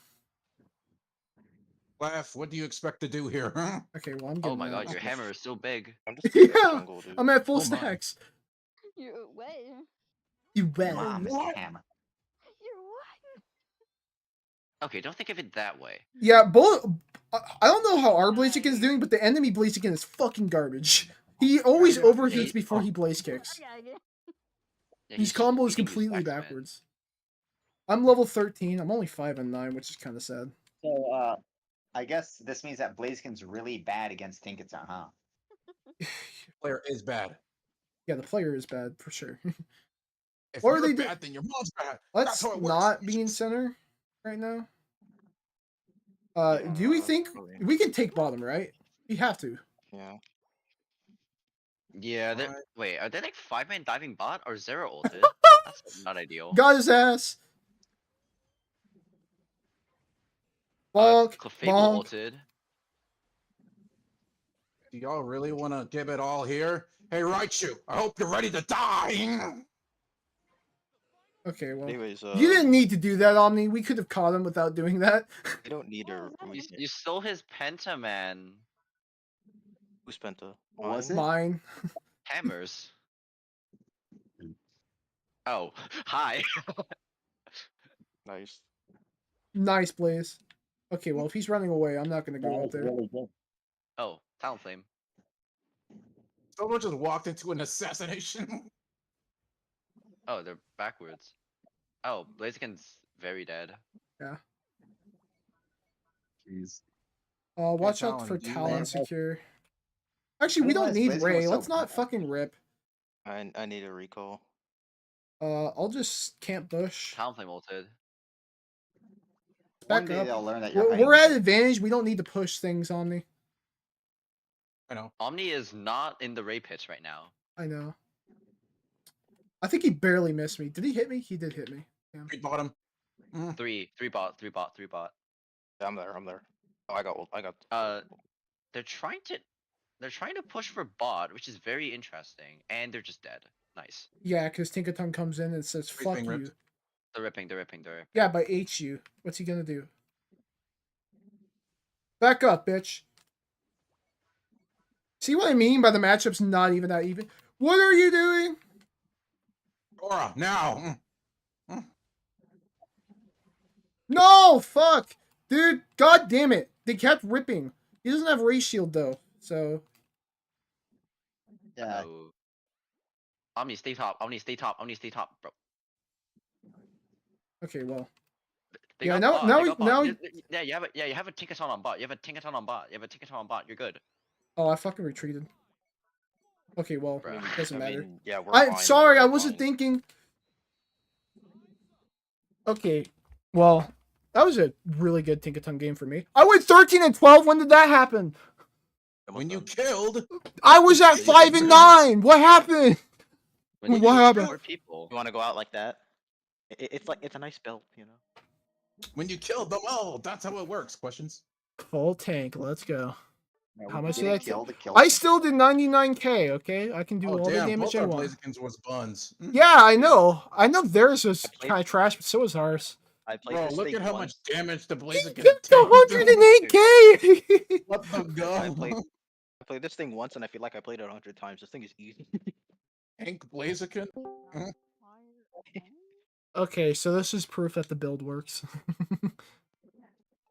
Laugh, what do you expect to do here? Huh? Okay, well, I'm Oh getting my out. god, your hammer is so big. I'm just staying in the Yeah, jungle, dude. I'm at full Oh my. stacks. You're away. You bet. Mom, what? Mr. Hammer. You're what? Okay, don't think of it that way. Yeah, both. I don't know how our Blaziken is doing, but the enemy Blaziken is fucking garbage. He always overheats before he blaze kicks. Yeah, His he's combo is eating you completely stacks, man. backwards. I'm level 13. I'm only 5 and 9, which is kind of sad. So, I guess this means that Blaziken's really bad against Tinkaton, huh? Player is bad. Yeah, the player is bad for sure. If Or you're they do- bad, then your mom's bad. Let's That's how it works. not be in center right now. Do we think probably. we can take bottom, right? We have to. Yeah. Yeah, Alright. wait, are they like 5-man diving bot or Zero ulted? That's not ideal. Got his ass. Bonk, Clefable bonk. ulted. Do y'all really want to give it all here? Hey, Raichu, I hope you're ready to die. Okay, well, Anyways, you didn't need to do that, Omni. We could have caught him without doing that. we don't need Yeah, a. that we- was You stole his Pentaman. Who spent a What was mine? it? Mine. Hammers. Oh, hi. Nice. Nice, Blaze. Okay, well, if he's running away, I'm not gonna That go was up there. really good. Oh, Talonflame. Someone just walked into an assassination. Oh, they're backwards. Oh, Blaziken's very dead. Yeah. Jeez. Watch out Talon, for do you Talon have- secure. Actually, I we didn't don't realize need Blaziken was Ray. so Let's not bad. fucking rip. I need a recall. I'll just camp bush. Talonflame ulted. One Back day up. they'll learn that you're We're at hiding. advantage. We don't need to push things on me. I know. Omni is not in the Ray pits right now. I know. I think he barely missed me. Did he hit me? He did hit me. Damn. Beat bottom. Mm. Three bot. Yeah, I'm there. Oh, I got. They're trying to push for bot, which is very interesting, and they're just dead. Nice. Yeah, because Tinkaton comes in and says, Wait, fuck being you. ripped. They're ripping. Yeah, by HU. What's he gonna do? Back up, bitch. See what I mean by the matchup's not even that even? What are you doing? Aura, now! Mm. No, fuck. Dude, god damn it. They kept ripping. He doesn't have ray shield though, so. Yeah. Oh. Omni, stay top, bro. Okay, well. They Yeah, got now- bot, now they we- got bot. now You have a Tinkaton on bot. You have a Tinkaton on bot. You're good. Oh, I fucking retreated. Okay, well, Bro. doesn't matter. Yeah, we're I'm fine, sorry, though, I we're wasn't fine. thinking. Okay, well, that was a really good Tinkaton game for me. I went 13-12. When did that happen? When you killed! I was at 5-9. What happened? When you What kill happened? more people. You want to go out like that? It's a nice build, you know. When you killed them all! That's how it works. Questions? Full tank. Let's go. Yeah, How we much did I didn't kill? kill the kill? I still did 99k. Okay, I can do Oh, all the damn, damage both I our want. Blazikins was buns. Mm. Yeah, I know. I know theirs was I played- kind of trash, but so was ours. I played Bro, this look thing at how once. much damage the He Blaziken took tanked. 108k. What the I god? played this thing once, and I feel like I played it 100 times. This thing is easy. Tank Blaziken? Okay, so this is proof that the build works.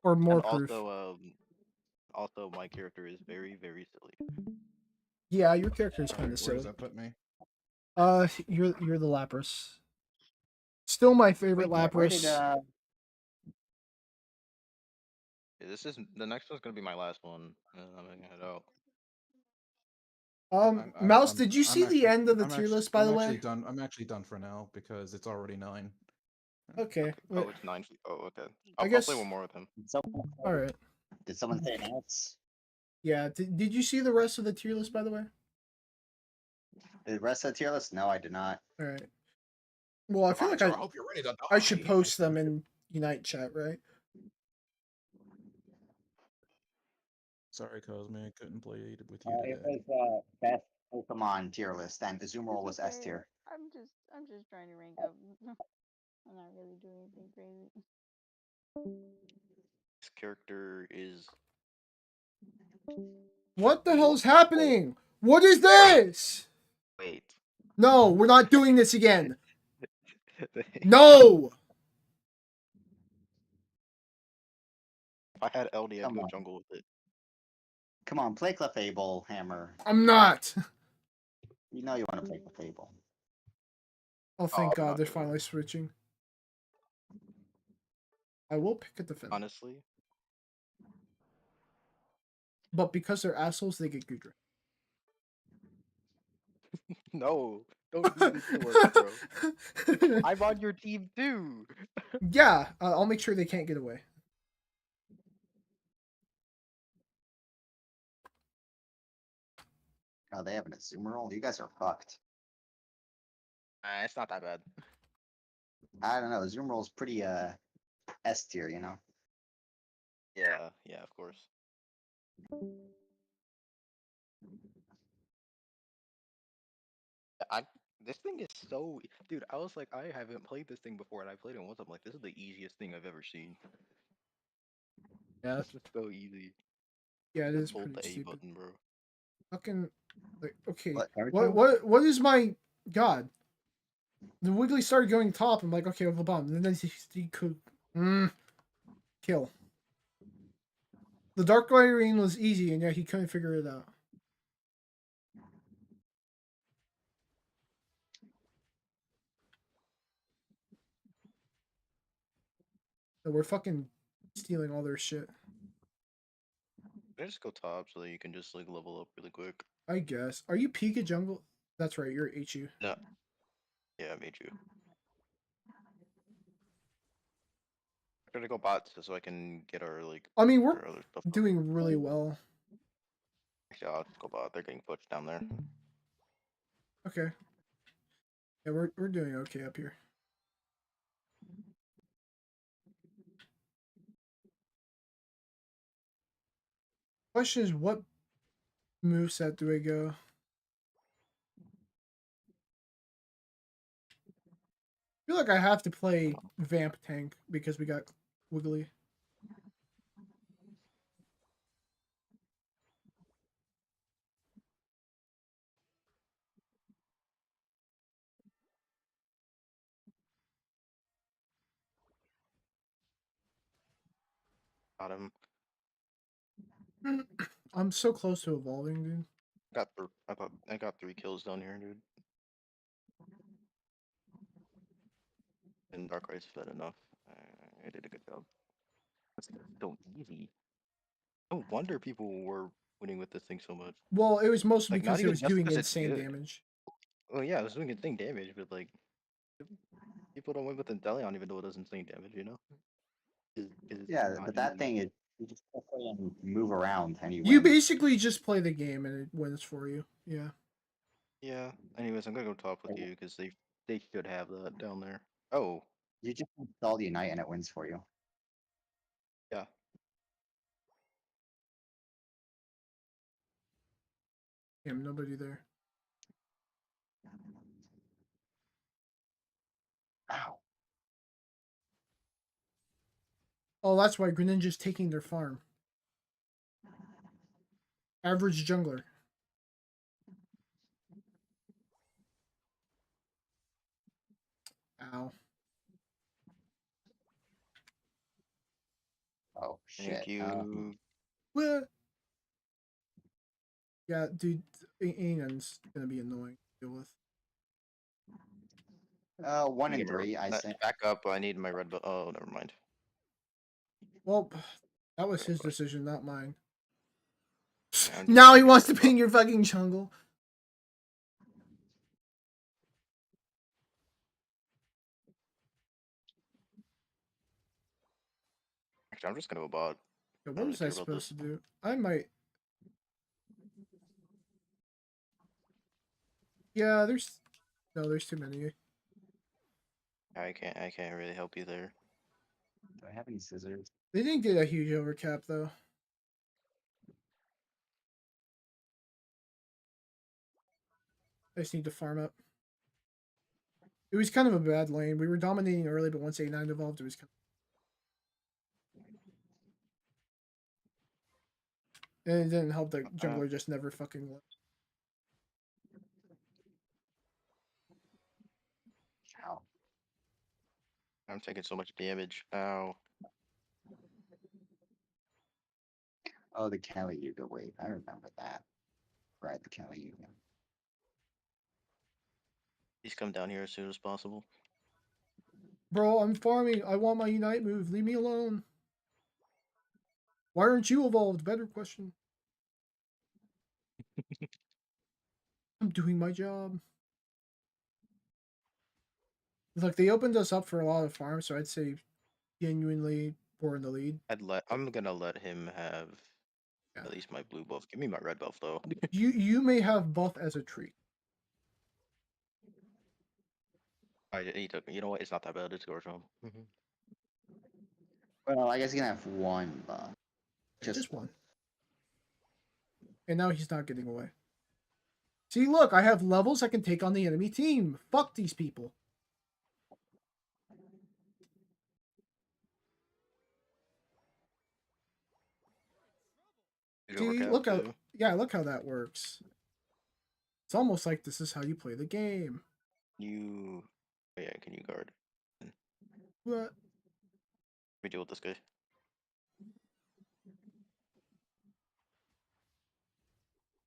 Or more And proof. also, my character is very, very silly. Yeah, your character is kind Where of does silly. that put me? You're the Lapras. Still my favorite Wait, where Lapras. did, Yeah, this is the next one's gonna be my last one, and I'm gonna head out. Mouse, did you see the end of the tier list, by the way? I'm actually done for now because it's already 9. Okay. Oh, it's 9 feet. Oh, okay. I I'll guess- play one more with him. All right. Did someone say else? Yeah. Did you see the rest of the tier list, by the way? The rest of the tier list? No, I did not. All right. Well, I feel like I hope you're ready to I should die. post them in Unite chat, right? Sorry, Cosme, I couldn't play with you It today. was best Pokemon tier list, and Azumarill was S tier. I'm just trying to rank up. I'm not really doing anything crazy. This character is. What the hell's happening? What is this? Wait. No, we're not doing this again. No. If I had LD, I'd Come go on. jungle with it. Come on, play Clefable, Hammer. I'm not. You know you want to play Clefable. Oh, thank I'm God, not they're doing finally it. switching. I will pick a defender, Honestly, but because they're assholes, they get Gudra. no. Don't do this to us, bro. I'm on your team too. Yeah, I'll make sure they can't get away. Oh, they have an Azumarill? You guys are fucked. It's not that bad. I don't know. Azumarill's pretty, S tier, you know? Yeah, of course. This thing is so, dude. I was like, I haven't played this thing before, and I played it once. I'm like, this is the easiest thing I've ever seen. Yeah, This is so easy. yeah, it Just is hold pretty the A stupid. button, bro. Fucking like okay. What, What Tinkaton? what is my god? The Wiggly started going top. I'm like, okay, with the bomb. And then he could kill. The Dark Irene was easy, and yet he couldn't figure it out. So we're fucking stealing all their shit. Can I just go top so that you can just like level up really quick? I guess. Are you Pika Jungle? That's right, you're HU. No. Yeah, I made you. I'm gonna go bot so I can get our like I mean, we're our other stuff. doing really well. Actually, I'll just go bot. They're getting pushed down there. Okay. Yeah, we're doing okay up here. Question is, what moveset do I go? I feel like I have to play Vamp Tank because we got Wiggly. Got him. I'm so close to evolving, dude. I got 3 kills down here, dude. And Dark Ride's fed enough. I did a good job. It's so easy. No wonder people were winning with this thing so much. Well, it was mostly Like, not because it even was just doing because it's insane good. damage. Well, yeah, it was doing insane damage, but like, people don't win with Inteleon even though it does insane damage, you know? It's Yeah, not but that easy. thing is you just play and move around and you You win. basically just play the game and it wins for you. Yeah. Yeah. Anyways, I'm gonna go top with you because they should have that down there. Oh, You just install Unite and it wins for you. yeah. Damn, nobody there. Ow. Oh, that's why Greninja's taking their farm. Average jungler. Ow. Oh Thank shit. you. What? Yeah, dude, Anon's gonna be annoying to deal with. 1 Yeah, and 3, I say. back up. I need my red belt. Oh, never mind. Well, that was his decision, not mine. Yeah, I'm just Now he trying wants to get ping your fucking jungle. Actually, I'm just gonna go bot. Yeah, I what don't really was I care about supposed this. to do? I might. Yeah, there's too many. I can't really help you there. Do I have any scissors? They didn't get a huge overcap though. I just need to farm up. It was kind of a bad lane. We were dominating early, but once A9 evolved, it was kind of... And it didn't help that jungler just never fucking left. Ow. I'm taking so much damage. Ow. Oh, the Kali Yuga. Wait, I remember that. Right, the Kali Yuga. Please come down here as soon as possible. Bro, I'm farming. I want my Unite move. Leave me alone. Why aren't you evolved? Better question. I'm doing my job. Look, they opened us up for a lot of farms, so I'd say genuinely we're in the lead. I'm gonna let him have Yeah. at least my blue buff. Give me my red buff though. You may have buff as a treat. He took me. You know what? It's not that bad. It's Gorsham. Well, I guess you can have one, but Just one. And now he's not getting away. See, look, I have levels I can take on the enemy team. Fuck these people. Dude, Could See, overcap look how too. yeah, look how that works. It's almost like this is how you play the game. You. Oh, yeah, can you guard? What? We deal with this guy.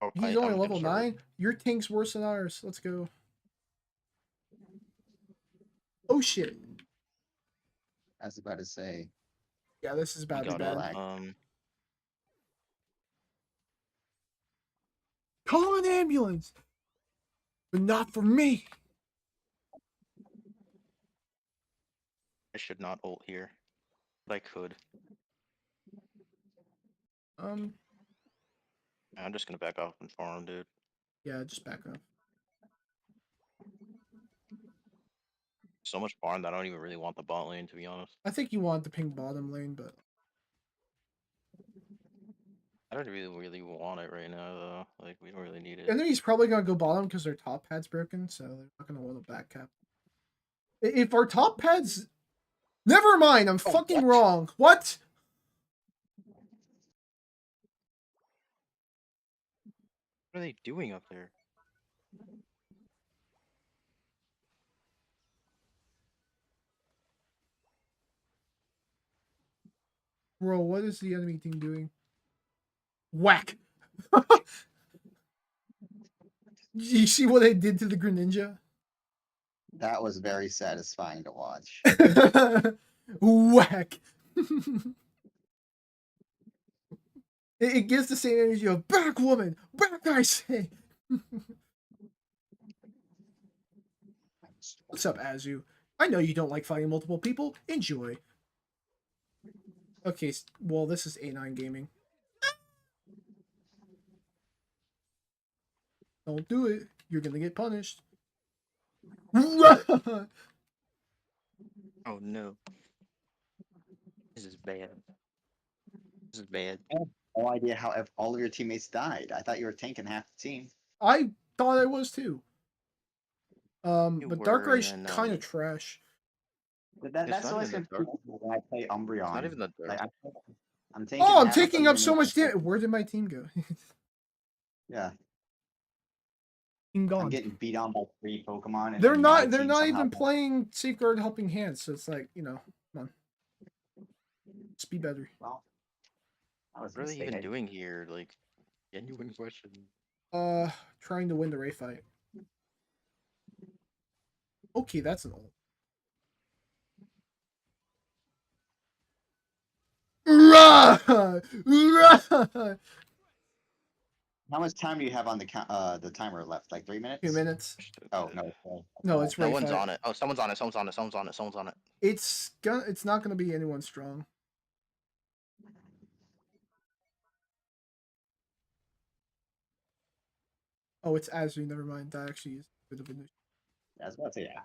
Oh, He's only I'm level started. 9. Your tank's worse than ours. Let's go. Oh shit. I was about to say. Yeah, this is We about to be got bad. it. Call an ambulance, but not for me. I should not ult here, but I could. I'm just gonna back off and farm, dude. Yeah, just back up. So much farm that I don't even really want the bot lane, to be honest. I think you want the pink bottom lane, but I don't really want it right now, though. Like, we don't really need it. enemy's probably gonna go bottom because their top pad's broken, so they're not gonna want to back cap. If our top pad's, never mind. I'm fucking wrong. What? What are they doing up there? Bro, what is the enemy team doing? Whack! You see what I did to the Greninja? That was very satisfying to watch. Whack! It gives the same energy of back, woman! Back, I say! What's up, Azu? I know you don't like fighting multiple people. Enjoy. Okay, well, this is A9 Gaming. Don't do it. You're gonna get punished. Oh no. This is bad. This is bad. I have no idea how all of your teammates died. I thought you were tanking half the team. I thought I was too. You But were, Darkrai's and then, kind of trash. But It's that's not always even the confusing when I play Umbreon. It's not even the Like, dark. I'm taking. Oh, I'm half of taking your up so much teammates' damage. Where did my team go? Yeah, Team I'm gone. getting beat on by 3 Pokemon. And They're then my not. They're team not somehow even playing Safeguard Helping Hands. So it's like, come on, just be better. Well, that was a What are they mistake. even doing here? Like, genuine question. Trying to win the Ray fight. Okay, that's an ult. Run! Run! How much time do you have on the timer left? Like 3 minutes? 2 minutes. Oh no. No, it's No Ray one's fight. on it. Oh, someone's on it. Someone's on it. Someone's on it. Someone's on it. It's not gonna be anyone strong. Oh, it's Azu. Never mind. That actually is a bit of a news. Yeah, I was about to say, yeah.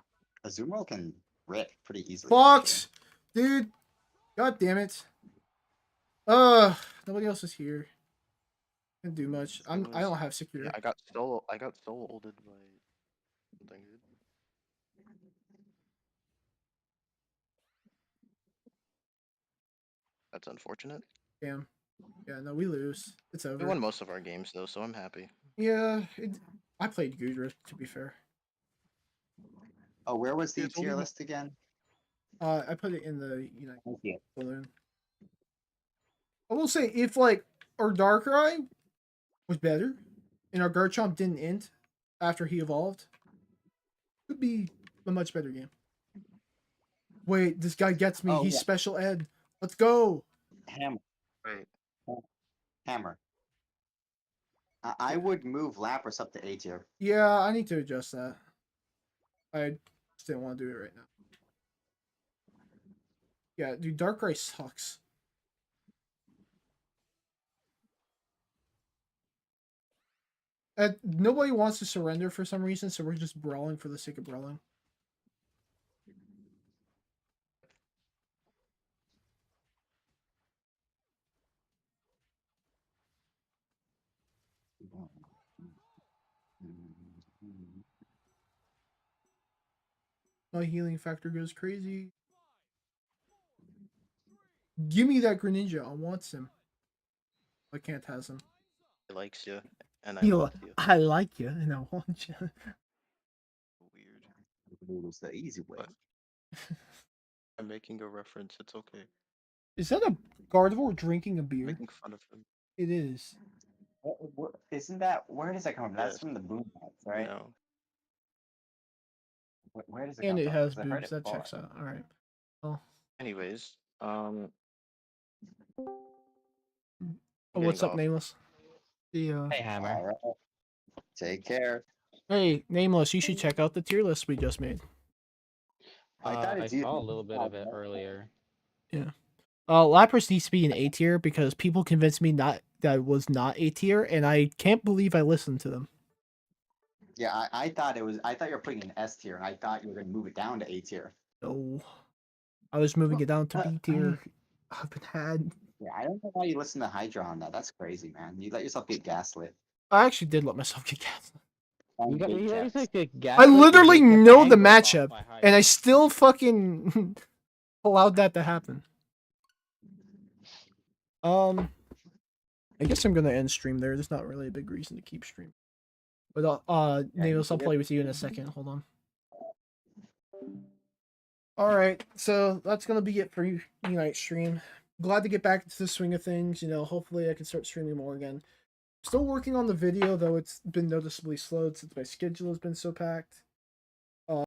Azumarill can rip pretty easily. Fox, dude. God damn it. Nobody else is here. Can't do much. I don't have secure. Yeah, I got so ulted by something, dude. That's unfortunate. Damn. Yeah, no, we lose. It's We over. won most of our games though, so I'm happy. Yeah, I played Gudra, to be fair. Oh, where was the It's only tier mo- list again? I put it in the Thank you. balloon. I will say, if like our Darkrai was better, and our Garchomp didn't end after he evolved, it would be a much better game. Wait, this guy gets me. Oh, He's yeah. special ed. Let's go. Hammer. Right. Hammer. I would move Lapras up to A tier. Yeah, I need to adjust that. I just didn't want to do it right now. Yeah, dude, Darkrai sucks. Nobody wants to surrender for some reason, so we're just brawling for the sake of brawling. My healing factor goes crazy. Give me that Greninja. I want him. I can't have him. likes you, and I You, want you. I like you, and I want you. Weird. Noodles the easy way. What? I'm making a reference. It's okay. Is that a Gardevoir drinking a beer? Making fun of him. It is. Isn't that where does that come from? That's Yes. from the boom box, right? No. Where does it And come it from? has 'Cause I heard boobs. it That before. checks out. All right. Well, Anyways, oh, I'm what's getting up, off. Nameless? The Hey, Hammer. All right. Take care. Hey, Nameless, you should check out the tier list we just made. I thought I it's you. saw a little bit of it earlier. Yeah. Lapras needs to be an A tier because people convinced me not that it was not A tier, and I can't believe I listened to them. Yeah, I thought it was. I thought you were putting it in S tier, and I thought you were gonna move it down to A tier. No, I was moving it down to B tier. I've been had. Yeah, I don't know why you listen to Hydra on that. That's crazy, man. You let yourself get gaslit. I actually did let myself get gaslit. You got Big you Jets. guys get I gaslit, literally you get know the angled off matchup, by and I Hydra. still fucking allowed that to happen. I guess I'm gonna end stream there. There's not really a big reason to keep streaming. But Nameless, I'll play with you in a second. Hold on. Alright, so that's gonna be it for Unite stream. Glad to get back into the swing of things, you know, hopefully I can start streaming more again. Still working on the video, though it's been noticeably slowed since my schedule has been so packed.